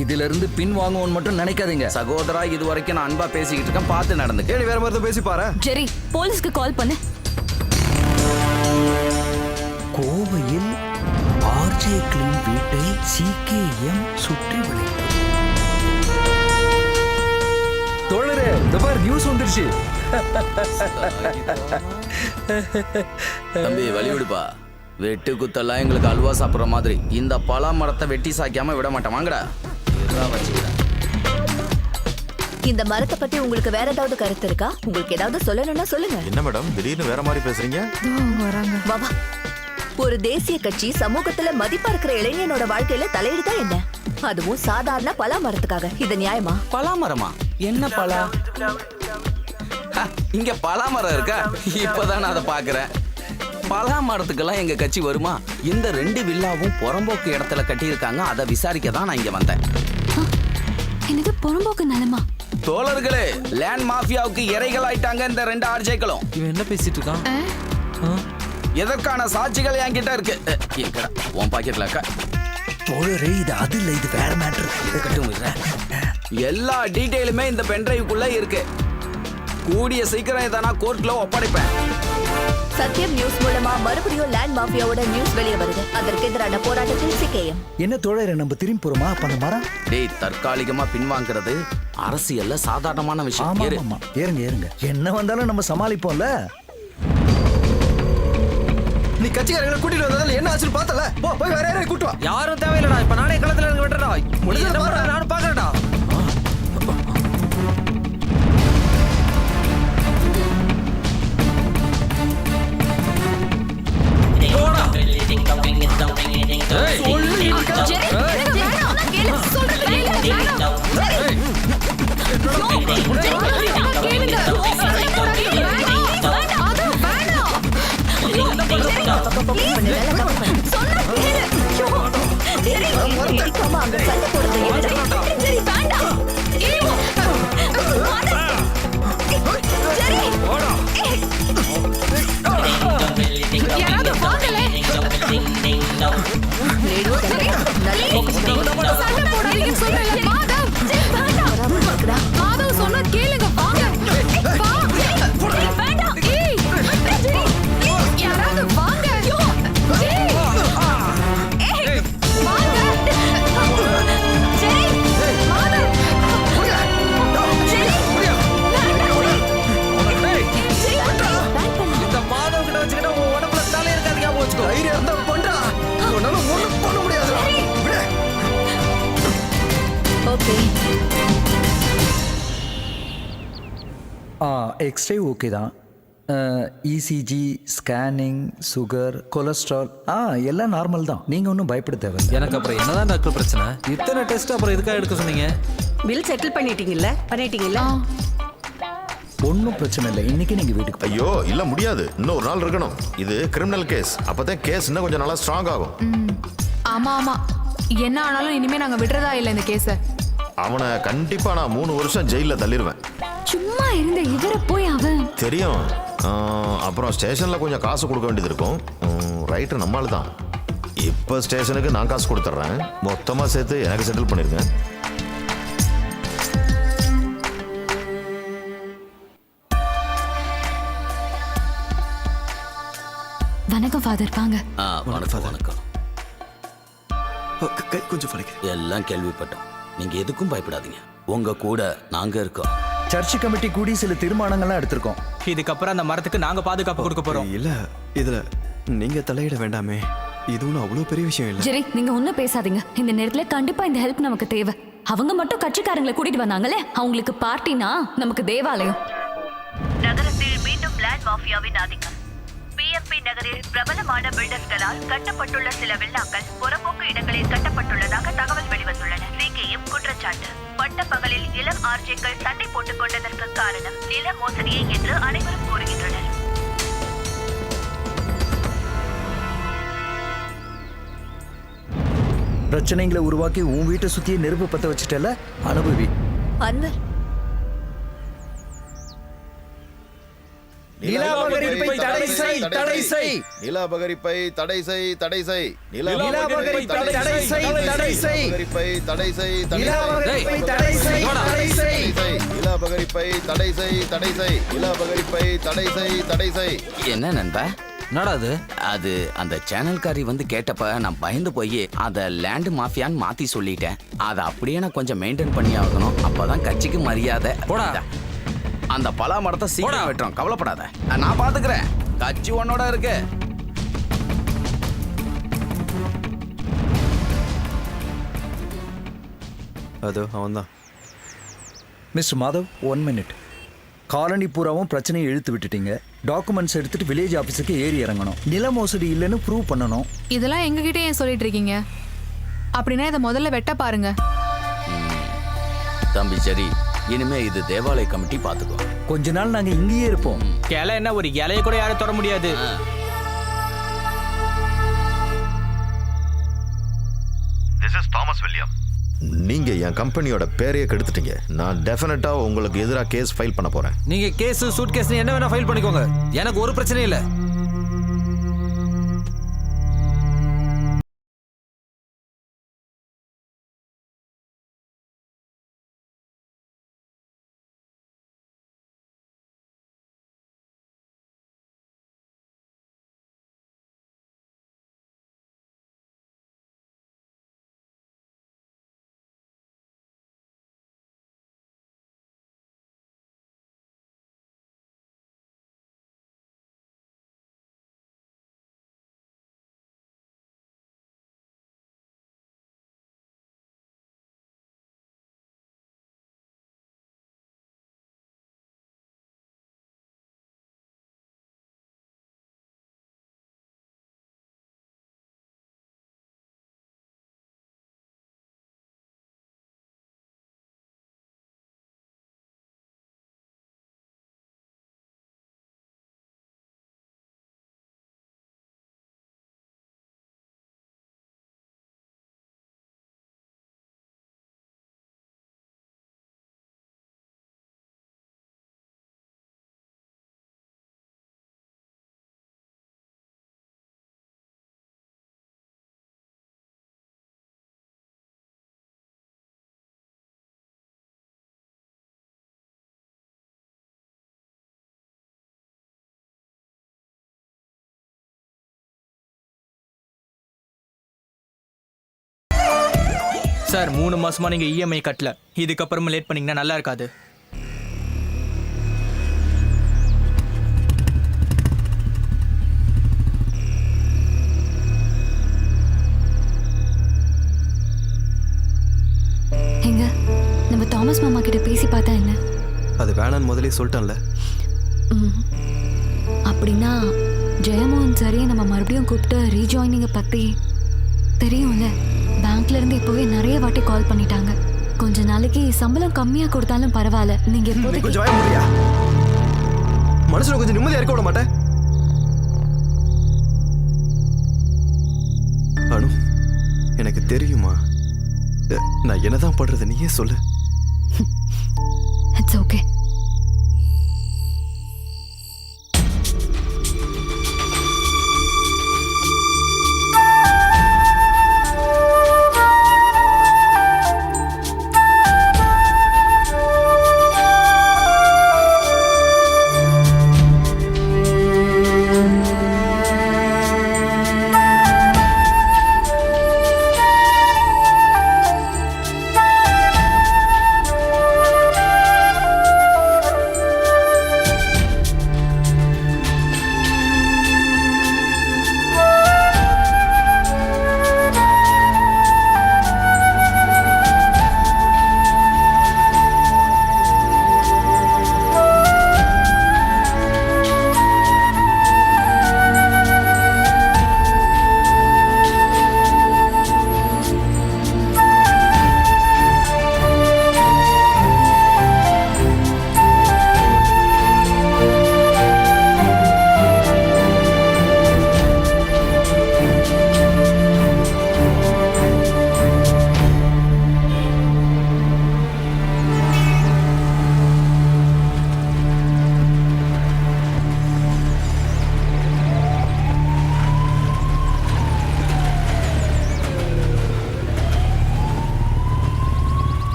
இதுல இருந்து பின் வாங்குவோன்னு மட்டும் நினைக்காதீங்க. சகோதரா, இது வரைக்கும் நான் அன்பா பேசிக்கிட்டு இருக்கேன், பார்த்து நடந்துக்க. வேற மாதிரி பேசி பாரு. ஜெரி, போலீஸ்க்கு கால் பண்ணு. கோவையில் ஆர்ஜே கிளீன் வீட்டை சிகேஎம் சுற்றி வளைத்தது. தோழரே, இந்த பாரு நியூஸ் வந்துருச்சு. தம்பி வழி விடுப்பா. வெட்டு குத்தெல்லாம் எங்களுக்கு அல்வா சாப்பிட்ற மாதிரி இந்த பலா மரத்தை வெட்டி சாய்க்காம விட மாட்டேன். வாங்கடா. இந்த மரத்தை பத்தி உங்களுக்கு வேற ஏதாவது கருத்து இருக்கா? உங்களுக்கு ஏதாவது சொல்லணும்னா சொல்லுங்க. என்ன மேடம் திடீர்னு வேற மாதிரி பேசுறீங்க? வா வா. ஒரு தேசிய கட்சி சமூகத்துல மதிப்பா இருக்கிற இளைஞனோட வாழ்க்கையில தலையிடுதா என்ன? அதுவும் சாதாரண பலா மரத்துக்காக. இது நியாயமா? பலா மரமா? என்ன பலா? இங்க பலா மரம் இருக்கா? இப்பதான் நான் அதை பாக்குறேன். பலா மரத்துக்கெல்லாம் எங்க கட்சி வருமா? இந்த 2 வில்லாவும் புறம்போக்கு இடத்துல கட்டியிருக்காங்க. அதை விசாரிக்க தான் நான் இங்க வந்தேன். எனக்கு புறம்போக்கு நிலமா? தோழர்களே, லேண்ட் மாஃபியாவுக்கு இறைகள் ஆயிட்டாங்க இந்த 2 ஆர்ஜேக்களும். இவன் என்ன பேசிட்டு இருக்கான்? எதற்கான சாட்சிகள் என்கிட்ட இருக்கு. எங்கடா உன் பாக்கெட்ல இருக்கா? தோழரே, இது அது இல்ல, இது வேற மேட்டர். எல்லா டீடைலுமே இந்த பென்ட்ரைவுக்குள்ள இருக்கு. கூடிய சீக்கிரம் இதை நான் கோர்ட்ல ஒப்படைப்பேன். சத்தியம் நியூஸ் மூலமா மறுபடியும் லேண்ட் மாஃபியாவோட நியூஸ் வெளியே வருது. அதற்கு எதிரான போராட்டத்தில் சிகேஎம். என்ன தோழரே, நம்ம திரும்பி போறோமா? அப்ப அந்த மரம் டேய், தற்காலிகமா பின்வாங்கிறது அரசியல்ல சாதாரணமான விஷயம். ஏறுங்க ஏறுங்க. என்ன வந்தாலும் நம்ம சமாளிப்போம்ல. நீ கட்சிக்காரங்களை கூட்டிட்டு வந்ததால என்ன ஆச்சுன்னு பார்த்தல. போ போய் வேற யாரையும் கூட்டு வா. யாரும் தேவையில்லடா. இப்ப நானே களத்துல இருந்து வெட்டுறடா. முடிஞ்சது நானும் பாக்குறேன்டா. மாதவ் சொன்னா கேளுங்க. வாங்க யாராவது வாங்க. இந்த மாதவ் கிட்ட வச்சுக்கிட்ட உன் உடம்புல தலை இருக்காது. ஞாபகம் வச்சுக்கோ. தைரியம் இருந்தா பண்றா. உன்னால ஒண்ணும் பண்ண முடியாது. ஓகே. எக்ஸ்ரே ஓகே தான். இசிஜி, ஸ்கேனிங், சுகர், கொலஸ்ட்ரால் எல்லாம் நார்மல் தான். நீங்க ஒன்றும் பயப்பட தேவையில்லை. எனக்கு அப்புறம் என்னதான் டாக்டர் பிரச்சனை? இத்தனை டெஸ்ட் அப்புறம் எதுக்காக எடுக்க சொன்னீங்க? பில் செட்டில் பண்ணிட்டீங்கல்ல? ஒன்றும் பிரச்சனை இல்லை. இன்னைக்கு நீங்க வீட்டுக்கு ஐயோ இல்ல முடியாது. இன்னும் ஒரு நாள் இருக்கணும். இது கிரிமினல் கேஸ். அப்பதான் கேஸ் இன்னும் கொஞ்சம் நல்லா ஸ்ட்ராங் ஆகும். ஆமா ஆமா. என்ன ஆனாலும் இனிமே நாங்க விடுறதா இல்ல இந்த கேஸ. அவனை கண்டிப்பா நான் 3 வருஷம் ஜெயில தள்ளிடுவேன். சும்மா இருந்த இவரை போய் அவன் தெரியும். அப்புறம் ஸ்டேஷன்ல கொஞ்சம் காசு கொடுக்க வேண்டியது இருக்கும். ரைட்டு நம்மளால தான். இப்போ ஸ்டேஷனுக்கு நான் காசு கொடுத்துட்றேன். மொத்தமா சேர்த்து எனக்கு செட்டில் பண்ணிருக்கேன். வணக்கம் ஃபாதர். வாங்க. வணக்கம். கை கொஞ்சம் வலிக்குது. எல்லாம் கேள்விப்பட்டோம். நீங்க எதுக்கும் பயப்படாதீங்க. உங்க கூட நாங்க இருக்கோம். சர்ச் கமிட்டி கூடி சில தீர்மானங்கள்லாம் எடுத்திருக்கோம். இதுக்கப்புறம் அந்த மரத்துக்கு நாங்க பாதுகாப்பு கொடுக்க போறோம். இல்ல இதுல நீங்க தலையிட வேண்டாமே. இது ஒன்றும் அவ்வளோ பெரிய விஷயம் இல்லை. ஜெரி, நீங்க ஒன்னும் பேசாதீங்க. இந்த நேரத்துல கண்டிப்பா இந்த ஹெல்ப் நமக்கு தேவை. அவங்க மட்டும் கட்சிக்காரங்களை கூட்டிட்டு வந்தாங்களே, அவங்களுக்கு பார்ட்டினா நமக்கு தேவாலயம். நகரத்தில் மீண்டும் லேண்ட் மாஃபியாவின் ஆதிக்கம். பிஎம்பி நகரில் பிரபலமான பில்டர்ஸ்களால் கட்டப்பட்டுள்ள சில வில்லாக்கள் புறம்போக்கு இடங்களில் கட்டப்பட்டுள்ளதாக தகவல் வெளிவந்துள்ளன. சிகேஎம் குற்றச்சாட்டு. பட்ட பகலில் இளம் ஆர்ஜேக்கள் சண்டை போட்டுக் கொண்டதற்கு காரணம் நில மோசடியே என்று அனைவரும் கூறுகின்றனர். பிரச்சனைகளை உருவாக்கி உன் வீட்டை சுத்தியே நெருப்பு பத்த வச்சுட்டல, அனுபவி. அன்வர், நிலாபகரிப்பை தடை செய், தடை செய். நிலாபகரிப்பை தடை செய், தடை செய். நிலாபகரிப்பை தடை செய், தடை செய். நிலாபகரிப்பை தடை செய், தடை நிலாபகரிப்பை தடை செய், தடை செய். நிலாபகரிப்பை தடை செய், தடை செய். நிலாபகரிப்பை தடை செய், தடை செய். என்ன நண்பா? என்னடா அது? அது அந்த சேனல்காரி வந்து கேட்டப்ப நான் பயந்து போய் அதை லேண்ட் மாஃபியான்னு மாத்தி சொல்லிட்டேன். அதை அப்படியே நான் கொஞ்சம் மெயின்டைன் பண்ணி ஆகணும். அப்பதான் கட்சிக்கு மரியாதை. போடா. அந்த பலா மரத்தை சீக்கிரம் வெட்டுறோம், கவலைப்படாத, நான் பாத்துக்கிறேன். கட்சி உன்னோட இருக்கு. அது அவன்தான். Mister Madhav, 1 minute. காலனி பூராவும் பிரச்சனையை இழுத்து விட்டுட்டீங்க. டாக்குமெண்ட்ஸ் எடுத்துட்டு வில்லேஜ் ஆஃபீஸுக்கு ஏறி இறங்கணும். நில மோசடி இல்லைன்னு ப்ரூவ் பண்ணணும். இதெல்லாம் எங்ககிட்ட ஏன் சொல்லிட்டு இருக்கீங்க? அப்படின்னா இதை முதல்ல வெட்ட பாருங்க. தம்பி சரி, இனிமே இது தேவாலய கமிட்டி பாத்துக்கோ. கொஞ்ச நாள் நாங்க இங்கேயே இருப்போம். கிளை என்ன, ஒரு இலைய கூட யாரும் தொட முடியாது. This is Thomas William. நீங்க என் கம்பெனியோட பேரையே கெடுத்துட்டீங்க. நான் டெஃபினட்டா உங்களுக்கு எதிராக கேஸ் ஃபைல் பண்ண போறேன். நீங்க கேஸ், சூட் கேஸ் என்ன வேணா ஃபைல் பண்ணிக்கோங்க. எனக்கு ஒரு பிரச்சனையும் இல்லை. சார் 3 மாசமா நீங்க இஎம்ஐ கட்டல. இதுக்கப்புறமா லேட் பண்ணீங்கன்னா நல்லா இருக்காது. எங்க நம்ம தாமஸ் மாமா கிட்ட பேசி பார்த்தா என்ன? அது வேணான்னு முதலே சொல்லிட்டான்ல. அப்படின்னா ஜெயமோகன் சரியை நம்ம மறுபடியும் கூப்பிட்டு ரீஜாயினிங்க பத்தி தெரியும்ல. பேங்க்ல இருந்து இப்பவே நிறைய வாட்டி கால் பண்ணிட்டாங்க. கொஞ்ச நாளைக்கு சம்பளம் கம்மியா கொடுத்தாலும் பரவாயில்ல, நீங்க கொஞ்சம் வாய முடியா? மனசுல கொஞ்சம் நிம்மதியா இருக்க விட மாட்டேன். அனு, எனக்கு தெரியுமா நான் என்னதான் பண்றது, நீயே சொல்லு. It's okay.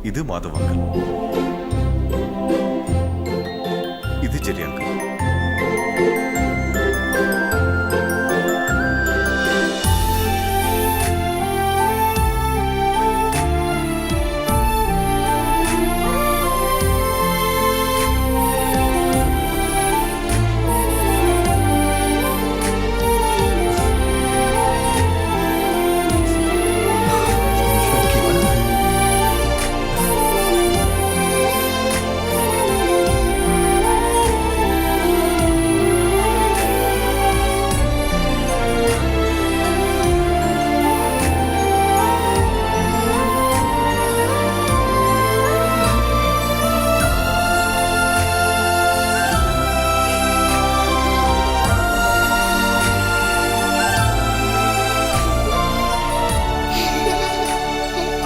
இது மாதவ் அங்கிள். இது ஜெரி அங்கிள்.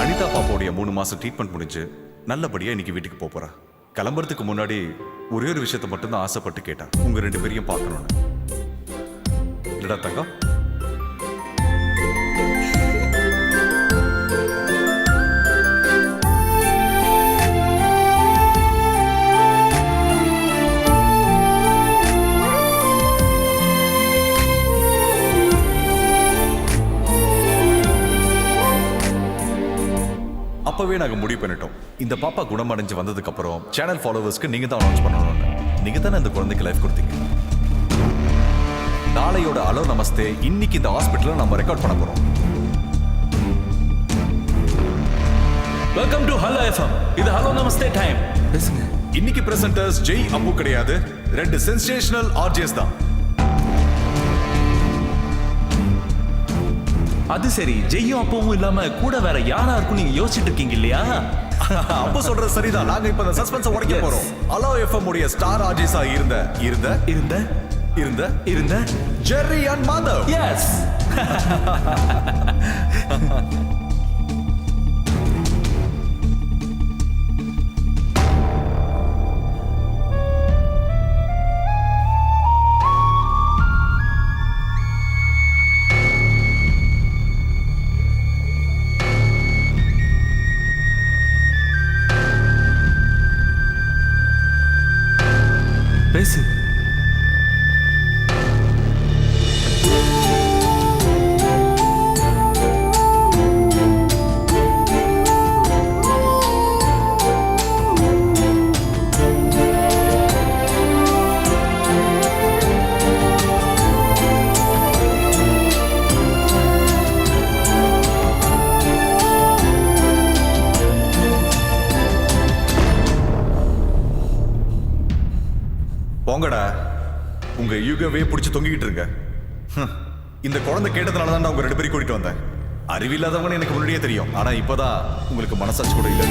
அனிதா பாப்பாவுடைய 3 மாசம் ட்ரீட்மெண்ட் முடிஞ்சு நல்லபடியா இன்னைக்கு வீட்டுக்கு போறா. கிளம்புறதுக்கு முன்னாடி ஒரே ஒரு விஷயத்தை மட்டும் தான் ஆசைப்பட்டு கேட்டா, உங்க 2 பேரையும் பார்க்கணும்னு. இல்லடா தங்கம்? அப்பவே நாங்க முடிவு பண்ணிட்டோம், இந்த பாப்பா குணமடைஞ்சு வந்ததுக்கு அப்புறம் சேனல் ஃபாலோவர்ஸ்க்கு நீங்க தான் அனௌன்ஸ் பண்ணணும்னு. நீங்க தானே இந்த குழந்தைக்கு லைஃப் கொடுத்தீங்க. நாளையோட ஹலோ நமஸ்தே இன்னைக்கு இந்த ஹாஸ்பிட்டல்ல நம்ம ரெக்கார்ட் பண்ண போறோம். Welcome to hello FM. இது ஹலோ நமஸ்தே டைம். பேசுங்க. இன்னைக்கு பிரசன்டர்ஸ் ஜெய் அப்பு கிடையாது, 2 சென்சேஷனல் ஆர்ஜிஎஸ் தான். அது சரி, ஜெய்யும் அப்பவும் இல்லாம கூட வேற யாரா இருக்கும் நீங்க யோசிச்சுட்டு இருக்கீங்க இல்லையா? அப்ப சொல்றது சரிதான். நாங்க இப்ப இந்த சஸ்பென்ஸ் உடைக்க போறோம். ஹலோ எஃப்எம் உடைய ஸ்டார் ஆர்ஜிஎஸ் இருந்த ஜெர்ரி அண்ட் மாதவ். எஸ். பேசு. போங்கடா, உங்க யூகவே பிடிச்சி தொங்கிக்கிட்டு இருங்க. இந்த குழந்தை கேட்டதுனால தான் உங்க 2 பேரையும் கூட்டிட்டு வந்தேன். அறிவில்லாதவங்கன்னு எனக்கு முன்னாடியே தெரியும். ஆனா இப்பதான் உங்களுக்கு மனசாட்சி கூட இல்லை.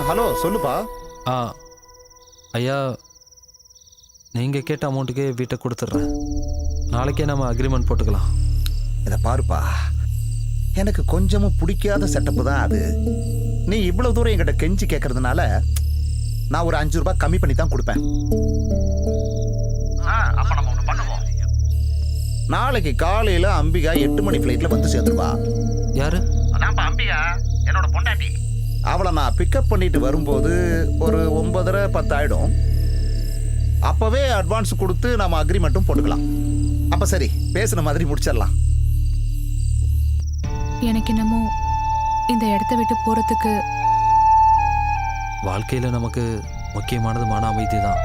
ஹலோ சொல்லுப்பா. ஐயா, நீங்கள் கேட்ட அமௌண்ட்டுக்கே வீட்டை கொடுத்துட்றேன். நாளைக்கே நம்ம அக்ரிமெண்ட் போட்டுக்கலாம். இதை பாருப்பா, எனக்கு கொஞ்சமும் பிடிக்காத செட்டப்பு தான் அது. நீ இவ்வளவு தூரம் என்கிட்ட கெஞ்சி கேட்கறதுனால நான் ஒரு 5 ரூபாய் கம்மி பண்ணி தான் கொடுப்பேன். அப்ப நம்ம ஒண்ணு பண்ணுவோம். நாளைக்கு காலையில அம்பிகா 8 மணி ஃபிளைட்ல வந்து சேர்ந்துருவா. யாரு? அதான்ப்பா அம்பிகா, என்னோட பொண்டாட்டி. அவளை நான் பிக்கப் பண்ணிட்டு வரும்போது ஒரு 9:30 10 ஆயிடும். அப்பவே அட்வான்ஸ் கொடுத்து நம்ம அக்ரிமெண்ட்டும் போட்டுக்கலாம். அப்ப சரி, பேசுன மாதிரி முடிச்சிடலாம். எனக்கு என்னமோ இந்த இடத்த விட்டு போறதுக்கு வாழ்க்கையில் நமக்கு முக்கியமானது மன அமைதி தான்.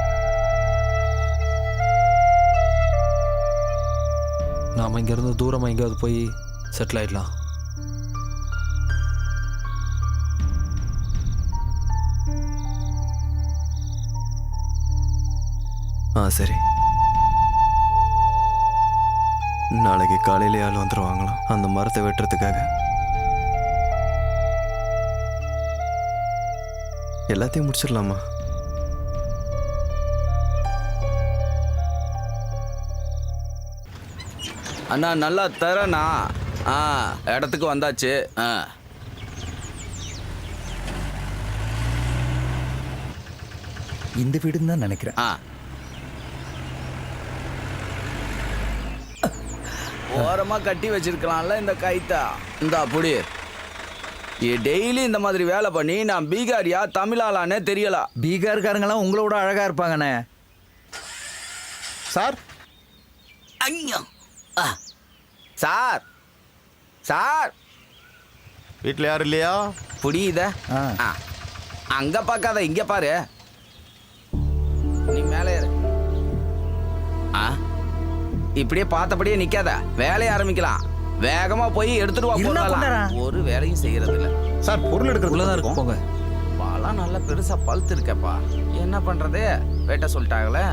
நாம் இங்கேருந்து தூரமாக எங்கேயாவது போய் செட்டில் ஆயிடலாம். சரி, நாளைக்கு காலையிலே ஆள் வந்துடுவாங்களாம் அந்த மரத்தை வெட்டுறதுக்காக. எல்லாத்தையும் முடிச்சிடலாமா? அண்ணா நல்லா தரேண்ணா. இடத்துக்கு வந்தாச்சு. இந்த வீடுன்னு தான் நினைக்கிறேன். ஓரமா கட்டி வச்சிருக்கலாம்ல இந்த கைத்தா. இந்த அப்படி டெய்லி இந்த மாதிரி வேலை பண்ணி நான் பீகாரியா தமிழாலானே தெரியல. பீகார்காரங்களாம் உங்களோட அழகா இருப்பாங்கண்ணே. சார் ஐயோ சார் சார் வீட்டில் யாரும் இல்லையா? புரியுத? அங்க பார்க்காத, இங்க பாரு. நீ மேலே ஏறு. இப்படியே பார்த்தபடியே நிக்காத, வேலையை ஆரம்பிக்கலாம். வேகமா போய் எடுத்துட்டு வா. போடலாம். ஒரு வேலையும் செய்யறது இல்ல சார். பொருள் எடுக்கிறதுலதான் இருக்கும். போங்க. பாலாம் நல்லா பெருசா பழுத்து இருக்கப்பா. என்ன பண்றது, வேட்ட சொல்லிட்டாங்களே.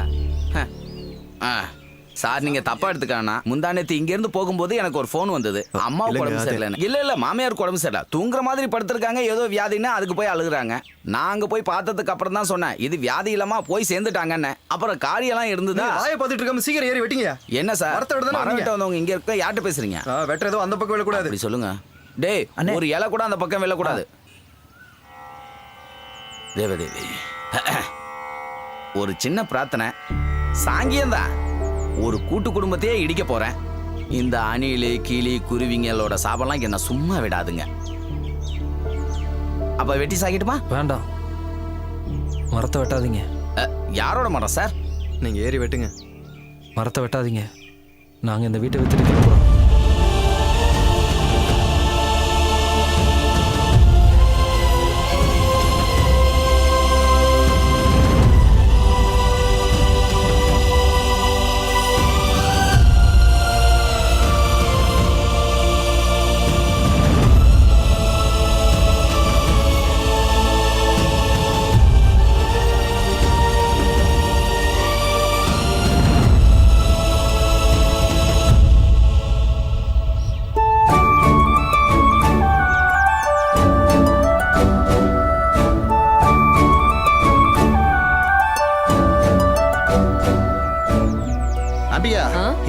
சார் நீங்க தப்பா எடுத்துக்கானா, முந்தானேத்து இங்க இருந்து போகும்போது எனக்கு ஒரு போன் வந்தது. அம்மாவுக்கு உடம்பு சரியில்லை. இல்ல மாமியாருக்கு உடம்பு சரியில்லை, தூங்குற மாதிரி படுத்திருக்காங்க, ஏதோ வியாதின்னா அதுக்கு போய் அழுகுறாங்க. நாங்க போய் பார்த்ததுக்கு அப்புறம் தான் சொன்னேன் இது வியாதி இல்லாம போய் சேர்ந்துட்டாங்கன்னு. அப்புறம் காரியெல்லாம் இருந்ததா? வாயை பார்த்துட்டு இருக்காம சீக்கிரம் ஏறி வெட்டிங்க. என்ன சார் மரம் வெட்ட வந்தவங்க இங்க இருக்க யார்கிட்ட பேசுறீங்க? வெட்டுறதோ அந்த பக்கம் விழக்கூடாது. அப்படி சொல்லுங்க. டேய் ஒரு இலை கூட அந்த பக்கம் விழக்கூடாது. தேவதேவி ஒரு சின்ன பிரார்த்தனை. சாங்கியம்தான். ஒரு கூட்டு குடும்பத்தையே இடிக்க போறேன். இந்த அணிலு கிளி குருவிங்களோட சாபம்லாம் என்ன சும்மா விடாதுங்க. அப்ப வெட்டி சாகிட்டுமா? வேண்டாம், மரத்தை வெட்டாதீங்க. யாரோட மரம் சார்? நீங்க ஏறி வெட்டுங்க. மரத்தை வெட்டாதீங்க, நாங்க இந்த வீட்டை வித்துட்டு கிளம்புறோம்.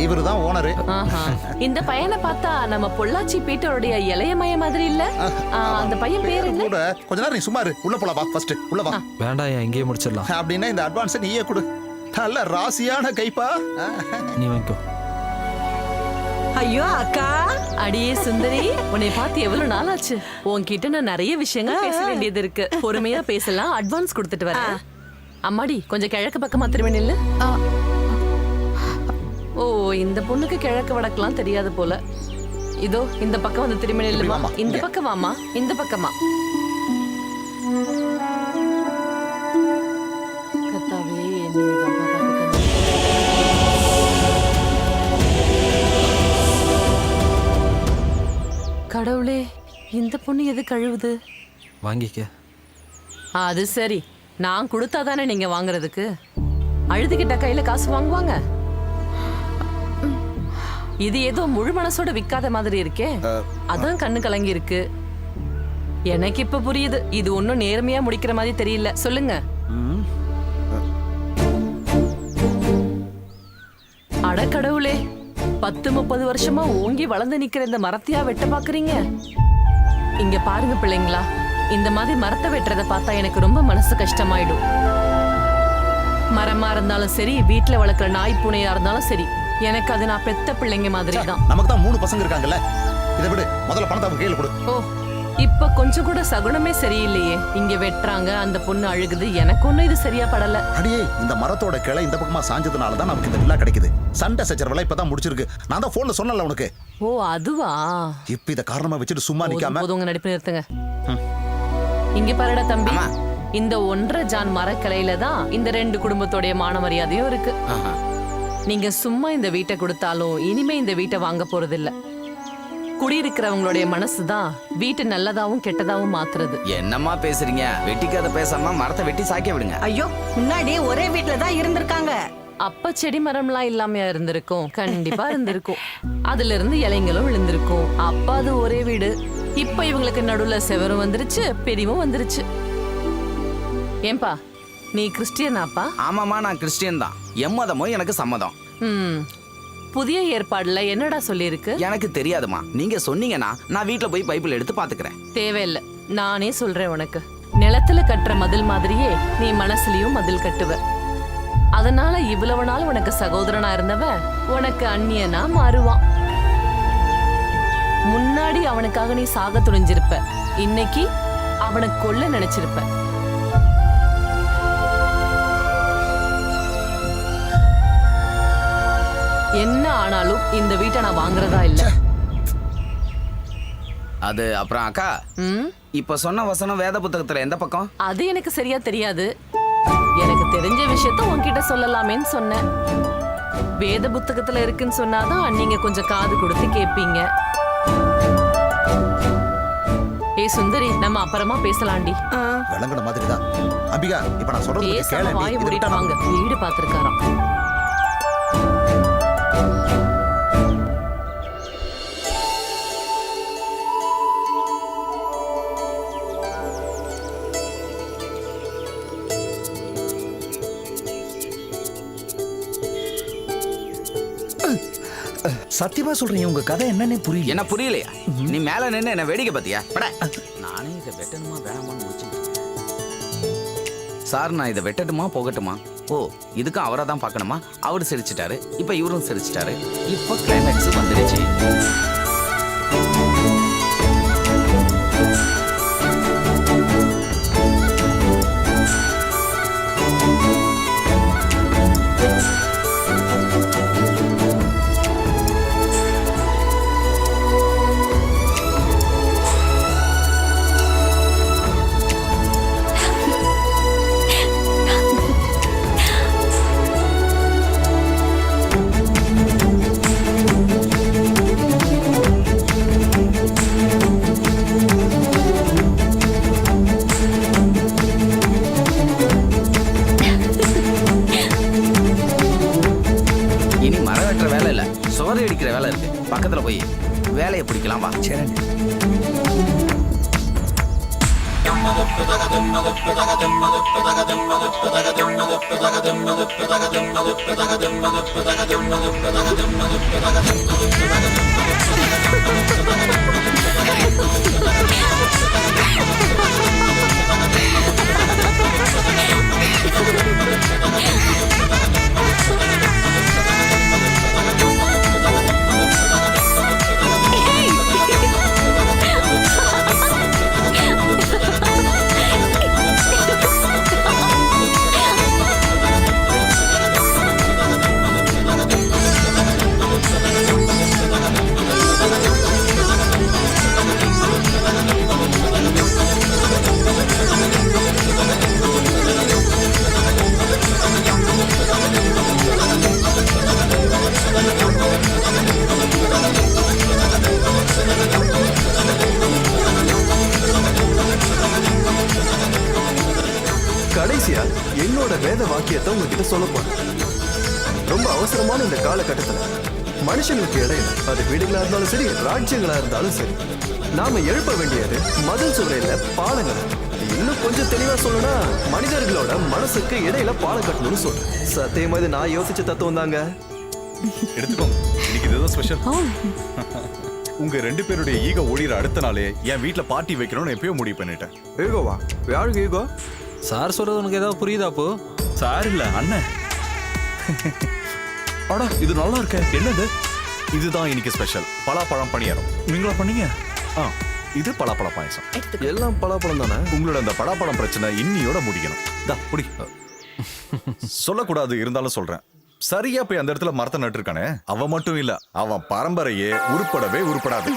இவருதான் ஓனரு. இந்த பையனை பார்த்தா நம்ம பொள்ளாச்சி பீட்டருடைய இளைய மைய மாதிரி இல்ல? அந்த பையன் பேர் என்ன? கூட கொஞ்ச நேரம் நீ சும்மா இரு. உள்ள போலாம் வா. ஃபர்ஸ்ட் உள்ள வா. வேண்டாம், இங்கேயே முடிச்சிடலாம். அப்படின்னா இந்த அட்வான்ஸ் நீயே கொடு. நல்ல ராசியான கைப்பா. நீ வாங்கிக்கோ. ஐயோ அக்கா. அடியே சுந்தரி, உன்னை பார்த்து எவ்வளவு நாள் ஆச்சு. உன்கிட்ட நான் நிறைய விஷயங்கள் பேச வேண்டியது இருக்கு. பொறுமையா பேசலாம். அட்வான்ஸ் கொடுத்துட்டு வரேன். அம்மாடி கொஞ்சம் கிழக்கு பக்கமா திரும்பி நில்லு. ஓ, இந்த பொண்ணுக்கு கிழக்கு வடக்கெல்லாம் தெரியாது போல. இதோ இந்த பக்கம் வந்து திரும்பி நில்லுமா. இந்த பக்கம் வாமா, இந்த பக்கமா. கத்தாவே கடவுளே, இந்த பொண்ணு எது கழுவுது? வாங்கிக்க. அது சரி, நான் கொடுத்தாதானே நீங்க வாங்குறதுக்கு. அழுதுகிட்ட கையில காசு வாங்குவாங்க? இது ஏதோ முழு மனசோட விக்காத மாதிரி இருக்கே. அதான் கண்ணு கலங்கி இருக்கு. எனக்கு இப்ப புரியுது, இது ஒன்னும் நேர்மையா முடிக்கிற மாதிரி தெரியல. சொல்லுங்க. அடக்கடவுளே, 10-30 வருஷமா ஓங்கி வளர்ந்து நிக்கிற இந்த மரத்தையா வெட்ட பாக்குறீங்க? இங்க பாருங்க பிள்ளைங்களா, இந்த மாதிரி மரத்தை வெட்டுறத பார்த்தா எனக்கு ரொம்ப மனசு கஷ்டமாயிடும். மரமா இருந்தாலும் சரி, வீட்டுல வளர்க்குற நாய் பூனையா இருந்தாலும் சரி, எனக்கு அது நான் பெத்த பிள்ளைங்க மாதிரி தான். நமக்கு தான் 3 பசங்க இருக்காங்கல்ல. இதை விடு, முதல்ல பணத்தை அவங்க கையில கொடு. ஓ, இப்ப கொஞ்சம் கூட சகுனமே சரியில்லையே. இங்க வெட்டுறாங்க, அந்த பொண்ணு அழுகுது. எனக்கு ஒண்ணும் இது சரியா படல. அடியே, இந்த மரத்தோட கிளை இந்த பக்கமா சாஞ்சதுனால தான் நமக்கு இந்த வில்லா கிடைக்குது. சண்டை சச்சரவெல்லாம் இப்பதான் முடிச்சிருக்கு. நான் தான் போன்ல சொன்னல உனக்கு. ஓ அதுவா? இப்ப இத காரணமா வச்சுட்டு சும்மா நிக்காம போதுங்க, நடிப்பு நிறுத்துங்க. இங்க பாருடா தம்பி, இந்த 1.5 ஜான் மரக்கிளையில தான் இந்த 2 குடும்பத்தோடைய மான மரியாதையும் இருக்கு. நீங்க சும்மா இந்த வீட்டை கொடுத்தாலும் இனிமே இந்த வீட்டை வாங்க போறது இல்ல. குடியிருக்கிறவங்களுடைய மனசுதான் வீட்டை நல்லதாவும் கெட்டதாவும் மாத்துறது. என்னம்மா பேசுறீங்க? வெட்டிக்காத பேசாம மரத்தை வெட்டி சாய்க்க விடுங்க. ஐயோ, முன்னாடி ஒரே வீட்டுல தான் இருந்திருக்காங்க. அப்ப செடி மரம்லாம் இல்லாமையா இருந்திருக்கும்? கண்டிப்பா இருந்திருக்கும். அதுல இருந்து இலைங்களும் விழுந்திருக்கும். அப்ப அது ஒரே வீடு. இப்ப இவங்களுக்கு நடுவுல செவரும் வந்துருச்சு, பெரியவும் வந்துருச்சு. ஏன்பா, நீ கிறிஸ்டியனாப்பா? ஆமாமா, நான் கிறிஸ்டியன் தான். எம்மதமும் எனக்கு சம்மதம். புதிய ஏற்பாடுல என்னடா சொல்லிருக்கு? எனக்கு தெரியாதுமா. நீங்க சொன்னீங்கன்னா நான் வீட்டுல போய் பைபிள் எடுத்து பாத்துக்கிறேன். தேவையில்லை, நானே சொல்றேன் உனக்கு. நிலத்துல கட்டுற மதில் மாதிரியே நீ மனசுலயும் மதில் கட்டுவ. அதனால இவ்வளவு நாள் உனக்கு சகோதரனா இருந்தவன் உனக்கு அந்நியனா மாறுவான். முன்னாடி அவனுக்காக நீ சாக துணிஞ்சிருப்ப, இன்னைக்கு அவனை கொல்ல நினைச்சிருப்ப. என்ன ஆனாலும் இந்த வீட்டை நான் வாங்குறதா இல்ல. அது அப்புறம் அக்கா, இப்ப சொன்ன வசனம் வேத புத்தகத்துல எந்த பக்கம்? அது எனக்கு சரியா தெரியாது. எனக்கு தெரிஞ்ச விஷயத்த உன்கிட்ட சொல்லலாமேன்னு சொன்னேன். வேத புத்தகத்துல இருக்குன்னு சொன்னாதான் நீங்க கொஞ்சம் காது கொடுத்து கேட்பீங்க. ஏய் சுந்தரி, நம்ம அப்புறமா பேசலாண்டி. விளங்குன மாதிரி தான். அம்பிகா, இப்ப நான் சொல்றது பேசாம வாயை மூடிட்டு வாங்க. வீடு பாத்துருக்காராம். சத்தியமா சொல்றீங்க, உங்க கதை என்னன்னே புரியல. என்ன புரியலையா? நீ மேல நின்னு என்ன வேடிக்கை பாத்தியா? நானே இதை வெட்டணுமா வேணாமான்னு முடிச்சுட்டு. சார், நான் இதை வெட்டட்டுமா போகட்டுமா? ஓ, இதுக்கும் அவரை தான் பார்க்கணுமா? அவரு சிரிச்சிட்டாரு, இப்ப இவரும் சிரிச்சிட்டாரு. இப்ப கிளைமேக்ஸ் வந்துடுச்சு. அடிக்கிற வேலை இருக்கு, பக்கத்துல போய் வேலையை பிடிக்கலாம். வா. கடைசியா என்னோட வேத வாக்கியத்தை உங்ககிட்ட சொல்ல போறேன். ரொம்ப அவசரமான இந்த காலகட்டத்துல மனுஷங்களுக்கு இடையில, அது வீடுகளா இருந்தாலும் சரி, ராஜ்யங்களா இருந்தாலும் சரி, நாம எழுப்ப வேண்டியது மதில் சுவரையில பாலங்கள். இன்னும் கொஞ்சம் தெளிவா சொல்லணும்னா மனிதர்களோட மனசுக்கு இடையில பாலம் கட்டணும்னு சொல்றேன். சத்தியமா இது நான் யோசிச்ச தத்துவம் தாங்க. எடுத்துக்கோங்க, இன்னைக்கு இதுதான் ஸ்பெஷல். உங்க 2 பேருடைய ஈகோ ஓடிற அடுத்த நாளே என் வீட்டுல பார்ட்டி வைக்கணும்னு எப்பயோ முடிவு பண்ணிட்டேன். ஈகோவா? யாருக்கு ஈகோ? சார் சொல்றது உனக்கு ஏதாவது புரியுதா? அப்போ சார் இல்ல, அண்ணன். அடா, இது நல்லா இருக்க. என்னது? இதுதான் இன்னைக்கு ஸ்பெஷல் பலாப்பழம் பணியாரம். நீங்களா பண்ணீங்க? இது பலாப்பழ பாயசம். எல்லாம் பலாப்பழம் தானே? உங்களோட அந்த பலாப்பழம் பிரச்சனை இன்னியோட முடிக்கணும். தா புடி. சொல்லக்கூடாது இருந்தாலும் சொல்றேன். சரியா போய் அந்த இடத்துல மரத்தை நட்டுருக்கானே, அவன் மட்டும் இல்ல, அவன் பரம்பரையே உருப்படவே உருப்படாது.